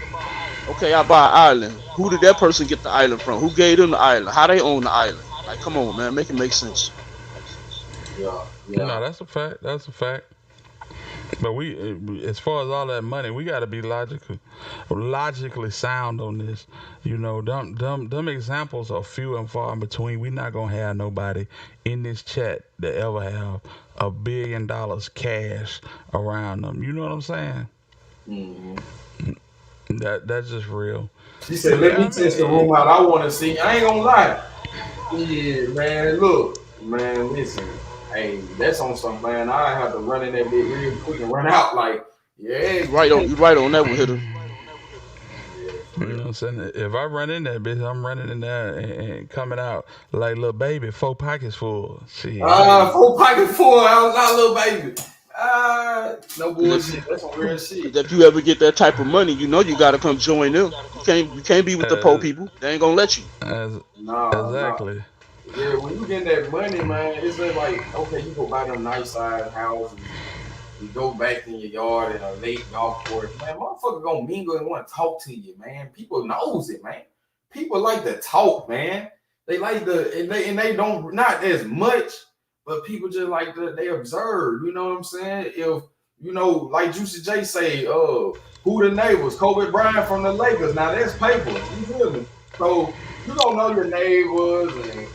Okay, I buy an island. Who did that person get the island from? Who gave them the island? How they own the island? Like, come on, man, make it make sense. Yeah. No, that's a fact. That's a fact. But we, as far as all that money, we got to be logically sound on this. You know, them examples are few and far in between. We not gonna have nobody in this chat that ever have $1 billion cash around them. You know what I'm saying? Mm-hmm. That's just real. She said, "Let me test the room out. I want to see." I ain't gonna lie. Yeah, man. Look, man. Listen. Hey, that's on something, man. I have to run in that bit real quick and run out. Like, yeah. You right on that one, Hitter. You know what I'm saying? If I run in that bitch, I'm running in there and coming out like little baby, 4 pockets full. Shit. 4 pockets full. I was not little baby. No bullshit. That's some real shit. If you ever get that type of money, you know you gotta come join them. You can't be with the poor people. They ain't gonna let you. Exactly. Yeah, when you get that money, man, it's just like, okay, you go buy them nice size houses, you go back in your yard in a late golf course, man, motherfucker gonna mingle and want to talk to you, man. People knows it, man. People like to talk, man. They like and they don't, not as much, but people just like they observe, you know what I'm saying? If, you know, like Juicy J say, who the neighbors? Kobe Bryant from the Lakers. Now that's paper, you feel me? So you don't know your neighbors and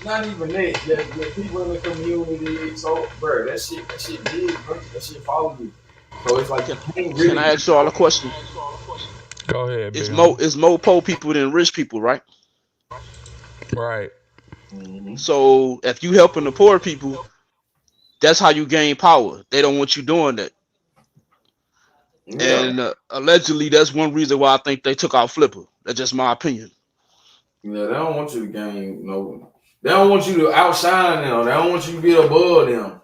not even that, the people in the community. So, bro, that shit big, bro. That shit follow you. So it's like, can I ask y'all a question? Go ahead. It's more poor people than rich people, right? Right. Mm-hmm. So if you helping the poor people, that's how you gain power. They don't want you doing that. Yeah. And allegedly, that's one reason why I think they took out Flipper. That's just my opinion. Yeah, they don't want you to gain no. They don't want you to outshine them. They don't want you to be above them.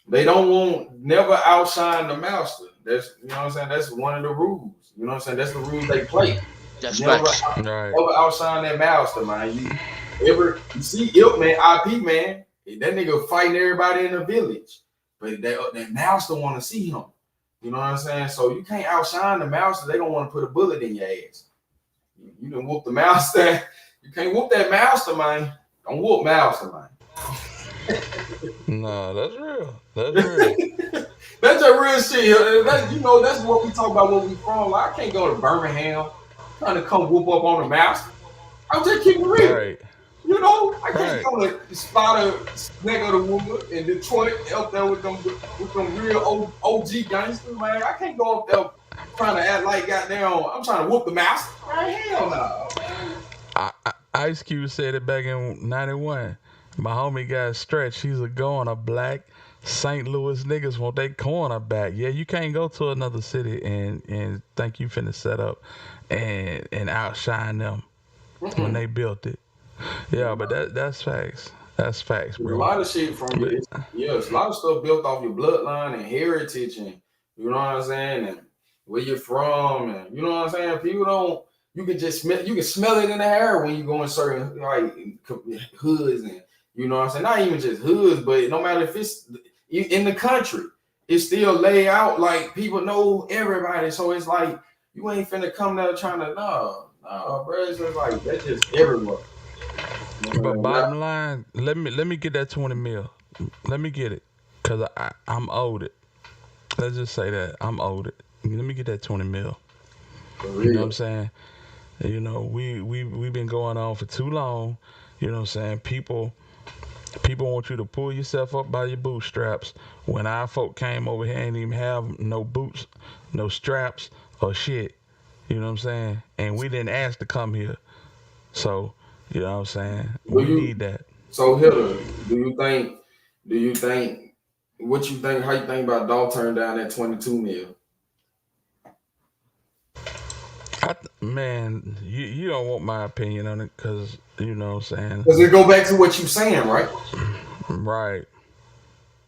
They don't want never outshine the master. That's you know what I'm saying. That's one of the rules. You know what I'm saying. That's the rules they play. That's Never, facts. never outshine that master, man. You see Ilk man, IP man, that nigga fighting everybody in the village, but that master want to see him. You know what I'm saying? So you can't outshine the master. They don't want to put a bullet in your ass. You done whoop the master. You can't whoop that master, man. Don't whoop master, man. No, that's real. That's real. That's a real shit. That's what we talk about when we from. Like, I can't go to Birmingham trying to come whoop up on the master. I'm just keeping it real. Right. You know, I can't go to spot a nigga the woman in Detroit up there with them real OG gangsters, man. I can't go up there trying to act like goddamn I'm trying to whoop the master. Man, hell no. Ice Cube said it back in 91. My homie got stretched. He's a goner, black St. Louis niggas want they cornerback. Yeah, you can't go to another city and think you finna set up and outshine them when they built it. Yeah, but that's facts. That's facts, bro. A lot of shit from it's a lot of stuff built off your bloodline and heritage, and you know what I'm saying, and where you're from, and you know what I'm saying. People don't. You can just smell. You can smell it in the air when you go in certain like hoods, and you know what I'm saying. Not even just hoods, but no matter if it's in the country, it's still laid out like people know everybody. So it's like you ain't finna come there trying to no, bro. It's just like that's just everywhere. But bottom line, let me get that 20 mil. Let me get it, cause I'm owed it. Let's just say that I'm owed it. Let me get that 20 mil. You know what I'm saying? You know, we've been going on for too long. You know what I'm saying? People want you to pull yourself up by your bootstraps. When our folk came over here, ain't even have no boots, no straps or shit. You know what I'm saying? And we didn't ask to come here. So, you know what I'm saying? We need that. So Hitler, do you think how you think about Dolph turning down that 22 mil? Man, you don't want my opinion on it because, you know what I'm saying? Because it go back to what you saying, right? Right.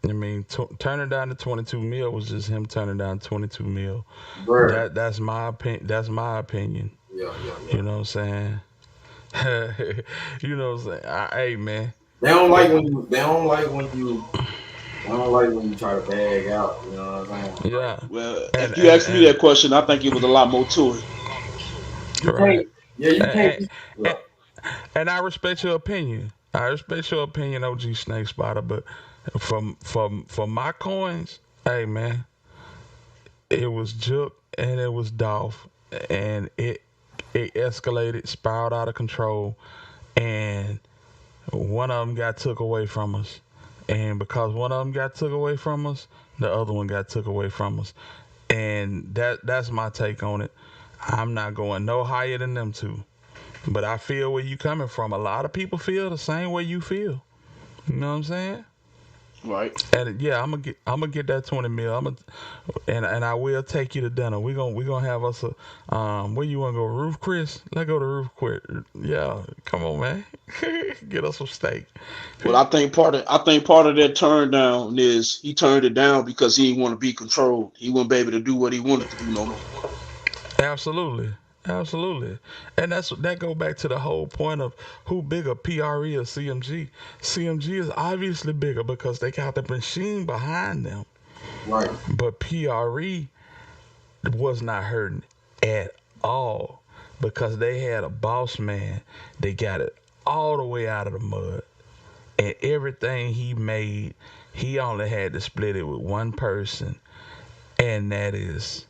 I mean, turning down the 22 mil was just him turning down 22 mil. That's my opinion. That's my opinion. Yeah. You know what I'm saying? You know what I'm saying? Hey, man. They don't like when you try to bag out. You know what I'm saying? Yeah. Well, if you asked me that question, I think it was a lot more to it. Right. You can't. And I respect your opinion. OG Snake Spotter. But for my coins, hey man, it was Jook and it was Dolph, and it escalated, spiraled out of control, and one of them got took away from us. And because one of them got took away from us, the other one got took away from us. And that's my take on it. I'm not going no higher than them two. But I feel where you coming from. A lot of people feel the same way you feel. You know what I'm saying? Right. And yeah, I'm gonna get that 20 mil. And I will take you to dinner. We gonna have us a where you wanna go? Roof Chris? Let's go to Roof Chris. Yeah, come on, man. Get us some steak. Well, I think part of that turn down is he turned it down because he didn't want to be controlled. He wouldn't be able to do what he wanted to do no more. Absolutely. And that go back to the whole point of who bigger, PRE or CMG. CMG is obviously bigger because they got the machine behind them. Right. But PRE was not hurting at all because they had a boss man. They got it all the way out of the mud. And everything he made, he only had to split it with one person. And that is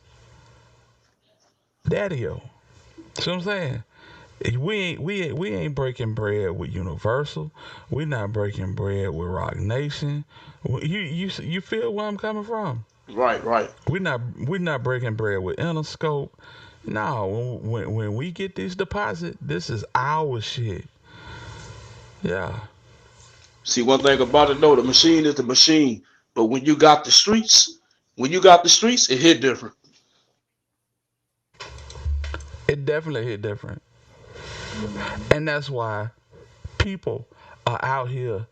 Daddy-O. See what I'm saying? We ain't breaking bread with Universal. We not breaking bread with Rock Nation. You feel where I'm coming from? Right. We not breaking bread with Interscope. No, when we get this deposit, this is our shit. Yeah. See, one thing about it though, the machine is the machine. But when you got the streets, it hit different. It definitely hit different. And that's why people are out here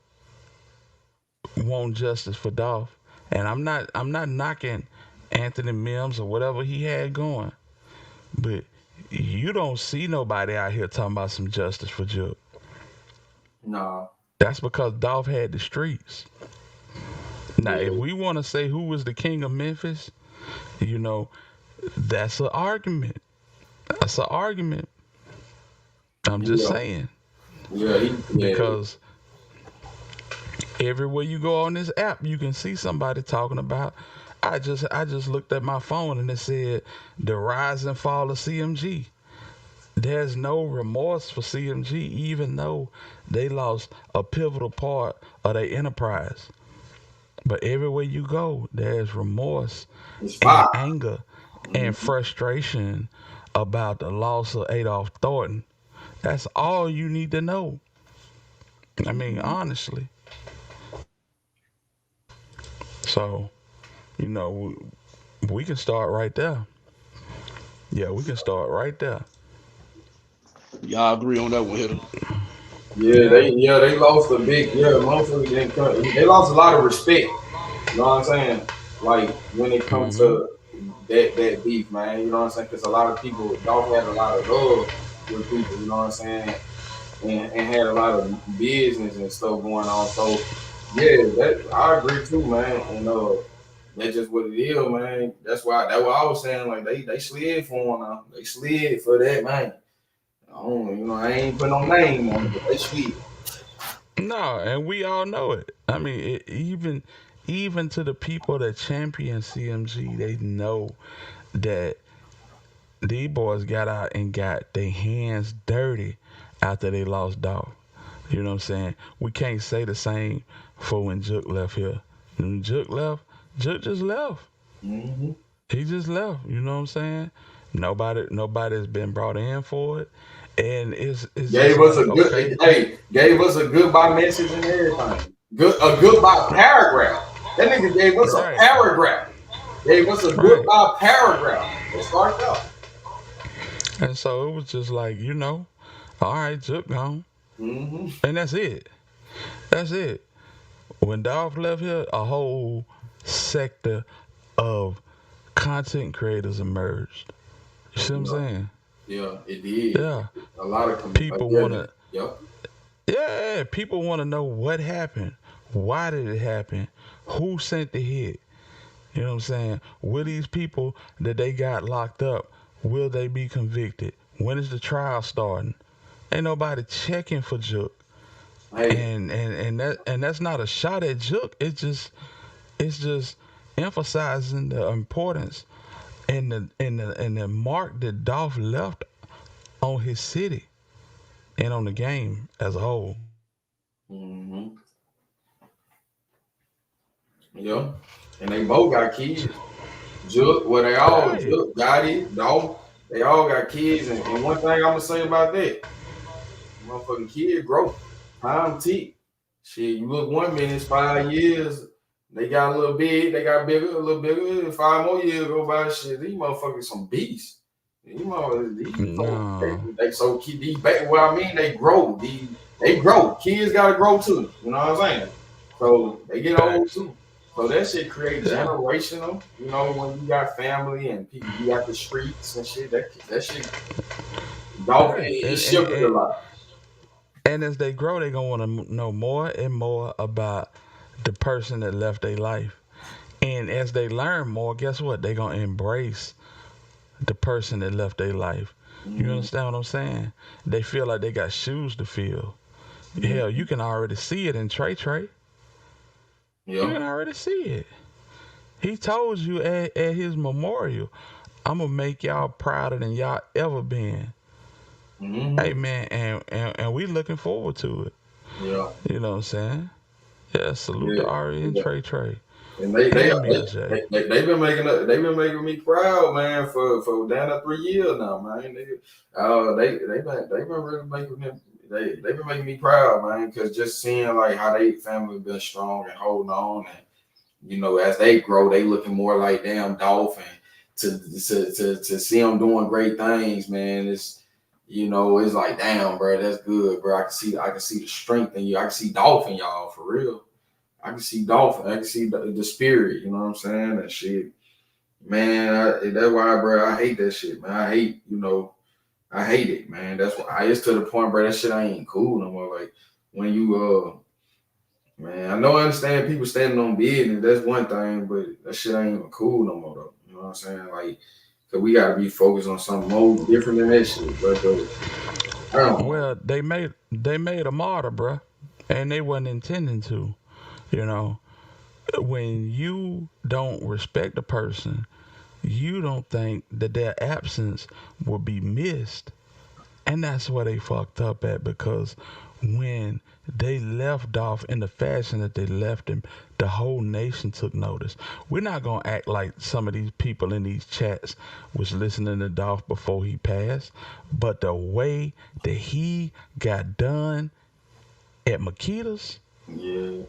want justice for Dolph. And I'm not knocking Anthony Mims or whatever he had going. But you don't see nobody out here talking about some justice for Juke. Nah. That's because Dolph had the streets. Now, if we want to say who was the king of Memphis, you know, that's an argument. That's an argument. I'm just saying. Yeah, because everywhere you go on this app, you can see somebody talking about. I just looked at my phone and it said the rise and fall of CMG. There's no remorse for CMG, even though they lost a pivotal part of their enterprise. But everywhere you go, there's remorse and anger and frustration about the loss of Adolph Thornton. That's all you need to know. I mean, honestly. So, you know, we can start right there. Yeah, we can start right there. Y'all agree on that one, Hitter? Yeah, they lost a big motherfuckers didn't come. They lost a lot of respect. You know what I'm saying? Like when it comes to that beef, man. You know what I'm saying? Because a lot of people don't have a lot of love with people. You know what I'm saying? And had a lot of business and stuff going on. So yeah, I agree too, man. And that's just what it is, man. That's what I was saying. Like they slid for him now. They slid for that, man. I ain't put no name on it, but they slid. No, and we all know it. I mean, even to the people that champion CMG, they know that these boys got out and got their hands dirty after they lost Dolph. You know what I'm saying? We can't say the same for when Juke left here. When Juke left, Juke just left. Mm-hmm. He just left. You know what I'm saying? Nobody's been brought in for it. And it's gave us a goodbye message and everything. A goodbye paragraph. That nigga gave us a paragraph. Gave us a goodbye paragraph. Let's start out. And so it was just like, all right, Juke gone. Mm-hmm. And that's it. That's it. When Dolph left here, a whole sector of content creators emerged. You see what I'm saying? Yeah, it did. Yeah. A lot of people want to. Yep. Yeah, people want to know what happened. Why did it happen? Who sent the hit? You know what I'm saying? Will these people that they got locked up, will they be convicted? When is the trial starting? Ain't nobody checking for Juke. Hey. And that's not a shot at Juke. It's just emphasizing the importance and the mark that Dolph left on his city and on the game as a whole. Mm-hmm. Yeah. And they both got kids. Juke, well, they all Juke, Gotti, Dolph, they all got kids. And one thing I'm gonna say about that, motherfucking kid growth. Time tick. Shit, you look 1 minute, it's 5 years. They got a little big, they got bigger, a little bigger. 5 more years go by. Shit, these motherfuckers some beasts. These motherfuckers, they so keep these back. Well, I mean, they grow. They grow. Kids gotta grow too. You know what I'm saying? So they get old too. So that shit creates generational. You know, when you got family and people, you got the streets and shit. That shit, Dolph, it shifted a lot. And as they grow, they're going to want to know more and more about the person that left their life. And as they learn more, guess what? They're going to embrace the person that left their life. You understand what I'm saying? They feel like they got shoes to fill. Hell, you can already see it in Trey. Yeah. You can already see it. He told you at his memorial, I'm going to make y'all prouder than y'all ever been. Mm-hmm. Hey man, and we looking forward to it. Yeah. You know what I'm saying? Yeah, salute to Ari and Trey. And they've been making me proud, man, for down to 3 years now, man. They've been really they've been making me proud, man, because just seeing like how they family been strong and holding on, and as they grow, they looking more like damn Dolph, and to see them doing great things, man. you know, it's like, damn, bro, that's good, bro. I can see the strength in you. I can see Dolph in y'all for real. I can see Dolph. I can see the spirit. You know what I'm saying? That shit, man. That's why, bro. I hate that shit, man. I hate it, man. That's why it's to the point, bro. That shit ain't cool no more. Like when you man, I understand people standing on business. That's one thing, but that shit ain't even cool no more, though. You know what I'm saying? Like, cause we gotta be focused on something more different than that shit, bro. Well, they made a martyr, bro, and they wasn't intending to. You know, when you don't respect a person, you don't think that their absence will be missed, and that's where they fucked up at, because when they left Dolph in the fashion that they left him, the whole nation took notice. We're not gonna act like some of these people in these chats was listening to Dolph before he passed, but the way that he got done at Makita's,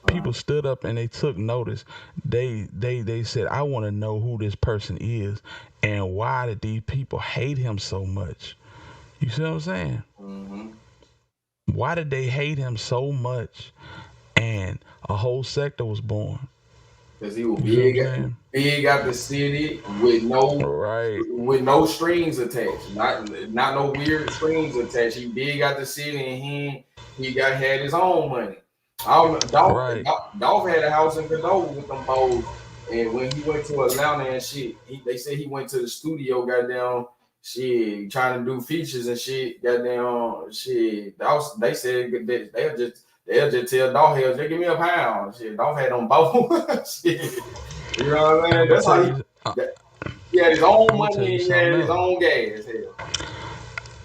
people stood up and they took notice. They said, I want to know who this person is and why did these people hate him so much. You see what I'm saying? Mm-hmm. Why did they hate him so much? And a whole sector was born. Because he was big out the city with no strings attached. Not no weird strings attached. He big out the city and he had his own money. Dolph had a house in Canoga with them boys. And when he went to Atlanta and shit, they said he went to the studio, goddamn, shit, trying to do features and shit, goddamn, shit. They said they'll just tell Dolph, just give me a pound. Shit, Dolph had on both. Shit. You know what I mean? That's how he had his own money and he had his own gas. Hell.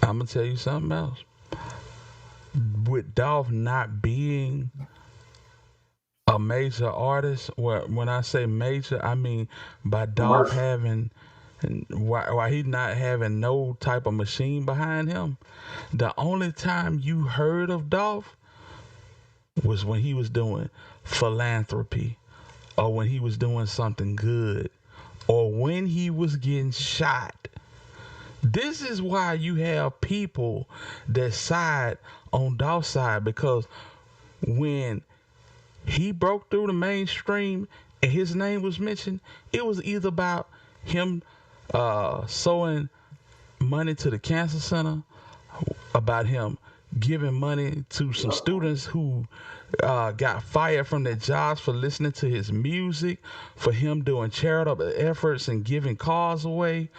I'm gonna tell you something else. With Dolph not being a major artist, when I say major, I mean by Dolph having, why he not having no type of machine behind him, the only time you heard of Dolph was when he was doing philanthropy, or when he was doing something good, or when he was getting shot. This is why you have people that side on Dolph's side, because when he broke through the mainstream and his name was mentioned, it was either about him sowing money to the cancer center, about him giving money to some students who got fired from their jobs for listening to his music, for him doing charitable efforts and giving cars away,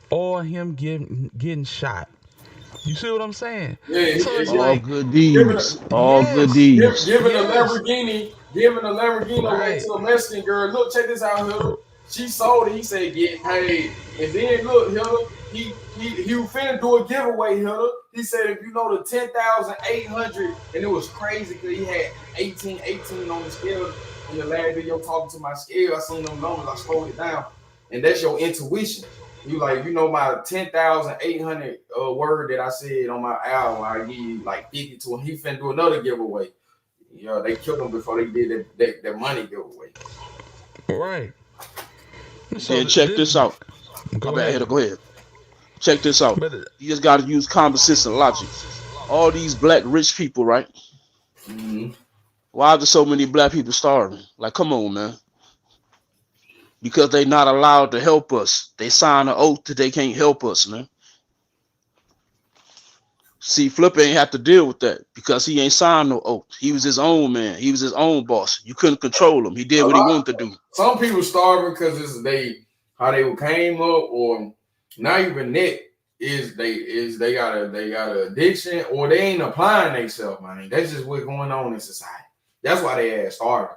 or him getting shot. You see what I'm saying? Yeah, so it's all like good deeds. All good deeds. Giving a Lamborghini away Right. to a Mexican girl. Look, check this out, Hilda. She sold it. He said, get paid. And then look, Hilda, he was finna do a giveaway, Hilda. He said, if you know the 10,800, and it was crazy because he had 18 on the scale. In the last video talking to my scale, I seen them numbers, I scrolled it down. And that's your intuition. You like, you know, my 10,800 word that I said on my album, I give you like 50 to him. He finna do another giveaway. You know, they killed him before they did that money giveaway. Right. Then check this out. Go ahead. Check this out. You just got to use common sense and logic. All these black rich people, right? Mm-hmm. Why are there so many black people starving? Like, come on, man. Because they not allowed to help us. They sign an oath that they can't help us, man. See, Flip ain't have to deal with that because he ain't signed no oath. He was his own man. He was his own boss. You couldn't control him. He did what he wanted to do. Some people starving because it's how they came up, or not even that they got a addiction, or they ain't applying themselves, man. That's just what's going on in society. That's why they ass starving.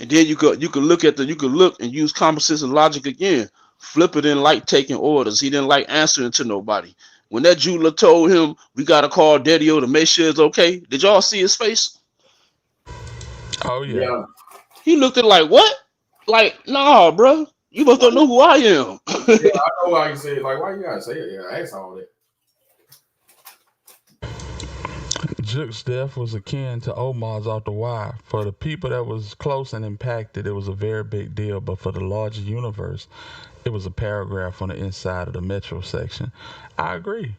And then you could look and use common sense and logic again. Flipper didn't like taking orders. He didn't like answering to nobody. When that jeweler told him we gotta call Daddy-O to make sure it's okay, did y'all see his face? Oh yeah. He looked at it like, what? Like, nah, bro. You must don't know who I am. Yeah, I know why you say it. Like, why you gotta say it? Yeah, ask all that. Juke's death was akin to Omar's off the wire. For the people that was close and impacted, it was a very big deal. But for the larger universe, it was a paragraph on the inside of the Metro section. I agree.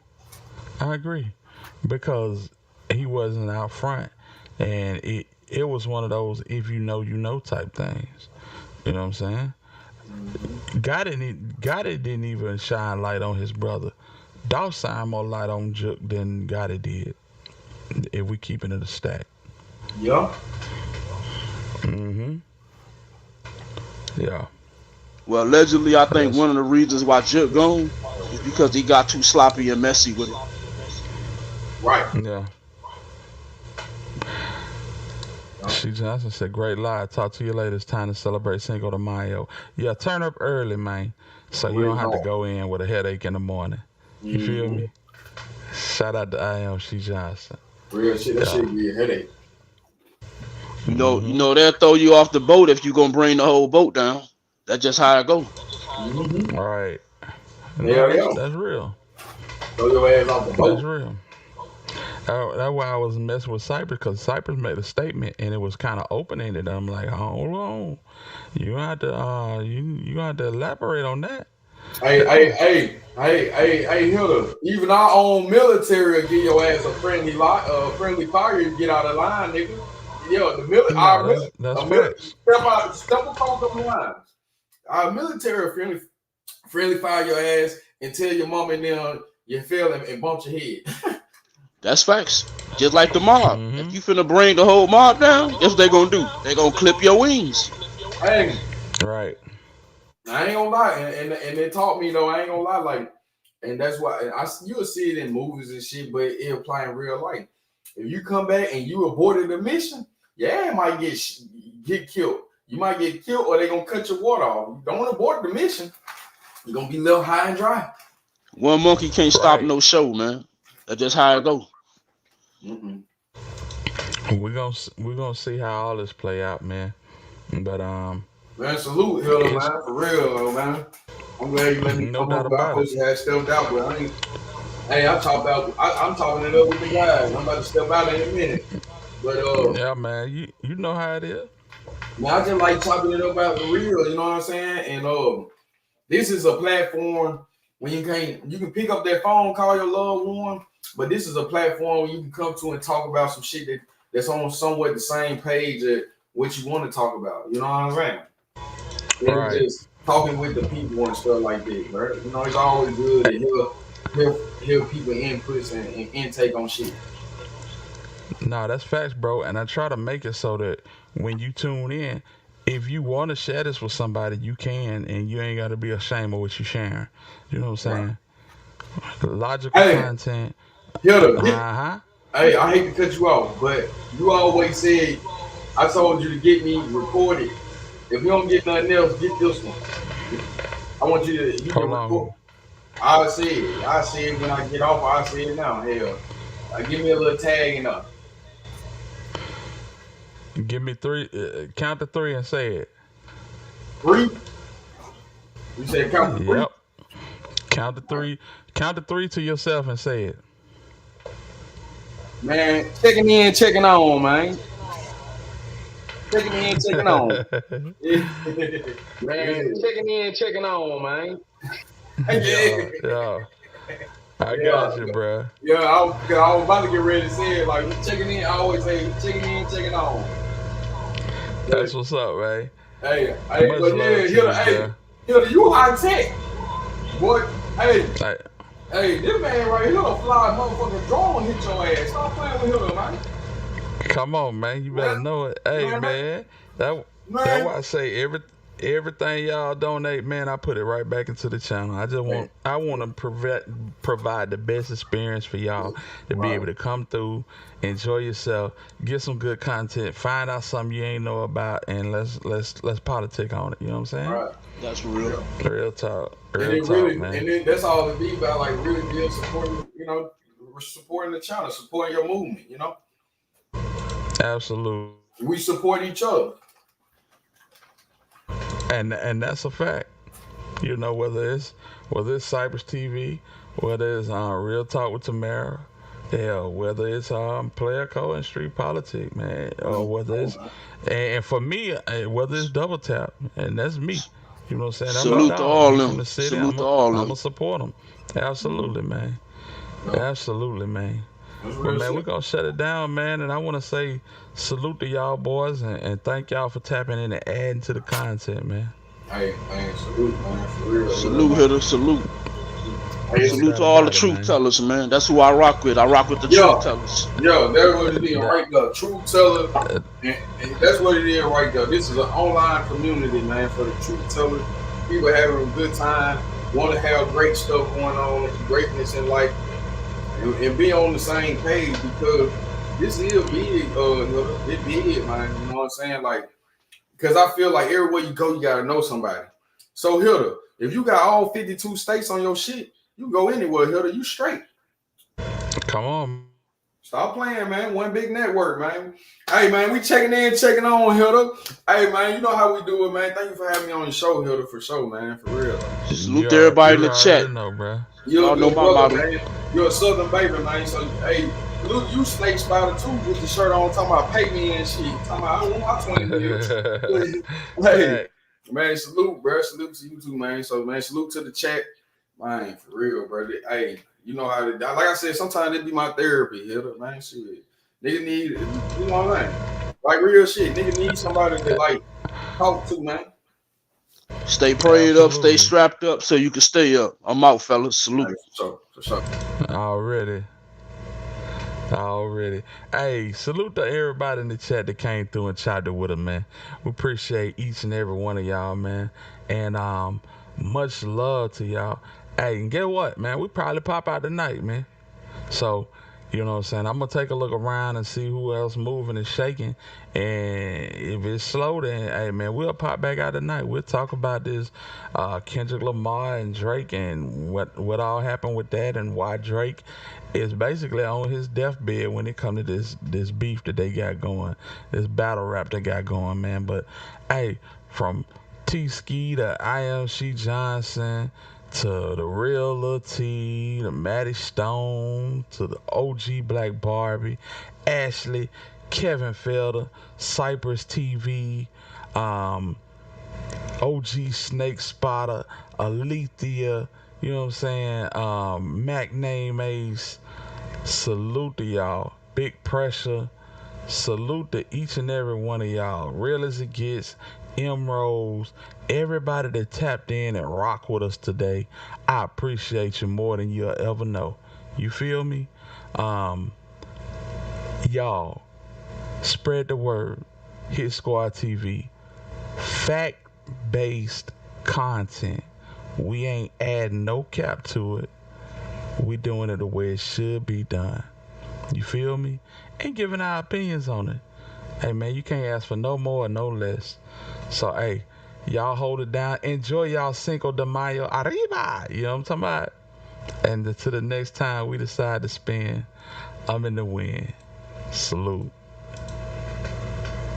because he wasn't out front, and it was one of those if you know type things. You know what I'm saying? Gotti didn't even shine light on his brother. Dolph shined more light on Jook than Gotti did. If we keeping it a stack. Yeah. Yeah. Well, allegedly, I think one of the reasons why Jook gone is because he got too sloppy and messy with it. Right. Yeah. She Johnson said, "Great live. Talk to you later. It's time to celebrate Cinco de Mayo." Yeah, turn up early, man, so you don't have to go in with a headache in the morning. You feel me? Shout out to I Am She Johnson. Real shit. That shit be a headache. You know they'll throw you off the boat if you gonna bring the whole boat down. That's just how it go. All right. Yeah. That's real. Throw your ass off the boat. That's real. That's why I was messing with Cypress, because Cypress made a statement and it was kind of open-ended. I'm like, hold on, you have to you have to elaborate on that. Hey, Hilda. Even our own military will give your ass a friendly fire. You get out of line, nigga. Yeah, the military. That's Step across the lines. Our military will friendly fire your ass and tell your mom and them you failed and bump your head. That's facts. Just like the mob. If you finna bring the whole mob down, guess what they gonna do? They gonna clip your wings. Hey, right. I ain't gonna lie, and they taught me though. I ain't gonna lie, like, and that's why you'll see it in movies and shit, but it apply in real life. If you come back and you aborted the mission, it might get killed. You might get killed, or they gonna cut your water off. You don't abort the mission, you're gonna be left high and dry. One monkey can't stop no show, man. That's just how it go. We're gonna see how all this play out, man. But man, salute Hilda, man, for real, man. I'm glad you let me come up. I supposed to have stepped out, but I ain't. Hey, I'm talking it up with the guys. I'm about to step out in a minute. But yeah, man, you know how it is. Man, I just like talking it up out for real. You know what I'm saying? And this is a platform when you can pick up that phone, call your loved one. But this is a platform where you can come to and talk about some shit that's on somewhat the same page as what you want to talk about. You know what I'm saying? Right. Just talking with the people and stuff like that, right? You know, it's always good to hear people inputs and intake on shit. No, that's facts, bro. And I try to make it so that when you tune in, if you want to share this with somebody, you can, and you ain't got to be ashamed of what you're sharing. You know what I'm saying? Right. Logical content. Hilda, hey, I hate to cut you off, but you always said, I told you to get me recorded. If you don't get nothing else, get this one. I want you to record. I say it when I get off. I say it now. Hell, give me a little tag and up. Give me three. Count to three and say it. 3. You said count to 3. Yep. Count to 3. Count to 3 to yourself and say it. Man, checking in, checking on, man. Checking in, checking on. Man, checking in, checking on, man. Yeah. I got you, bro. Yeah, I was about to get ready to say it. Like, checking in, I always say checking in, checking on. That's what's up, man. Hey, but yeah, Hilda, you high tech. Boy, hey, this man right here, fly motherfucking drone hit your ass. Stop playing with Hilda, man. Come on, man. You better know it. Hey, man. That's why I say everything y'all donate, man, I put it right back into the channel. I want to provide the best experience for y'all to be able to come through, enjoy yourself, get some good content, find out something you ain't know about, and let's politic on it. You know what I'm saying? Right. That's real. Real talk. Real talk, man. And then that's all it be about, like really being supporting, supporting the channel, supporting your movement, Absolutely. We support each other. And that's a fact. Whether it's Cypress TV, whether it's Real Talk with Tamara, whether it's Player Co and Street Politics, man, or whether it's and for me, whether it's Double Tap, and that's me. You know what I'm saying? Salute to all them. Salute to all them. I'm gonna support them. Absolutely, man. Absolutely, man. But man, we're gonna shut it down, man. And I want to say salute to y'all boys and thank y'all for tapping in and adding to the content, man. Hey, man, salute, man, for real. Salute, Hitter, salute. Hey, salute to all the truth tellers, man. That's who I rock with. I rock with the truth tellers. Yo, that's what it is right there. Truth teller. And that's what it is right there. This is an online community, man, for the truth tellers. People having a good time, want to have great stuff going on, greatness in life, and be on the same page because this is big, it big, man. You know what I'm saying? Like, because I feel like everywhere you go, you gotta know somebody. So Hilda, if you got all 52 states on your shit, you go anywhere, Hilda, you straight. Come on. Stop playing, man. One big network, man. Hey, man, we checking in, checking on, Hilda. Hey, man, you know how we do it, man. Thank you for having me on the show, Hilda, for sure, man, for real. Salute to everybody in the chat. Know, bro. You're know my motto. man. You're a Southern baby, man. So, hey, look, you snake spider too with the shirt on, talking about pay me and shit. Talking about I want my 20 years. Hey, man, salute, bro. Salute to you too, man. So, man, salute to the chat, man, for real, bro. Hey, you know how to, like I said, sometimes it be my therapy, man. Shit, nigga need, you know what I'm saying? Like real shit, nigga need somebody to like talk to, man. Stay prayed up, stay strapped up so you can stay up. I'm out, fellas. Salute. For sure. Already. Hey, salute to everybody in the chat that came through and chopped it with us, man. We appreciate each and every one of y'all, man. And much love to y'all. Hey, and get what, man? We probably pop out tonight, man. So, you know what I'm saying? I'm going to take a look around and see who else moving and shaking. And if it's slow, then, hey, man, we'll pop back out tonight. We'll talk about this Kendrick Lamar and Drake and what all happened with that and why Drake is basically on his deathbed when it comes to this beef that they got going, this battle rap they got going, man. But, hey, from T-Ski to IMC Johnson to the real Lil T, to Maddie Stone, to the OG Black Barbie, Ashley, Kevin Felder, Cypress TV, OG Snake Spotter, Alethea, you know what I'm saying, Mac Name Ace, salute to y'all, Big Pressure, salute to each and every one of y'all, Real As It Gets, M Rose, everybody that tapped in and rock with us today. I appreciate you more than you'll ever know. You feel me? Y'all, spread the word. Hit Squad TV. Fact-based content. We ain't adding no cap to it. We doing it the way it should be done. You feel me? And giving our opinions on it. Hey, man, you can't ask for no more or no less. So, hey, y'all hold it down. Enjoy y'all Cinco de Mayo. Arriba! You know what I'm talking about? And to the next time we decide to spin, I'm in the wind. Salute.